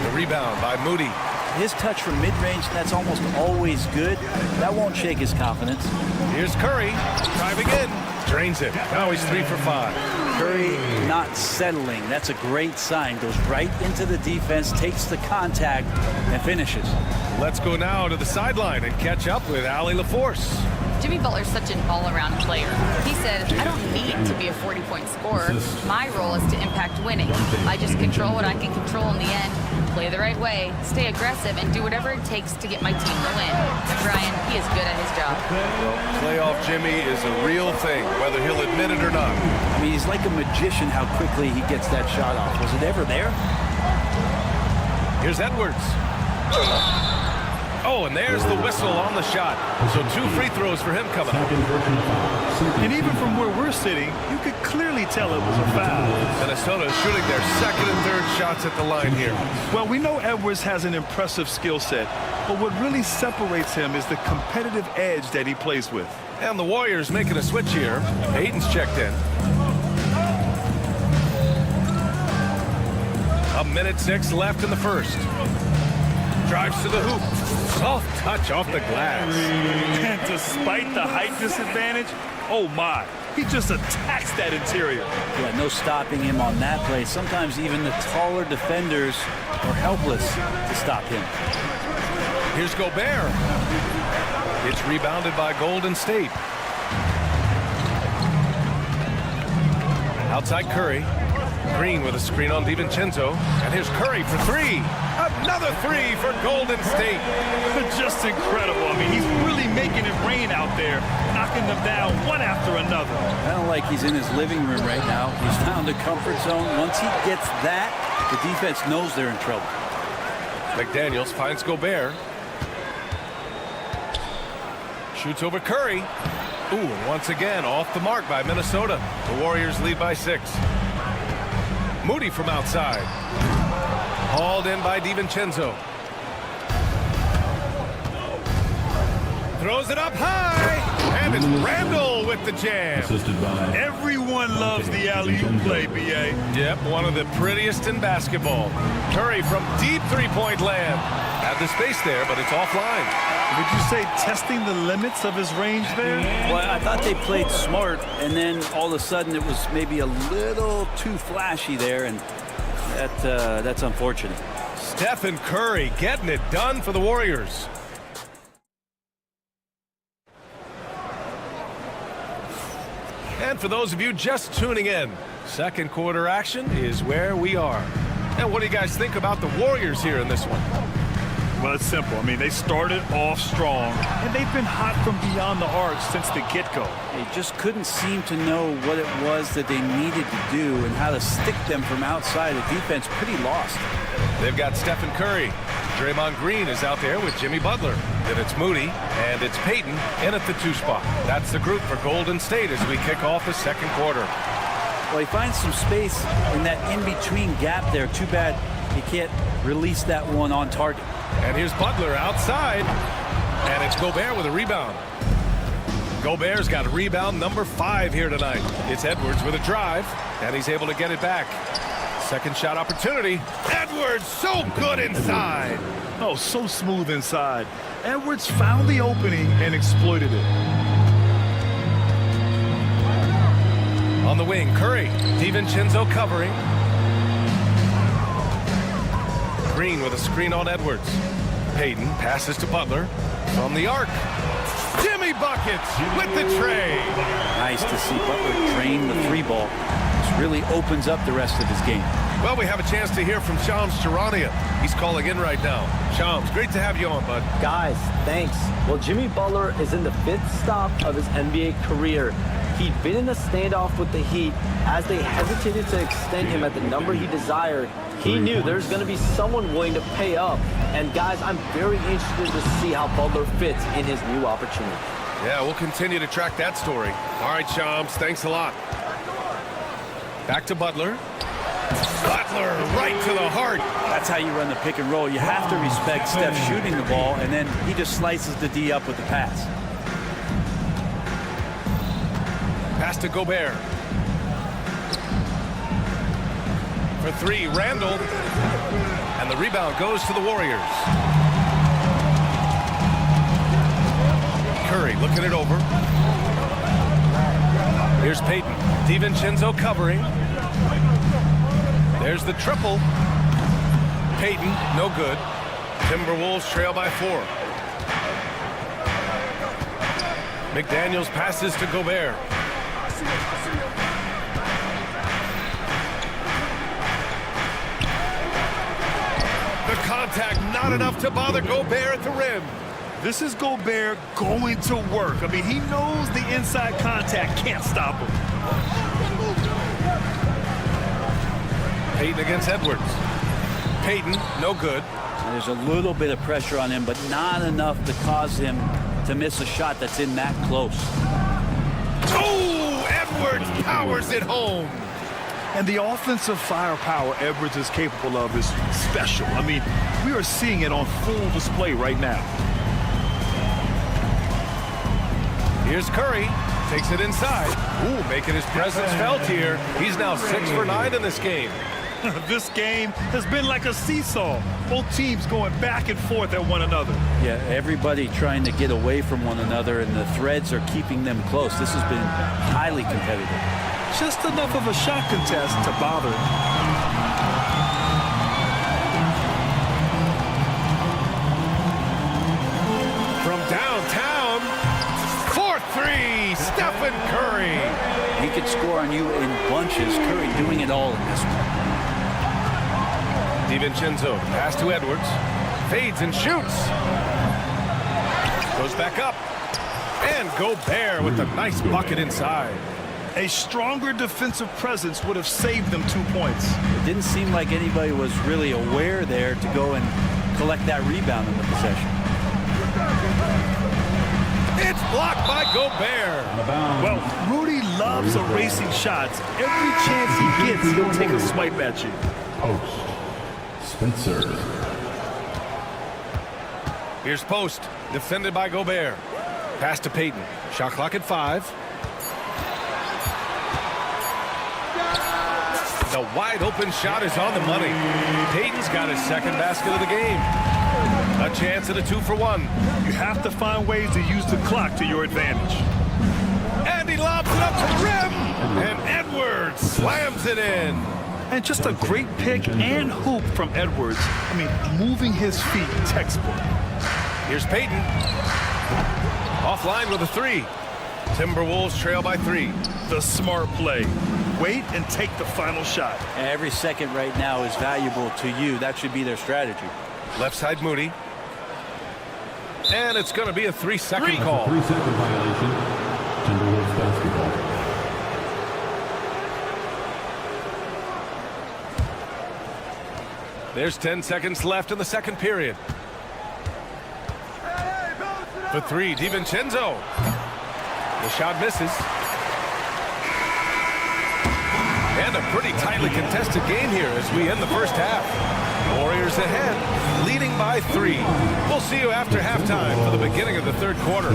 The rebound by Moody. His touch from mid-range, that's almost always good. That won't shake his confidence. Here's Curry driving in. Drains it. Now he's 3 for 5. Curry not settling. That's a great sign. Goes right into the defense, takes the contact, and finishes. Let's go now to the sideline and catch up with Allie LaForce. Jimmy Butler's such an all-around player. He said, I don't need to be a 40-point scorer. My role is to impact winning. I just control what I can control in the end, play the right way, stay aggressive, and do whatever it takes to get my team to win. Brian, he is good at his job. Well, playoff Jimmy is a real thing, whether he'll admit it or not. I mean, he's like a magician how quickly he gets that shot off. Was it ever there? Here's Edwards. Oh, and there's the whistle on the shot. So 2 free throws for him coming up. And even from where we're sitting, you could clearly tell it was a foul. Minnesota shooting their second and third shots at the line here. Well, we know Edwards has an impressive skill set, but what really separates him is the competitive edge that he plays with. And the Warriors making a switch here. Ayton's checked in. 1:06 left in the first. Drives to the hoop. Soft touch off the glass. And despite the height disadvantage, oh my, he just attacks that interior. Yeah, no stopping him on that play. Sometimes even the taller defenders are helpless to stop him. Here's Gobert. It's rebounded by Golden State. Outside Curry. Green with a screen on DiVincenzo. And here's Curry for three. Another three for Golden State. Just incredible. I mean, he's really making it rain out there, knocking them down one after another. I don't like he's in his living room right now. He's found a comfort zone. Once he gets that, the defense knows they're in trouble. McDaniels finds Gobert. Shoots over Curry. Ooh, and once again off the mark by Minnesota. The Warriors lead by 6. Moody from outside. Hauled in by DiVincenzo. Throws it up high. And it's Randall with the jam. Everyone loves the alley-oop play, B.A. Yep, one of the prettiest in basketball. Curry from deep three-point land. Had the space there, but it's offline. Would you say testing the limits of his range there? Well, I thought they played smart, and then all of a sudden it was maybe a little too flashy there, and that's unfortunate. Stephen Curry getting it done for the Warriors. And for those of you just tuning in, second quarter action is where we are. And what do you guys think about the Warriors here in this one? Well, it's simple. I mean, they started off strong, and they've been hot from beyond the arc since the get-go. They just couldn't seem to know what it was that they needed to do and how to stick them from outside. The defense pretty lost. They've got Stephen Curry. Draymond Green is out there with Jimmy Butler. Then it's Moody, and it's Payton in at the 2 spot. That's the group for Golden State as we kick off the second quarter. Well, he finds some space in that in-between gap there. Too bad he can't release that one on target. And here's Butler outside, and it's Gobert with a rebound. Gobert's got rebound number 5 here tonight. It's Edwards with a drive, and he's able to get it back. Second shot opportunity. Edwards so good inside. Oh, so smooth inside. Edwards found the opening and exploited it. On the wing, Curry. DiVincenzo covering. Green with a screen on Edwards. Payton passes to Butler from the arc. Jimmy buckets with the tray. Nice to see Butler drain the 3-ball. This really opens up the rest of his game. Well, we have a chance to hear from Shams Charania. He's calling in right now. Shams, great to have you on, bud. Guys, thanks. Well, Jimmy Butler is in the 5th stop of his NBA career. He'd been in a standoff with the Heat. As they hesitated to extend him at the number he desired, he knew there's going to be someone willing to pay up. And guys, I'm very interested to see how Butler fits in his new opportunity. Yeah, we'll continue to track that story. All right, Shams, thanks a lot. Back to Butler. Butler right to the heart. That's how you run the pick and roll. You have to respect Steph shooting the ball, and then he just slices the D up with the pass. Pass to Gobert. For 3, Randall. And the rebound goes to the Warriors. Curry looking it over. Here's Payton. DiVincenzo covering. There's the triple. Payton, no good. Timberwolves trail by 4. McDaniels passes to Gobert. The contact not enough to bother Gobert at the rim. This is Gobert going to work. I mean, he knows the inside contact can't stop him. Payton against Edwards. Payton, no good. There's a little bit of pressure on him, but not enough to cause him to miss a shot that's in that close. Oh, Edwards powers it home. And the offensive firepower Edwards is capable of is special. I mean, we are seeing it on full display right now. Here's Curry. Takes it inside. Ooh, making his presence felt here. He's now 6 for 9 in this game. This game has been like a seesaw. Both teams going back and forth at one another. Yeah, everybody trying to get away from one another, and the threads are keeping them close. This has been highly competitive. Just enough of a shot contest to bother. From downtown, 4-3, Stephen Curry. He could score on you in bunches. Curry doing it all in this one. DiVincenzo, pass to Edwards. Fades and shoots. Goes back up. And Gobert with a nice bucket inside. A stronger defensive presence would have saved them 2 points. It didn't seem like anybody was really aware there to go and collect that rebound in the possession. It's blocked by Gobert. Well, Rudy loves erasing shots. Every chance he gets, he'll take a swipe at you. Post. Spencer. Here's Post, defended by Gobert. Pass to Payton. Shot clock at 5. The wide open shot is on the money. Payton's got his second basket of the game. A chance at a 2-for-1. You have to find ways to use the clock to your advantage. And he lobs it up to the rim. And Edwards slams it in. And just a great pick and hoop from Edwards. I mean, moving his feet, textbook. Here's Payton. Offline with a 3. Timberwolves trail by 3. The smart play. Wait and take the final shot. And every second right now is valuable to you. That should be their strategy. Left side Moody. And it's going to be a 3-second call. 3-second violation. Timberwolves basketball. There's 10 seconds left in the second period. For 3, DiVincenzo. The shot misses. And a pretty tightly contested game here as we end the first half. Warriors ahead, leading by 3. We'll see you after halftime for the beginning of the third quarter.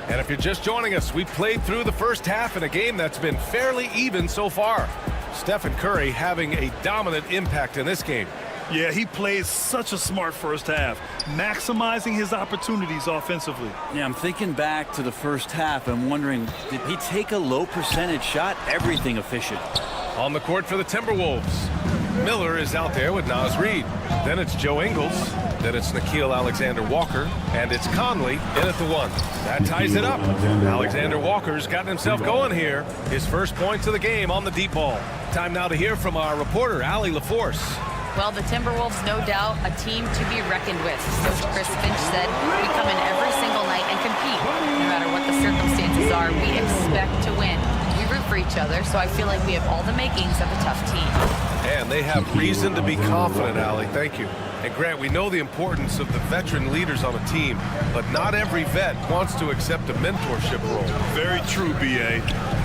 And if you're just joining us, we played through the first half in a game that's been fairly even so far. Stephen Curry having a dominant impact in this game. Yeah, he plays such a smart first half, maximizing his opportunities offensively. Yeah, I'm thinking back to the first half and wondering, did he take a low percentage shot? Everything efficient. On the court for the Timberwolves, Miller is out there with Naz Reid. Then it's Joe Ingles. Then it's Nickeil Alexander-Walker. And it's Conley in at the 1. That ties it up. Alexander-Walker's gotten himself going here. His first points of the game on the deep ball. Time now to hear from our reporter, Allie LaForce. Well, the Timberwolves, no doubt, a team to be reckoned with. Coach Chris Finch said, we come in every single night and compete. No matter what the circumstances are, we expect to win. We root for each other, so I feel like we have all the makings of a tough team. And they have reason to be confident, Allie. Thank you. And Grant, we know the importance of the veteran leaders on a team, but not every vet wants to accept a mentorship role. Very true, B.A.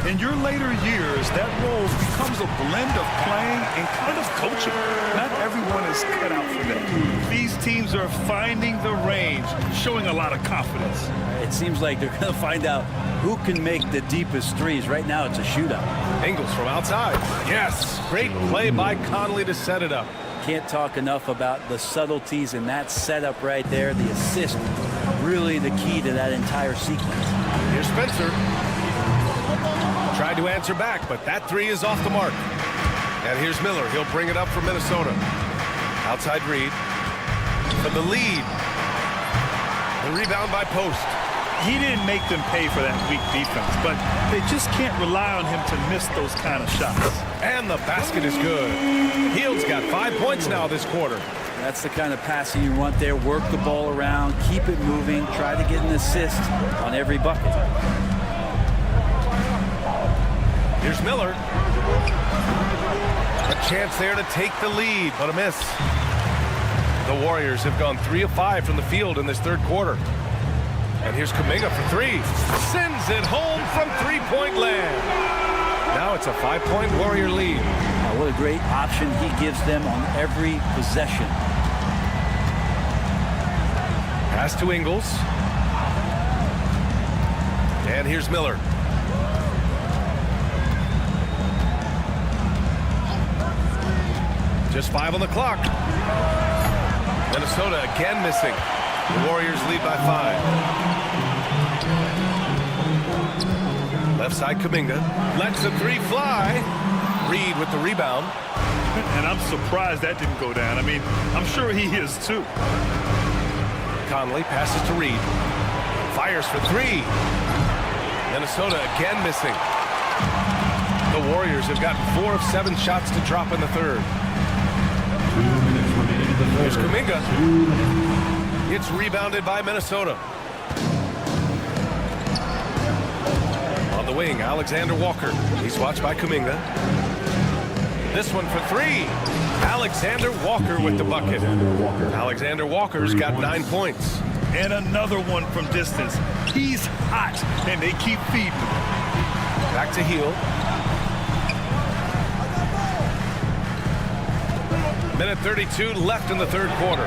In your later years, that role becomes a blend of playing and kind of coaching. Not everyone is cut out for that. These teams are finding the range, showing a lot of confidence. It seems like they're going to find out who can make the deepest threes. Right now, it's a shootout. Ingles from outside. Yes, great play by Conley to set it up. Can't talk enough about the subtleties in that setup right there. The assist, really the key to that entire sequence. Here's Spencer. Tried to answer back, but that 3 is off the mark. And here's Miller. He'll bring it up for Minnesota. Outside Reid. For the lead. The rebound by Post. He didn't make them pay for that weak defense, but they just can't rely on him to miss those kind of shots. And the basket is good. Hield's got 5 points now this quarter. That's the kind of passing you want there. Work the ball around, keep it moving, try to get an assist on every bucket. Here's Miller. A chance there to take the lead, but a miss. The Warriors have gone 3 of 5 from the field in this third quarter. And here's Kuminga for three. Sends it home from three-point land. Now it's a 5-point Warrior lead. What a great option he gives them on every possession. Pass to Ingles. And here's Miller. Just 5 on the clock. Minnesota again missing. The Warriors lead by 5. Left side Kuminga. Lets the three fly. Reed with the rebound. And I'm surprised that didn't go down. I mean, I'm sure he is too. Conley passes to Reed. Fires for three. Minnesota again missing. The Warriors have gotten 4 of 7 shots to drop in the third. Here's Kuminga. It's rebounded by Minnesota. On the wing, Alexander Walker. He's watched by Kuminga. This one for three. Alexander Walker with the bucket. Alexander Walker's got 9 points. And another one from distance. He's hot, and they keep feeding him. Back to Hield. Minute 32 left in the third quarter.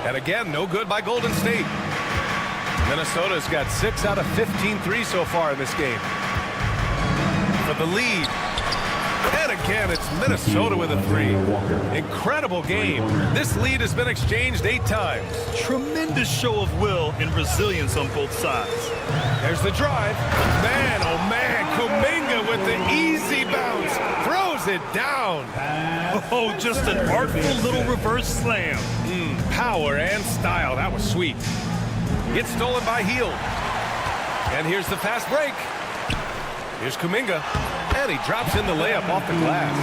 And again, no good by Golden State. Minnesota's got 6 out of 15 threes so far in this game. For the lead. And again, it's Minnesota with a three. Incredible game. This lead has been exchanged 8 times. Tremendous show of will and resilience on both sides. There's the drive. Man, oh man, Kuminga with the easy bounce. Throws it down. Oh, just an artful little reverse slam. Power and style. That was sweet. It's stolen by Hield. And here's the fast break. Here's Kuminga. And he drops in the layup off the glass.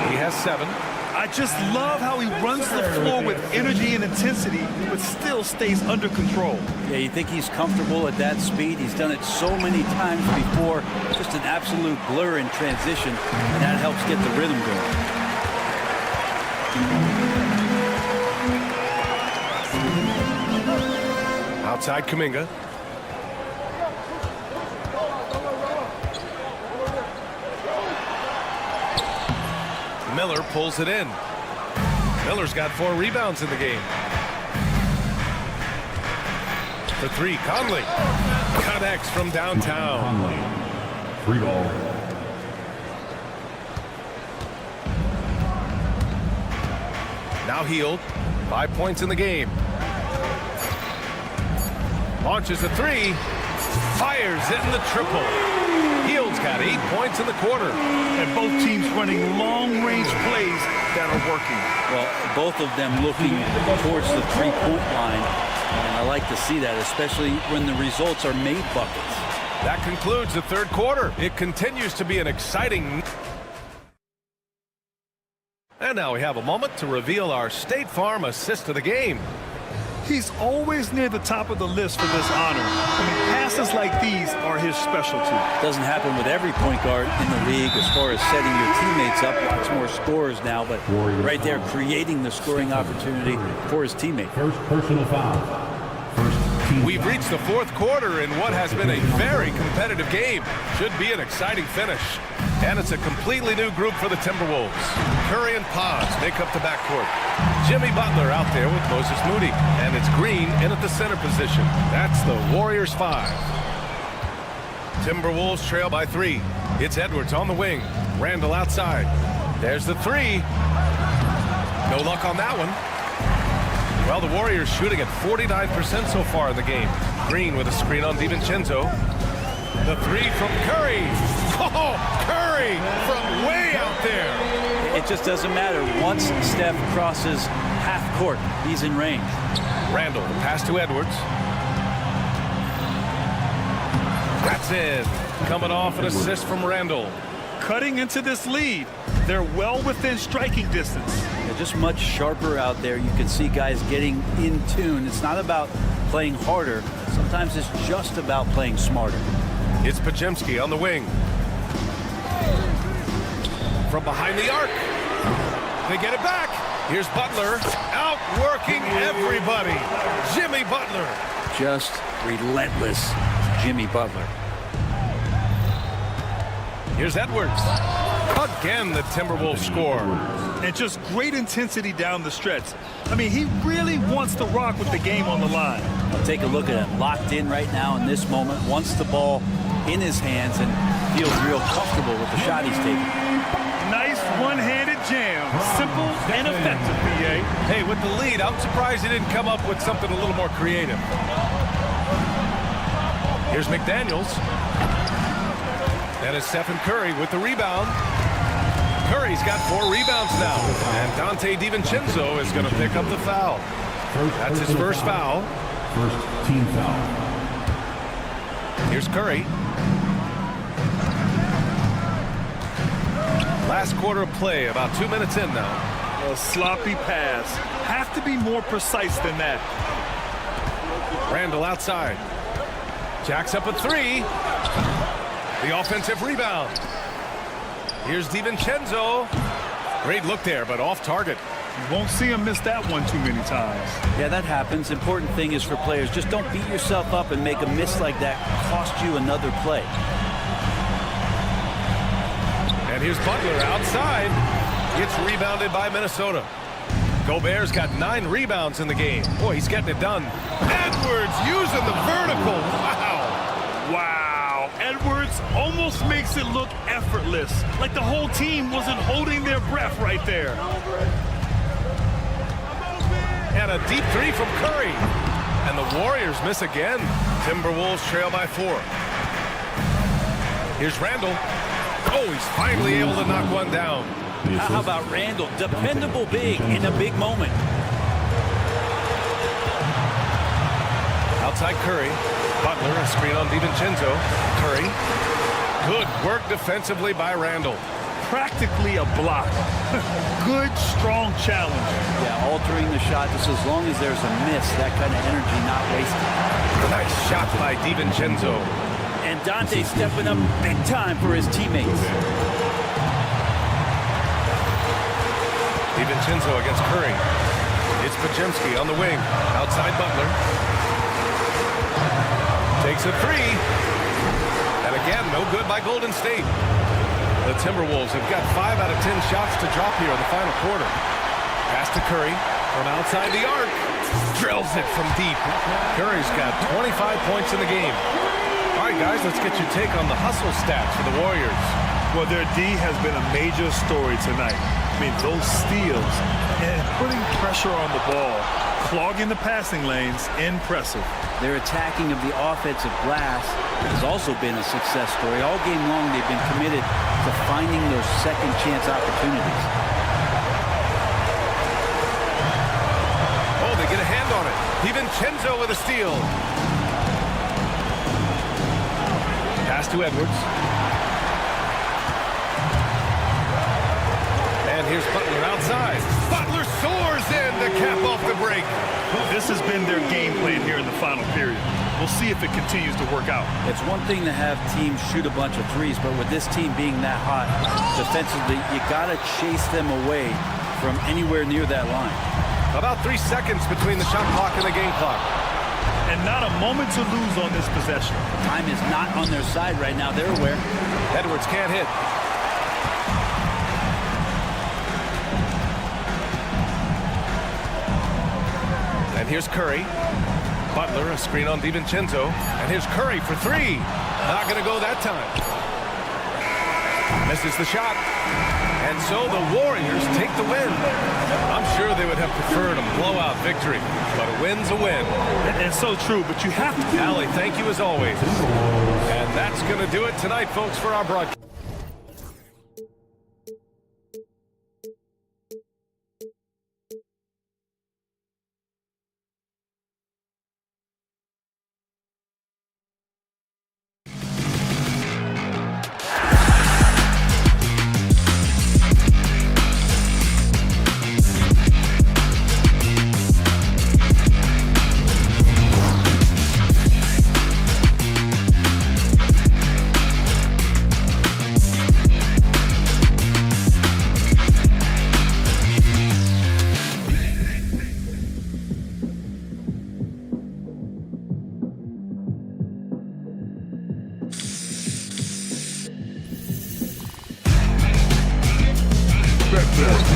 He has 7. I just love how he runs the floor with energy and intensity, but still stays under control. Yeah, you think he's comfortable at that speed. He's done it so many times before. Just an absolute blur in transition, and that helps get the rhythm going. Outside Kuminga. Miller pulls it in. Miller's got 4 rebounds in the game. The three, Conley. Connects from downtown. Conley. Free ball. Now Hield. 5 points in the game. Launches a three. Fires it in the triple. Hield's got 8 points in the quarter. And both teams running long-range plays that are working. Well, both of them looking towards the three-point line. And I like to see that, especially when the results are made buckets. That concludes the third quarter. It continues to be an exciting... And now we have a moment to reveal our State Farm assist of the game. He's always near the top of the list for this honor. I mean, passes like these are his specialty. Doesn't happen with every point guard in the league as far as setting your teammates up. Lots more scorers now, but right there creating the scoring opportunity for his teammate. First personal foul. First team We've reached the fourth quarter in what has been a very competitive game. Should be an exciting finish. And it's a completely new group for the Timberwolves. Curry and Paz make up the backcourt. Jimmy Butler out there with Moses Moody. And it's Green in at the center position. That's the Warriors 5. Timberwolves trail by 3. It's Edwards on the wing. Randall outside. There's the three. No luck on that one. Well, the Warriors shooting at 49% so far in the game. Green with a screen on DiVincenzo. The three from Curry. Oh, Curry from way out there. It just doesn't matter. Once Steph crosses half court, he's in range. Randall, the pass to Edwards. That's in. Coming off an assist from Randall. Cutting into this lead. They're well within striking distance. They're just much sharper out there. You can see guys getting in tune. It's not about playing harder. Sometimes it's just about playing smarter. It's Podziemski on the wing. From behind the arc. They get it back. Here's Butler. Out Working everybody. Jimmy Butler. Just relentless Jimmy Butler. Here's Edwards. Again, the Timberwolves score. And just great intensity down the stretch. I mean, he really wants to rock with the game on the line. Take a look at him. Locked in right now in this moment. Wants the ball in his hands and feels real comfortable with the shot he's taking. Nice one-handed jam. Simple and effective, PA. Hey, with the lead, I'm surprised he didn't come up with something a little more creative. Here's McDaniels. That is Stephen Curry with the rebound. Curry's got 4 rebounds now. And Dante DiVincenzo is going to pick up the foul. That's his first foul. First team foul. Here's Curry. Last quarter of play, about 2 minutes in now. A sloppy pass. Have to be more precise than that. Randall outside. Jacks up a 3. The offensive rebound. Here's DiVincenzo. Great look there, but off target. You won't see him miss that one too many times. Yeah, that happens. Important thing is for players, just don't beat yourself up and make a miss like that cost you another play. And here's Butler outside. Gets rebounded by Minnesota. Gobert's got 9 rebounds in the game. Boy, he's getting it done. Edwards using the vertical. Wow. Wow. Edwards almost makes it look effortless. Like the whole team wasn't holding their breath right there. And a deep 3 from Curry. And the Warriors miss again. Timberwolves trail by 4. Here's Randall. Oh, he's finally able to knock one down. How about Randall? Dependable big in a big moment. Outside Curry. Butler, a screen on DiVincenzo. Curry. Good work defensively by Randall. Practically a block. Good, strong challenge. Yeah, altering the shot just as long as there's a miss. That kind of energy not wasted. Nice shot by DiVincenzo. And Dante stepping up big time for his teammates. DiVincenzo against Curry. It's Pajemski on the wing. Outside Butler. Takes a 3. And again, no good by Golden State. The Timberwolves have got 5 out of 10 shots to drop here in the final quarter. Pass to Curry from outside the arc. Drills it from deep. Curry's got 25 points in the game. All right, guys, let's get your take on the hustle stats for the Warriors. Well, their D has been a major story tonight. I mean, those steals and putting pressure on the ball, clogging the passing lanes, impressive. Their attacking of the offensive glass has also been a success story. All game long, they've been committed to finding those second chance opportunities. Oh, they get a hand on it. DiVincenzo with a steal. Pass to Edwards. And here's Butler outside. Butler soars in to cap off the break. This has been their game plan here in the final period. We'll see if it continues to work out. It's one thing to have teams shoot a bunch of threes, but with this team being that hot defensively, you got to chase them away from anywhere near that line. About 3 seconds between the shot clock and the game clock. And not a moment to lose on this possession. Time is not on their side right now. They're aware. Edwards can't hit. And here's Curry. Butler, a screen on DiVincenzo. And here's Curry for 3. Not going to go that time. Misses the shot. And so the Warriors take the win. I'm sure they would have preferred a blowout victory, but a win's a win. And so true, but you have to. Allie, thank you as always. And that's going to do it tonight, folks, for our broadcast. respect that.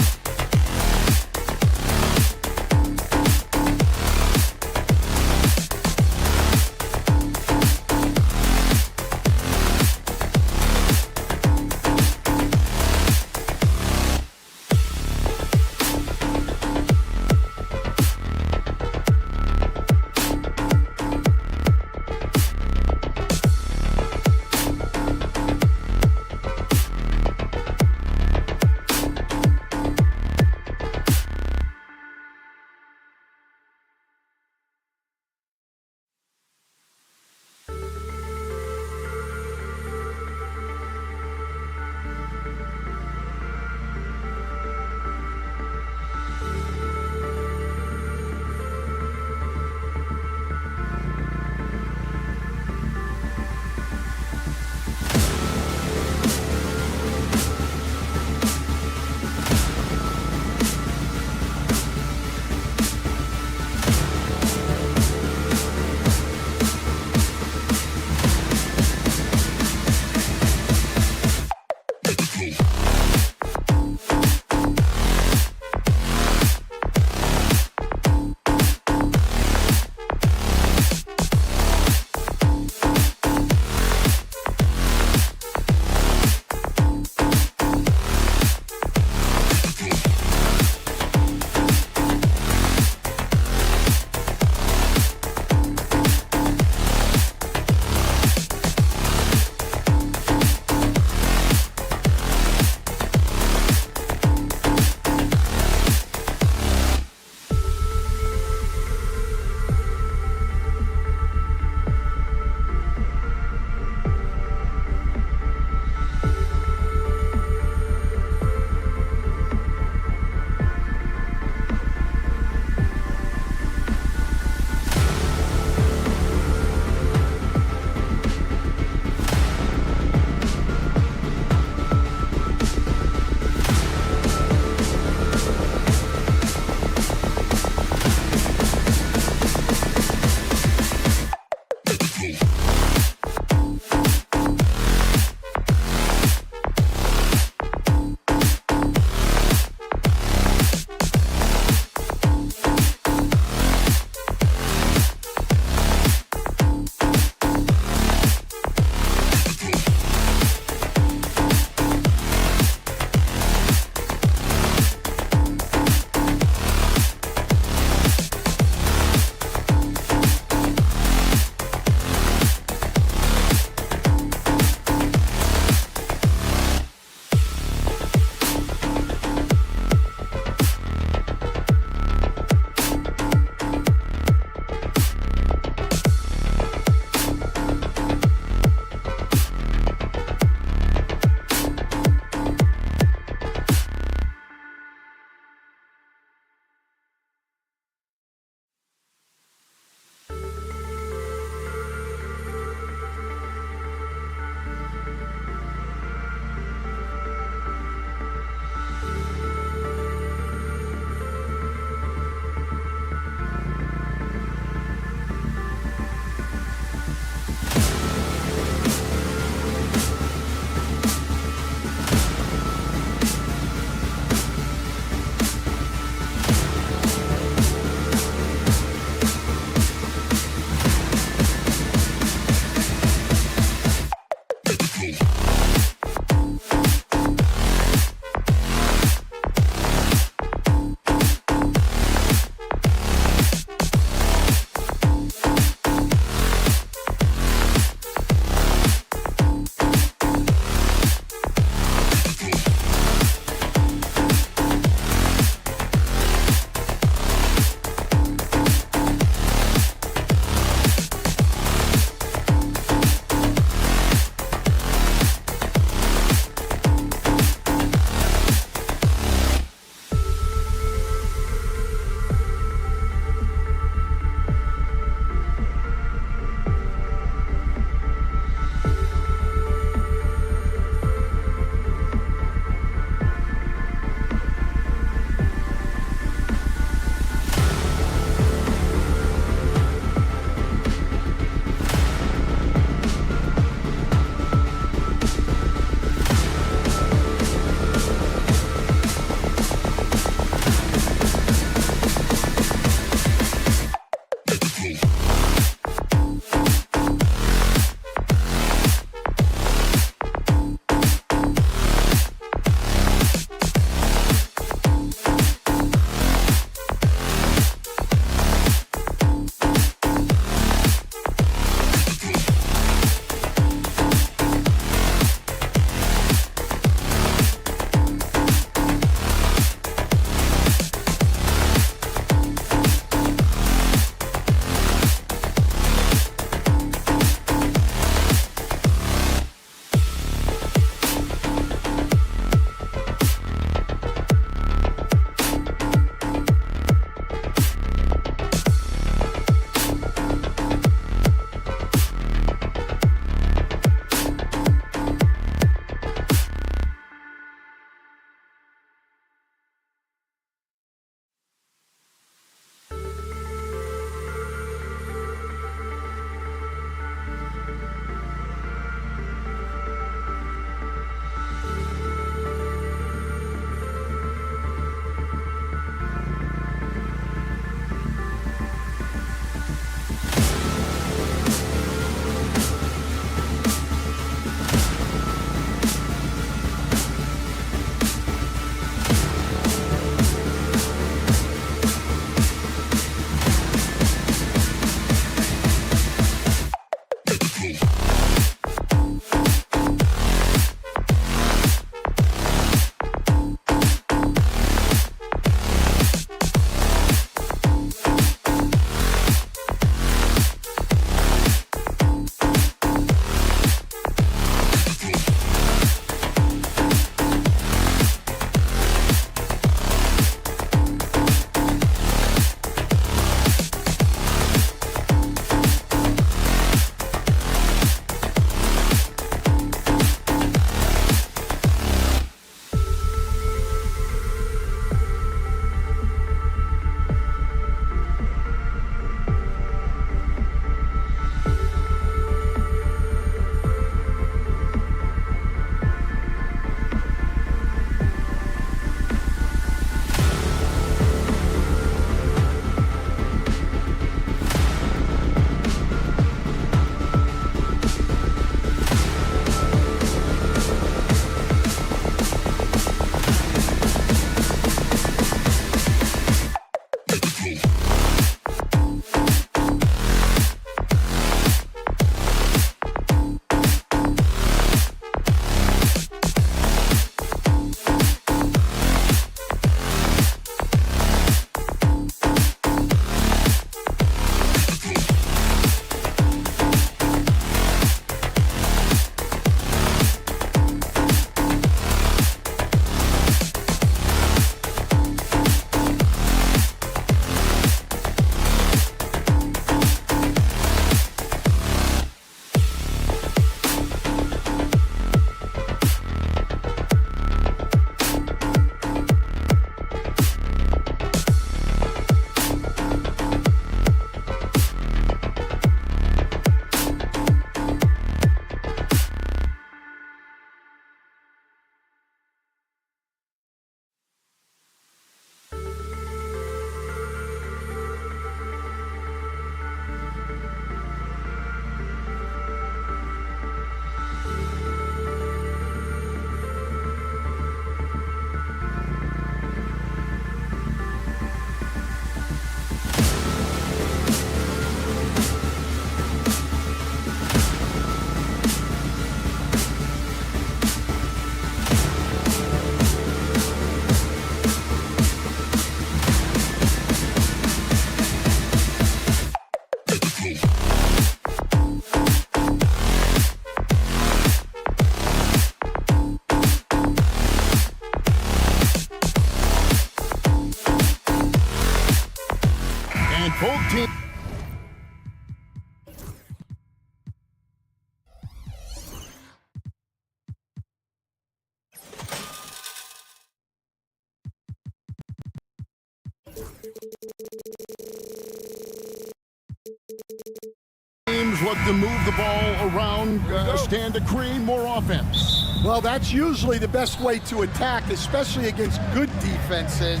Teams look to move the ball around, stand to create more offense. Well, that's usually the best way to attack, especially against good defenses.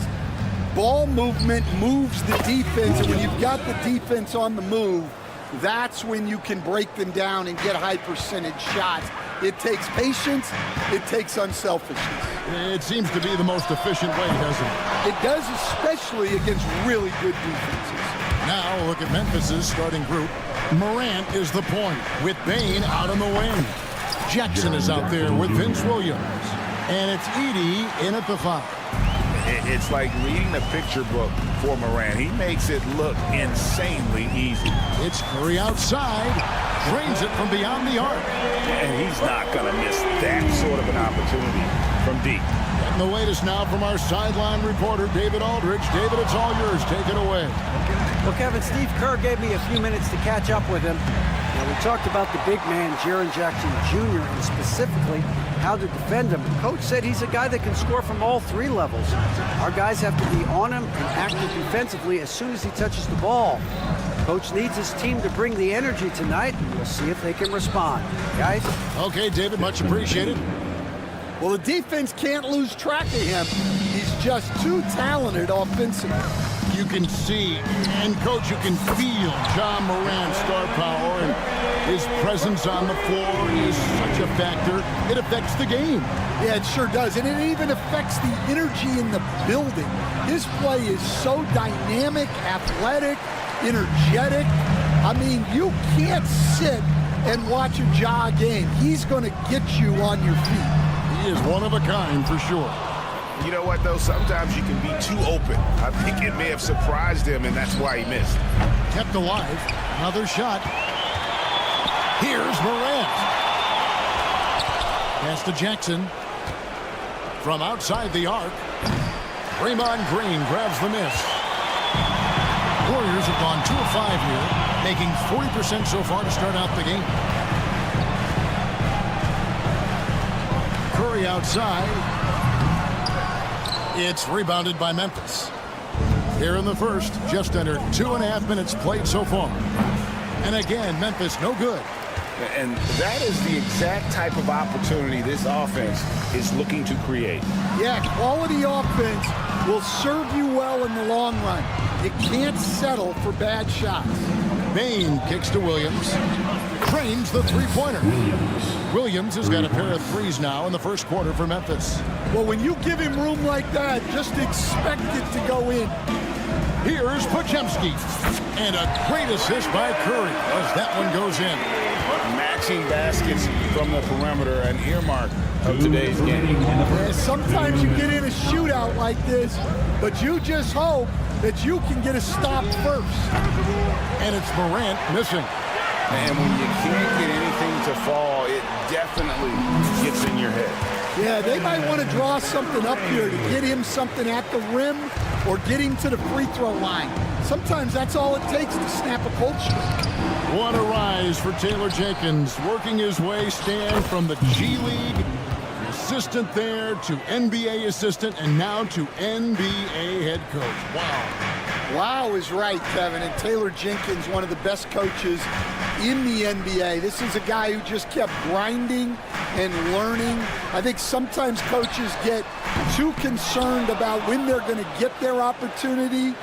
Ball movement moves the defense, and when you've got the defense on the move, that's when you can break them down and get high percentage shots. It takes patience, it takes unselfishness. It seems to be the most efficient way, doesn't it? It does, especially against really good defenses. Now look at Memphis's starting group. Morant is the point with Bane out on the wing. Jackson is out there with Vince Williams. And it's Edey in at the 5. It's like reading a picture book for Morant. He makes it look insanely easy. It's Curry outside. Drains it from beyond the arc. And he's not going to miss that sort of an opportunity from deep. And the latest now from our sideline reporter, David Aldridge. David, it's all yours. Take it away. Well, Kevin, Steve Kerr gave me a few minutes to catch up with him. Now, we talked about the big man, Jaren Jackson Jr., and specifically how to defend him. Coach said he's a guy that can score from all 3 levels. Our guys have to be on him and active defensively as soon as he touches the ball. Coach needs his team to bring the energy tonight, and we'll see if they can respond. Guys? Okay, David, much appreciated. Well, the defense can't lose track of him. He's just too talented offensively. You can see, and Coach, you can feel John Morant's star power, and his presence on the floor is such a factor. It affects the game. Yeah, it sure does, and it even affects the energy in the building. His play is so dynamic, athletic, energetic. I mean, you can't sit and watch a Ja game. He's going to get you on your feet. He is one of a kind for sure. You know what, though? Sometimes you can be too open. I think it may have surprised him, and that's why he missed. Kept alive. Another shot. Here's Morant. Pass to Jackson. From outside the arc. Draymond Green grabs the miss. Warriors have gone 2 of 5 here, making 40% so far to start out the game. Curry outside. It's rebounded by Memphis. Here in the first, just under 2.5 minutes played so far. And again, Memphis no good. And that is the exact type of opportunity this offense is looking to create. Yeah, quality offense will serve you well in the long run. You can't settle for bad shots. Bane kicks to Williams. Trains the three-pointer. Williams has got a pair of threes now in the first quarter for Memphis. Well, when you give him room like that, just expect it to go in. Here's Podziemski. And a great assist by Curry as that one goes in. Matching baskets from the perimeter, an earmark of today's game. Yeah, sometimes you get in a shootout like this, but you just hope that you can get a stop first. And it's Morant missing. And when you can't get anything to fall, it definitely gets in your head. Yeah, they might want to draw something up here to get him something at the rim or get him to the free throw line. Sometimes that's all it takes to snap a cold streak. What a rise for Taylor Jenkins, working his way, stand from the G League, assistant there to NBA assistant, and now to NBA head coach. Wow. Wow is right, Kevin. And Taylor Jenkins, one of the best coaches in the NBA. This is a guy who just kept grinding and learning. I think sometimes coaches get too concerned about when they're going to get their opportunity.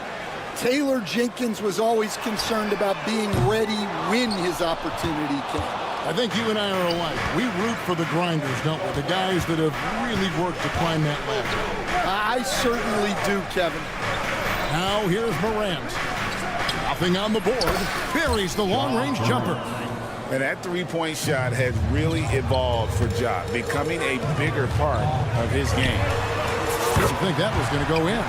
Taylor Jenkins was always concerned about being ready when his opportunity came. I think you and I are alike. We root for the grinders, don't we? The guys that have really worked to climb that ladder. I certainly do, Kevin. Now here's Morant. Nothing on the board. Buries the long-range jumper. And that three-point shot has really evolved for Ja, becoming a bigger part of his game. Didn't think that was going to go in.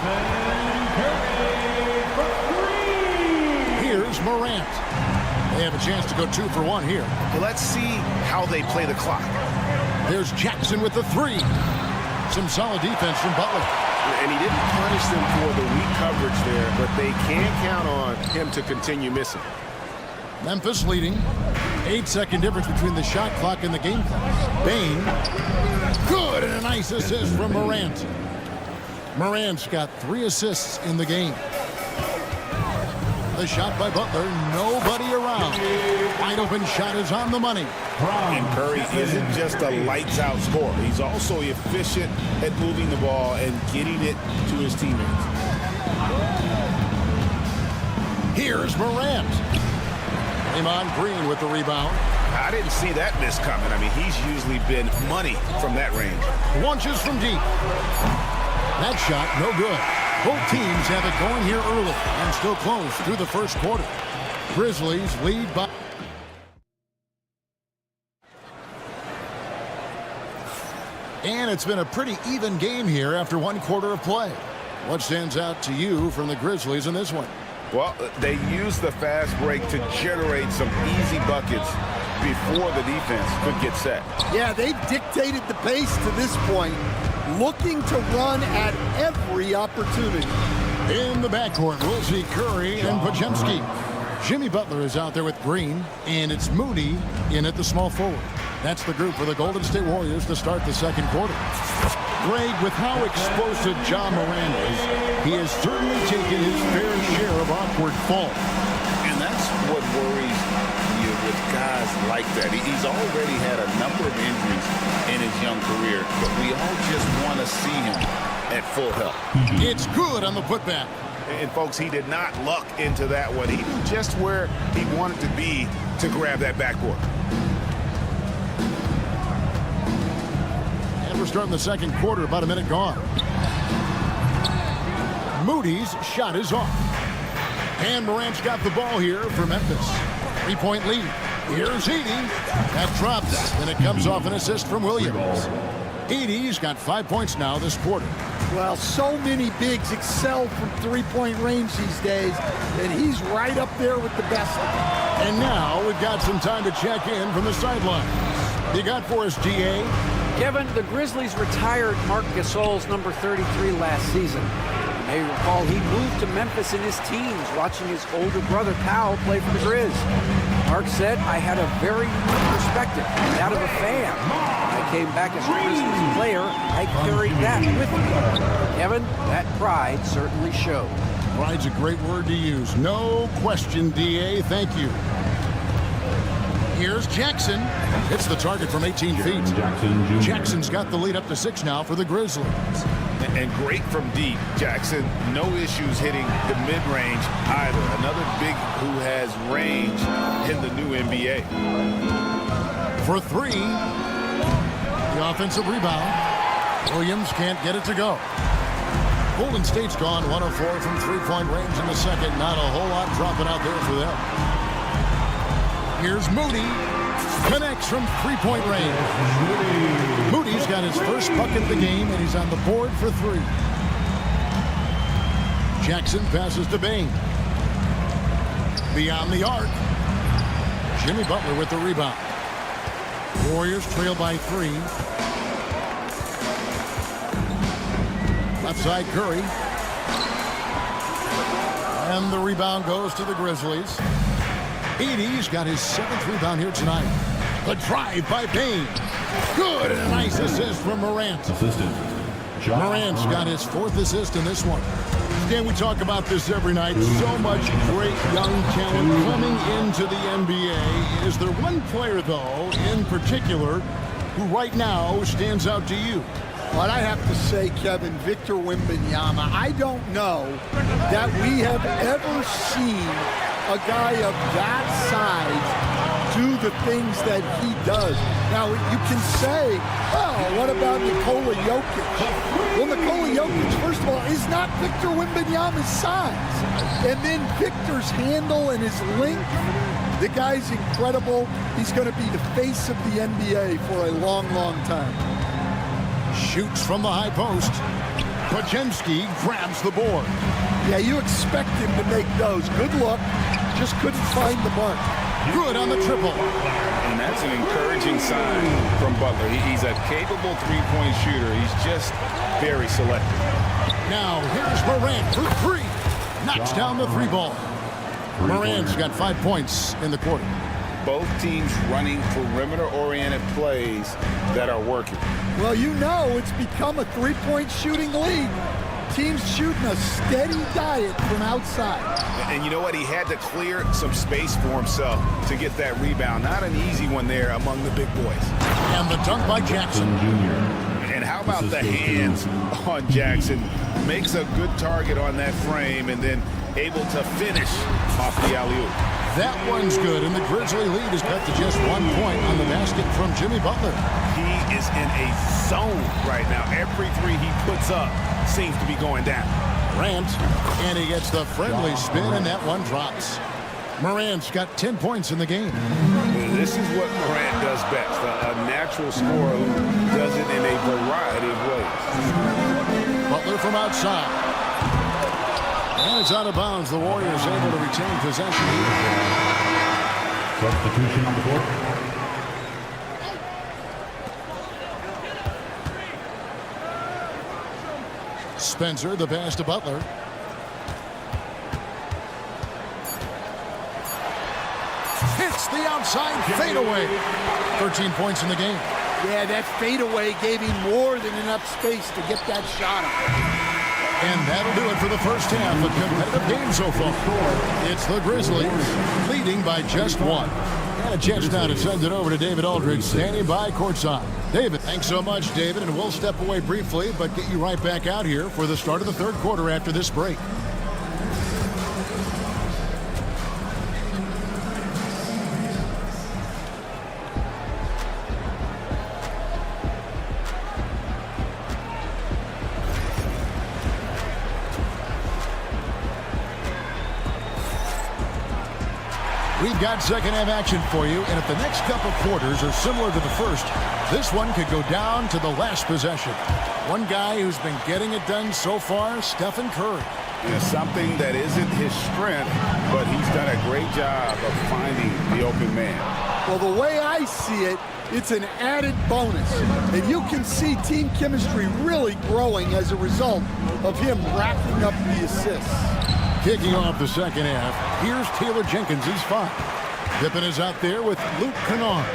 Here's Morant. They have a chance to go 2 for 1 here. Well, let's see how they play the clock. There's Jackson with the 3. Some solid defense from Butler. And he didn't punish them for the weak coverage there, but they can count on him to continue missing. Memphis leading. 8-second difference between the shot clock and the game clock. Bane. Good, and a nice assist from Morant. Morant's got 3 assists in the game. The shot by Butler, nobody around. Wide open shot is on the money. And Curry isn't just a lights-out scorer. He's also efficient at moving the ball and getting it to his teammates. Here's Morant. Draymond Green with the rebound. I didn't see that miss coming. I mean, he's usually been money from that range. Launches from deep. That shot, no good. Both teams have it going here early and still close through the first quarter. Grizzlies lead by... And it's been a pretty even game here after one quarter of play. What stands out to you from the Grizzlies in this one? Well, they used the fast break to generate some easy buckets before the defense could get set. Yeah, they've dictated the pace to this point, looking to run at every opportunity. In the backcourt, we'll see Curry and Podziemski. Jimmy Butler is out there with Green, and it's Moody in at the small forward. That's the group for the Golden State Warriors to start the second quarter. Greg, with how explosive Ja Morant is, he has certainly taken his fair share of awkward falls. And that's what worries you with guys like that. He's already had a number of injuries in his young career, but we all just want to see him at full health. It's good on the putback. And folks, he did not luck into that one. He knew just where he wanted to be to grab that backboard. And we're starting the second quarter, about a minute gone. Moody's shot is off. And Morant's got the ball here for Memphis. 3-point lead. Here's Edey. That drops, and it comes off an assist from Williams. Edey's got 5 points now this quarter. Well, so many bigs excel from three-point range these days, and he's right up there with the best of them. And now we've got some time to check in from the sidelines. You got for us, GA? Kevin, the Grizzlies retired Marc Gasol's number 33 last season. You may recall he moved to Memphis in his teens, watching his older brother Powell play for the Grizz. Marc said, "I had a very unique perspective, that of a fan. I came back as a Grizzlies player, I carried that with me." Kevin, that pride certainly showed. Pride's a great word to use. No question, DA. Thank you. Here's Jackson. Hits the target from 18 feet. Jackson's got the lead up to 6 now for the Grizzlies. And great from deep, Jackson. No issues hitting the mid-range either. Another big who has range in the new NBA. For 3. The offensive rebound. Williams can't get it to go. Golden State's gone 1 of 4 from 3-point range in the second. Not a whole lot dropping out there for them. Here's Moody. Connects from 3-point range. Moody's got his first bucket of the game, and he's on the board for 3. Jackson passes to Bain. Beyond the arc. Jimmy Butler with the rebound. Warriors trail by 3. Left side, Curry. And the rebound goes to the Grizzlies. Edey's got his 7th rebound here tonight. The drive by Bain. Good, and a nice assist from Morant. Morant's got his 4th assist in this one. Dan, we talk about this every night. So much great young talent coming into the NBA. Is there one player, though, in particular, who right now stands out to you? But I have to say, Kevin, Victor Wembanyama, I don't know that we have ever seen a guy of that size do the things that he does. Now, you can say, oh, what about Nikola Jokic? Well, Nikola Jokic, first of all, is not Victor Wembanyama's size. And then Victor's handle and his length, the guy's incredible. He's going to be the face of the NBA for a long, long time. Shoots from the high post. Podziemski grabs the board. Yeah, you expect him to make those. Good luck. Just couldn't find the mark. Good on the triple. And that's an encouraging sign from Butler. He's a capable 3-point shooter. He's just very selective. Now, here's Morant for 3. Knocks down the 3 ball. Morant's got 5 points in the quarter. Both teams running perimeter-oriented plays that are working. Well, you know it's become a 3-point shooting league. Teams shooting a steady diet from outside. And you know what? He had to clear some space for himself to get that rebound. Not an easy one there among the big boys. And the dunk by Jackson. And how about the hands on Jackson? Makes a good target on that frame and then able to finish off the alley-oop. That one's good, and the Grizzly lead is cut to just 1 point on the basket from Jimmy Butler. He is in a zone right now. Every three he puts up seems to be going down. Morant, and he gets the friendly spin, and that one drops. Morant's got 10 points in the game. This is what Morant does best, a natural scorer who does it in a variety of ways. Butler from outside. And it's out of bounds. The Warriors able to retain possession. Substitution on the court. Spencer, the pass to Butler. Hits the outside fadeaway. 13 points in the game. Yeah, that fadeaway gave him more than enough space to get that shot up. And that'll do it for the first half. A competitive game so far. It's the Grizzlies leading by just 1. And a chance now to send it over to David Aldridge, standing by courtside. David, thanks so much, David. And we'll step away briefly, but get you right back out here for the start of the third quarter after this break. We've got second half action for you, and if the next couple quarters are similar to the first, this one could go down to the last possession. One guy who's been getting it done so far, Stephen Curry. Something that isn't his strength, but he's done a great job of finding the open man. Well, the way I see it, it's an added bonus. And you can see team chemistry really growing as a result of him racking up the assists. Kicking off the second half, here's Taylor Jenkins. He's 5. Pippen is out there with Luke Kennard.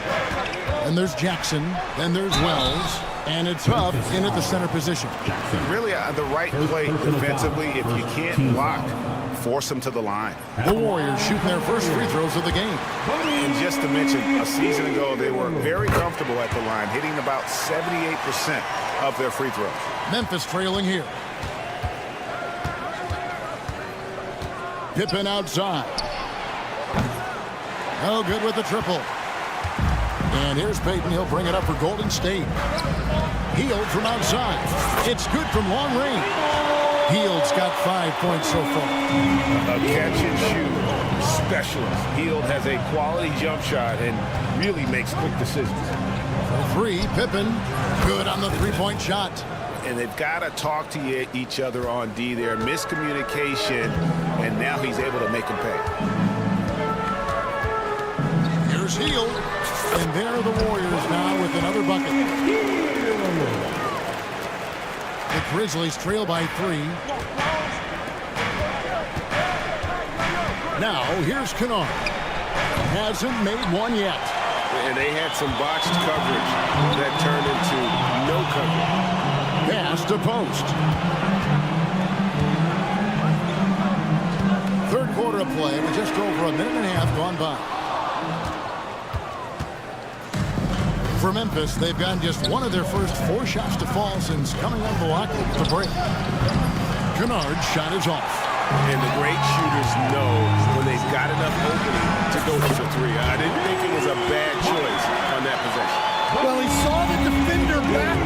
And there's Jackson. Then there's Wells. And it's Huff in at the center position. Really the right play defensively. If you can't block, force them to the line. The Warriors shooting their first free throws of the game. And just to mention, a season ago, they were very comfortable at the line, hitting about 78% of their free throws. Memphis trailing here. Pippen outside. Oh, good with the triple. And here's Payton. He'll bring it up for Golden State. Hield from outside. It's good from long range. Hield's got 5 points so far. A catch-and-shoot specialist. Hield has a quality jump shot and really makes quick decisions. For 3, Pippen. Good on the three-point shot. And they've got to talk to each other on D there. Miscommunication, and now he's able to make them pay. Here's Hield. And there are the Warriors now with another bucket. The Grizzlies trail by 3. Now, here's Kennard. Hasn't made one yet. And they had some botched coverage that turned into no coverage. Pass to post. Third quarter of play with just over a minute and a half gone by. For Memphis, they've gotten just one of their first 4 shots to fall since coming unblocked at the break. Kennard's shot is off. And the great shooters know when they've got enough opening to go for the 3. I didn't think it was a bad choice on that possession. Well, he saw the defender back,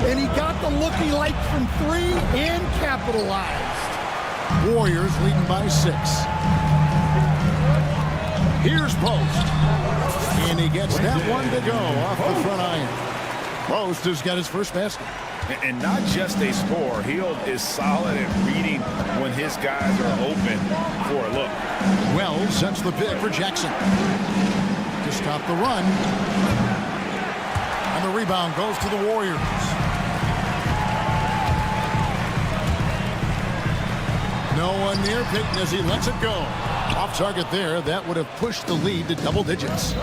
and he got the look he liked from 3 and capitalized. Warriors leading by 6. Here's Post. And he gets that one to go off the front iron. Post has got his first basket. And not just a scorer. Hield is solid at reading when his guys are open for a look. Wells sets the pick for Jackson. To stop the run. And the rebound goes to the Warriors. No one near Payton as he lets it go. Off target there. That would have pushed the lead to double digits.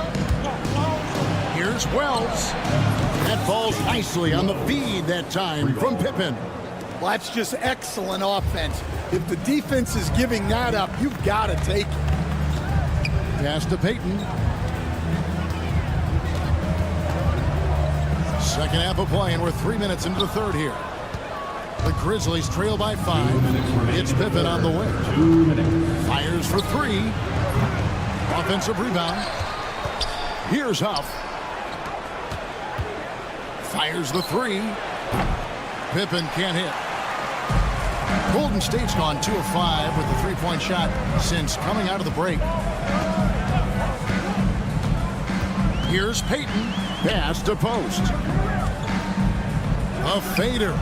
Here's Wells. That falls nicely on the feed that time from Pippen. Well, that's just excellent offense. If the defense is giving that up, you've got to take it. Pass to Payton. Second half of play, and we're 3 minutes into the third here. The Grizzlies trail by 5. It's Pippen on the way. Fires for 3. Offensive rebound. Here's Huff. Fires the 3. Pippen can't hit. Golden State's gone 2 of 5 with the three-point shot since coming out of the break. Here's Payton. Pass to post. A fader.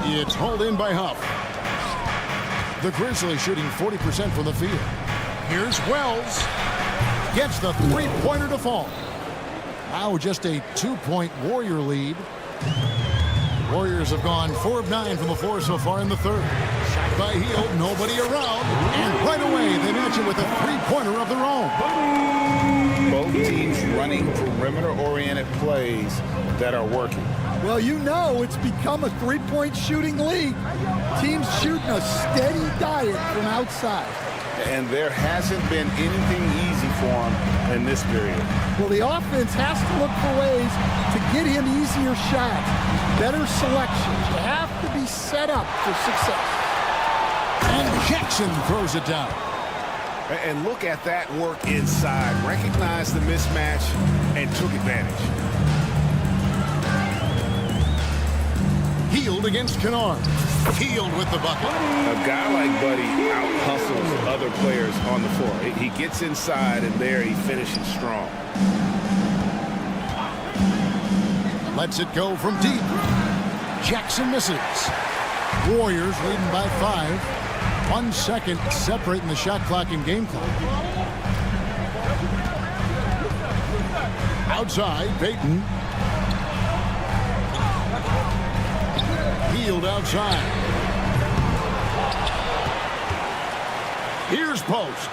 It's hauled in by Huff. The Grizzlies shooting 40% from the field. Here's Wells. Gets the three-pointer to fall. Now just a 2-point Warrior lead. Warriors have gone 4 of 9 from the floor so far in the third. Shot by Hield, nobody around. And right away, they match it with a three-pointer of their own. Both teams running perimeter-oriented plays that are working. Well, you know it's become a three-point shooting league. Teams shooting a steady diet from outside. And there hasn't been anything easy for him in this period. Well, the offense has to look for ways to get him easier shots, better selections. You have to be set up for success. And Jackson throws it down. And look at that work inside. Recognized the mismatch and took advantage. Hield against Kennard. Hield with the bucket. A guy like Buddy out-hustles other players on the floor. He gets inside, and there he finishes strong. Lets it go from deep. Jackson misses. Warriors leading by 5. 1 second separating the shot clock and game clock. Outside, Payton. Hield outside. Here's Post.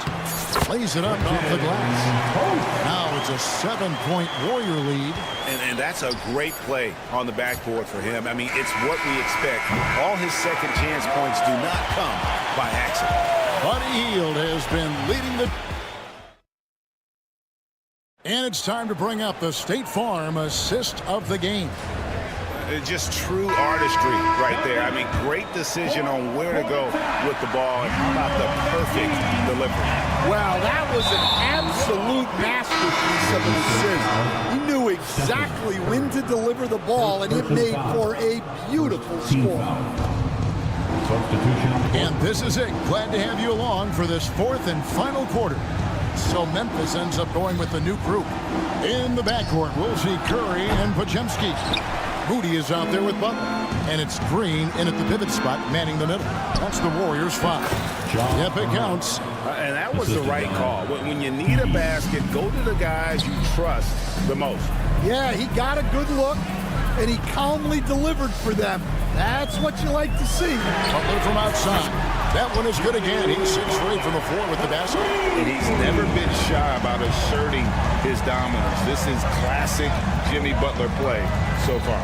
Plays it up off the glass. Now it's a 7-point Warrior lead. And that's a great play on the backboard for him. I mean, it's what we expect. All his second chance points do not come by accident. Buddy Hield has been leading the... And it's time to bring up the State Farm assist of the game. Just true artistry right there. I mean, great decision on where to go with the ball, and how about the perfect delivery. Wow, that was an absolute masterpiece of an assist. He knew exactly when to deliver the ball, and it made for a beautiful score. And this is it. Glad to have you along for this 4th and final quarter. So Memphis ends up going with the new group. In the backcourt, we'll see Curry and Podziemski. Moody is out there with Butler. And it's Green in at the pivot spot, manning the middle. That's the Warriors' foul. Yep, it counts. And that was the right call. When you need a basket, go to the guys you trust the most. Yeah, he got a good look, and he calmly delivered for them. That's what you like to see. Butler from outside. That one is good again. He's 6 straight from the floor with the basket. And he's never been shy about asserting his dominance. This is classic Jimmy Butler play so far.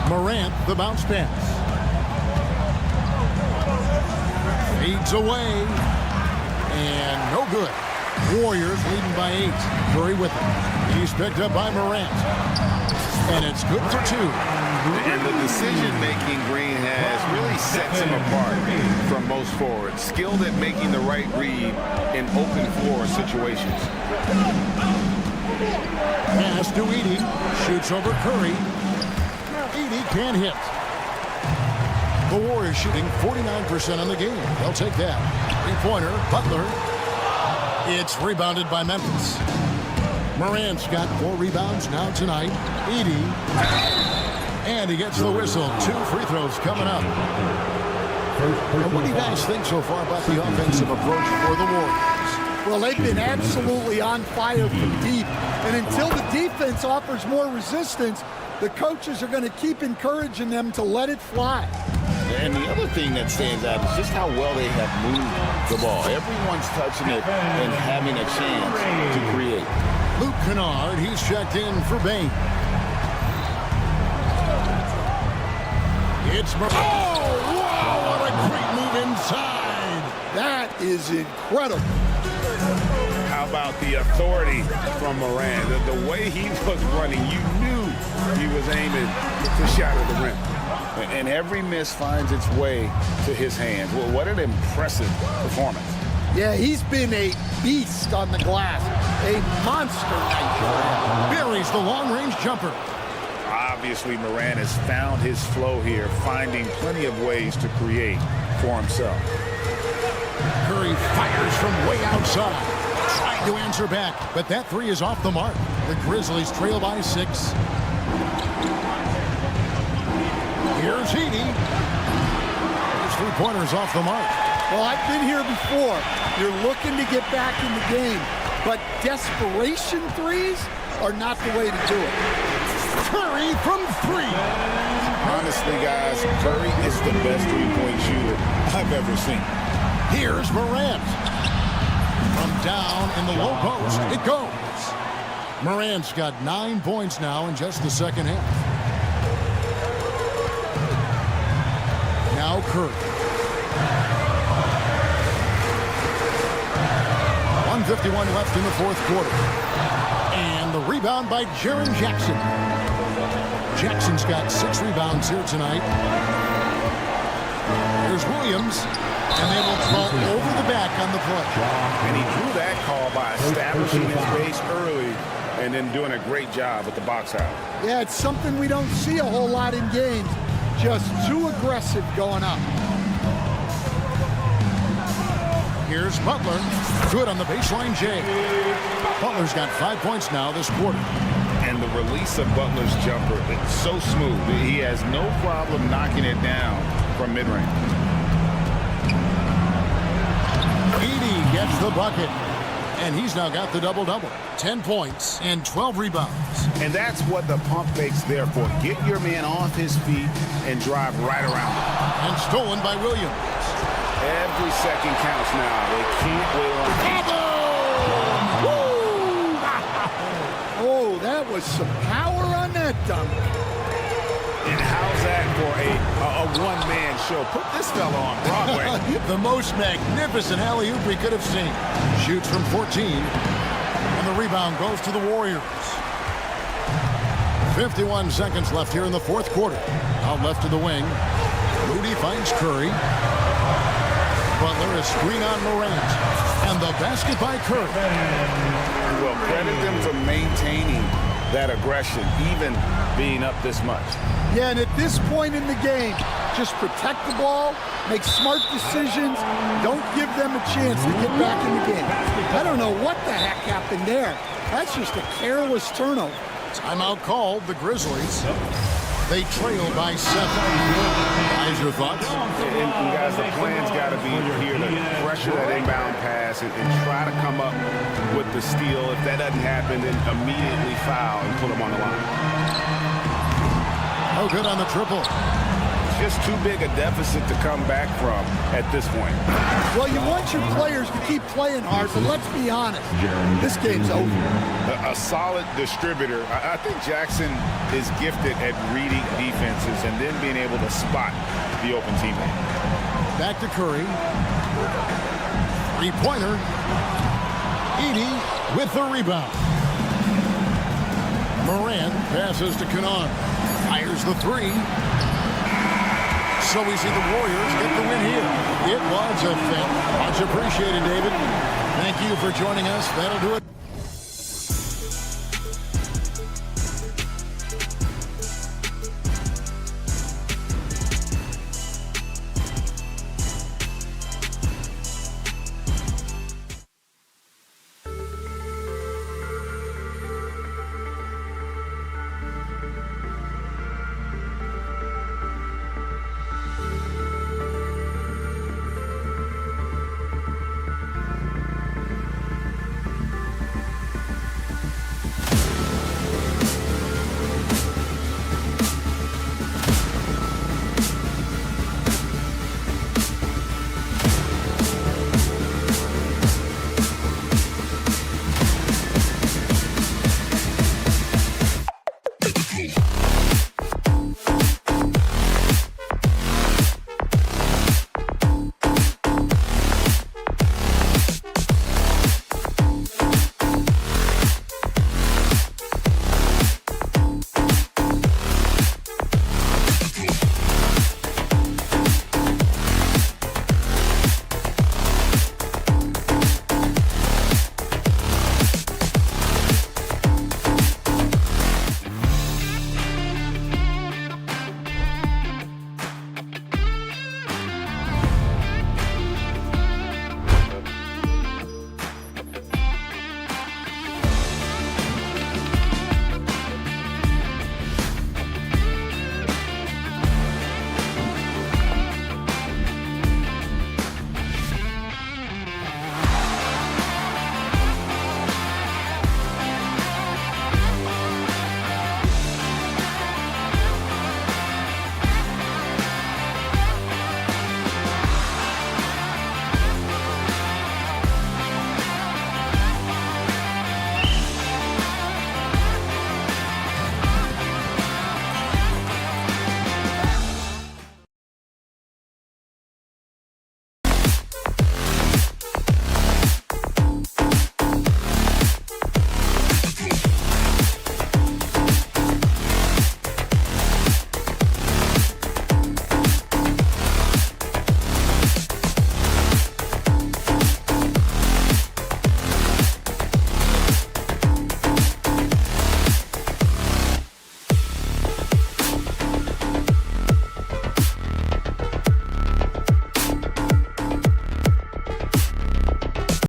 Morant, the bounce pass. Fades away. And no good. Warriors leading by 8. Curry with him. He's picked up by Morant. And it's good for 2. And the decision-making Green has really sets him apart from most forwards. Skilled at making the right read in open floor situations. Pass to Edey. Shoots over Curry. Edey can't hit. The Warriors shooting 49% on the game. They'll take that. 3-pointer. Butler. It's rebounded by Memphis. Morant's got 4 rebounds now tonight. Edey. And he gets the whistle. 2 free throws coming up. And what do you guys think so far about the offensive approach for the Warriors? Well, they've been absolutely on fire from deep. And until the defense offers more resistance, the coaches are going to keep encouraging them to let it fly. And the other thing that stands out is just how well they have moved the ball. Everyone's touching it and having a chance to create. Luke Kennard, he's checked in for Bain. It's oh, wow, what a great move inside. That is incredible. How about the authority from Morant? The way he was running, you knew he was aiming to shatter the rim. And every miss finds its way to his hands. Well, what an impressive performance. Yeah, he's been a beast on the glass. A monster night. Buries the long-range jumper. Obviously, Morant has found his flow here, finding plenty of ways to create for himself. Curry fires from way outside. Trying to answer back, but that three is off the mark. The Grizzlies trail by 6. Here's Edey. His three-pointer's off the mark. Well, I've been here before. You're looking to get back in the game, but desperation threes are not the way to do it. Curry from 3. Honestly, guys, Curry is the best three-point shooter I've ever seen. Here's Morant. From down in the low post, it goes. Morant's got 9 points now in just the second half. Now Curry. 1:51 left in the fourth quarter. And the rebound by Jaren Jackson. Jackson's got 6 rebounds here tonight. There's Williams. And they will call over the back on the play. And he drew that call by establishing his base early and then doing a great job with the box out. Yeah, it's something we don't see a whole lot in games. Just too aggressive going up. Here's Butler. Good on the baseline, Jay. Butler's got 5 points now this quarter. And the release of Butler's jumper, it's so smooth. He has no problem knocking it down from mid-range. Edey gets the bucket. And he's now got the double-double. 10 points and 12 rebounds. And that's what the pump fake's there for. Get your man off his feet and drive right around him. And stolen by Williams. Every second counts now. They can't wait on. Oh, that was some power on that dunk. And how's that for a one-man show? Put this fella on Broadway. The most magnificent alley-oop we could have seen. Shoots from 14. And the rebound goes to the Warriors. 51 seconds left here in the fourth quarter. Out left to the wing. Moody finds Curry. Butler is screen on Morant. And the basket by Curry. Well, credit them for maintaining that aggression, even being up this much. Yeah, and at this point in the game, just protect the ball, make smart decisions, don't give them a chance to get back in the game. I don't know what the heck happened there. That's just a careless turnover. Timeout called, the Grizzlies. They trail by 7. Guys, your thoughts? And guys, the plan's got to be here to pressure that inbound pass and try to come up with the steal. If that doesn't happen, then immediately foul and put them on the line. Oh, good on the triple. Just too big a deficit to come back from at this point. Well, you want your players to keep playing hard, but let's be honest. This game's over. A solid distributor. I think Jackson is gifted at reading defenses and then being able to spot the open teammate. Back to Curry. Three-pointer. Edey with the rebound. Morant passes to Canaan. Fires the 3. So we see the Warriors get the win here. It was a thing. Much appreciated, David. Thank you for joining us. That'll do it.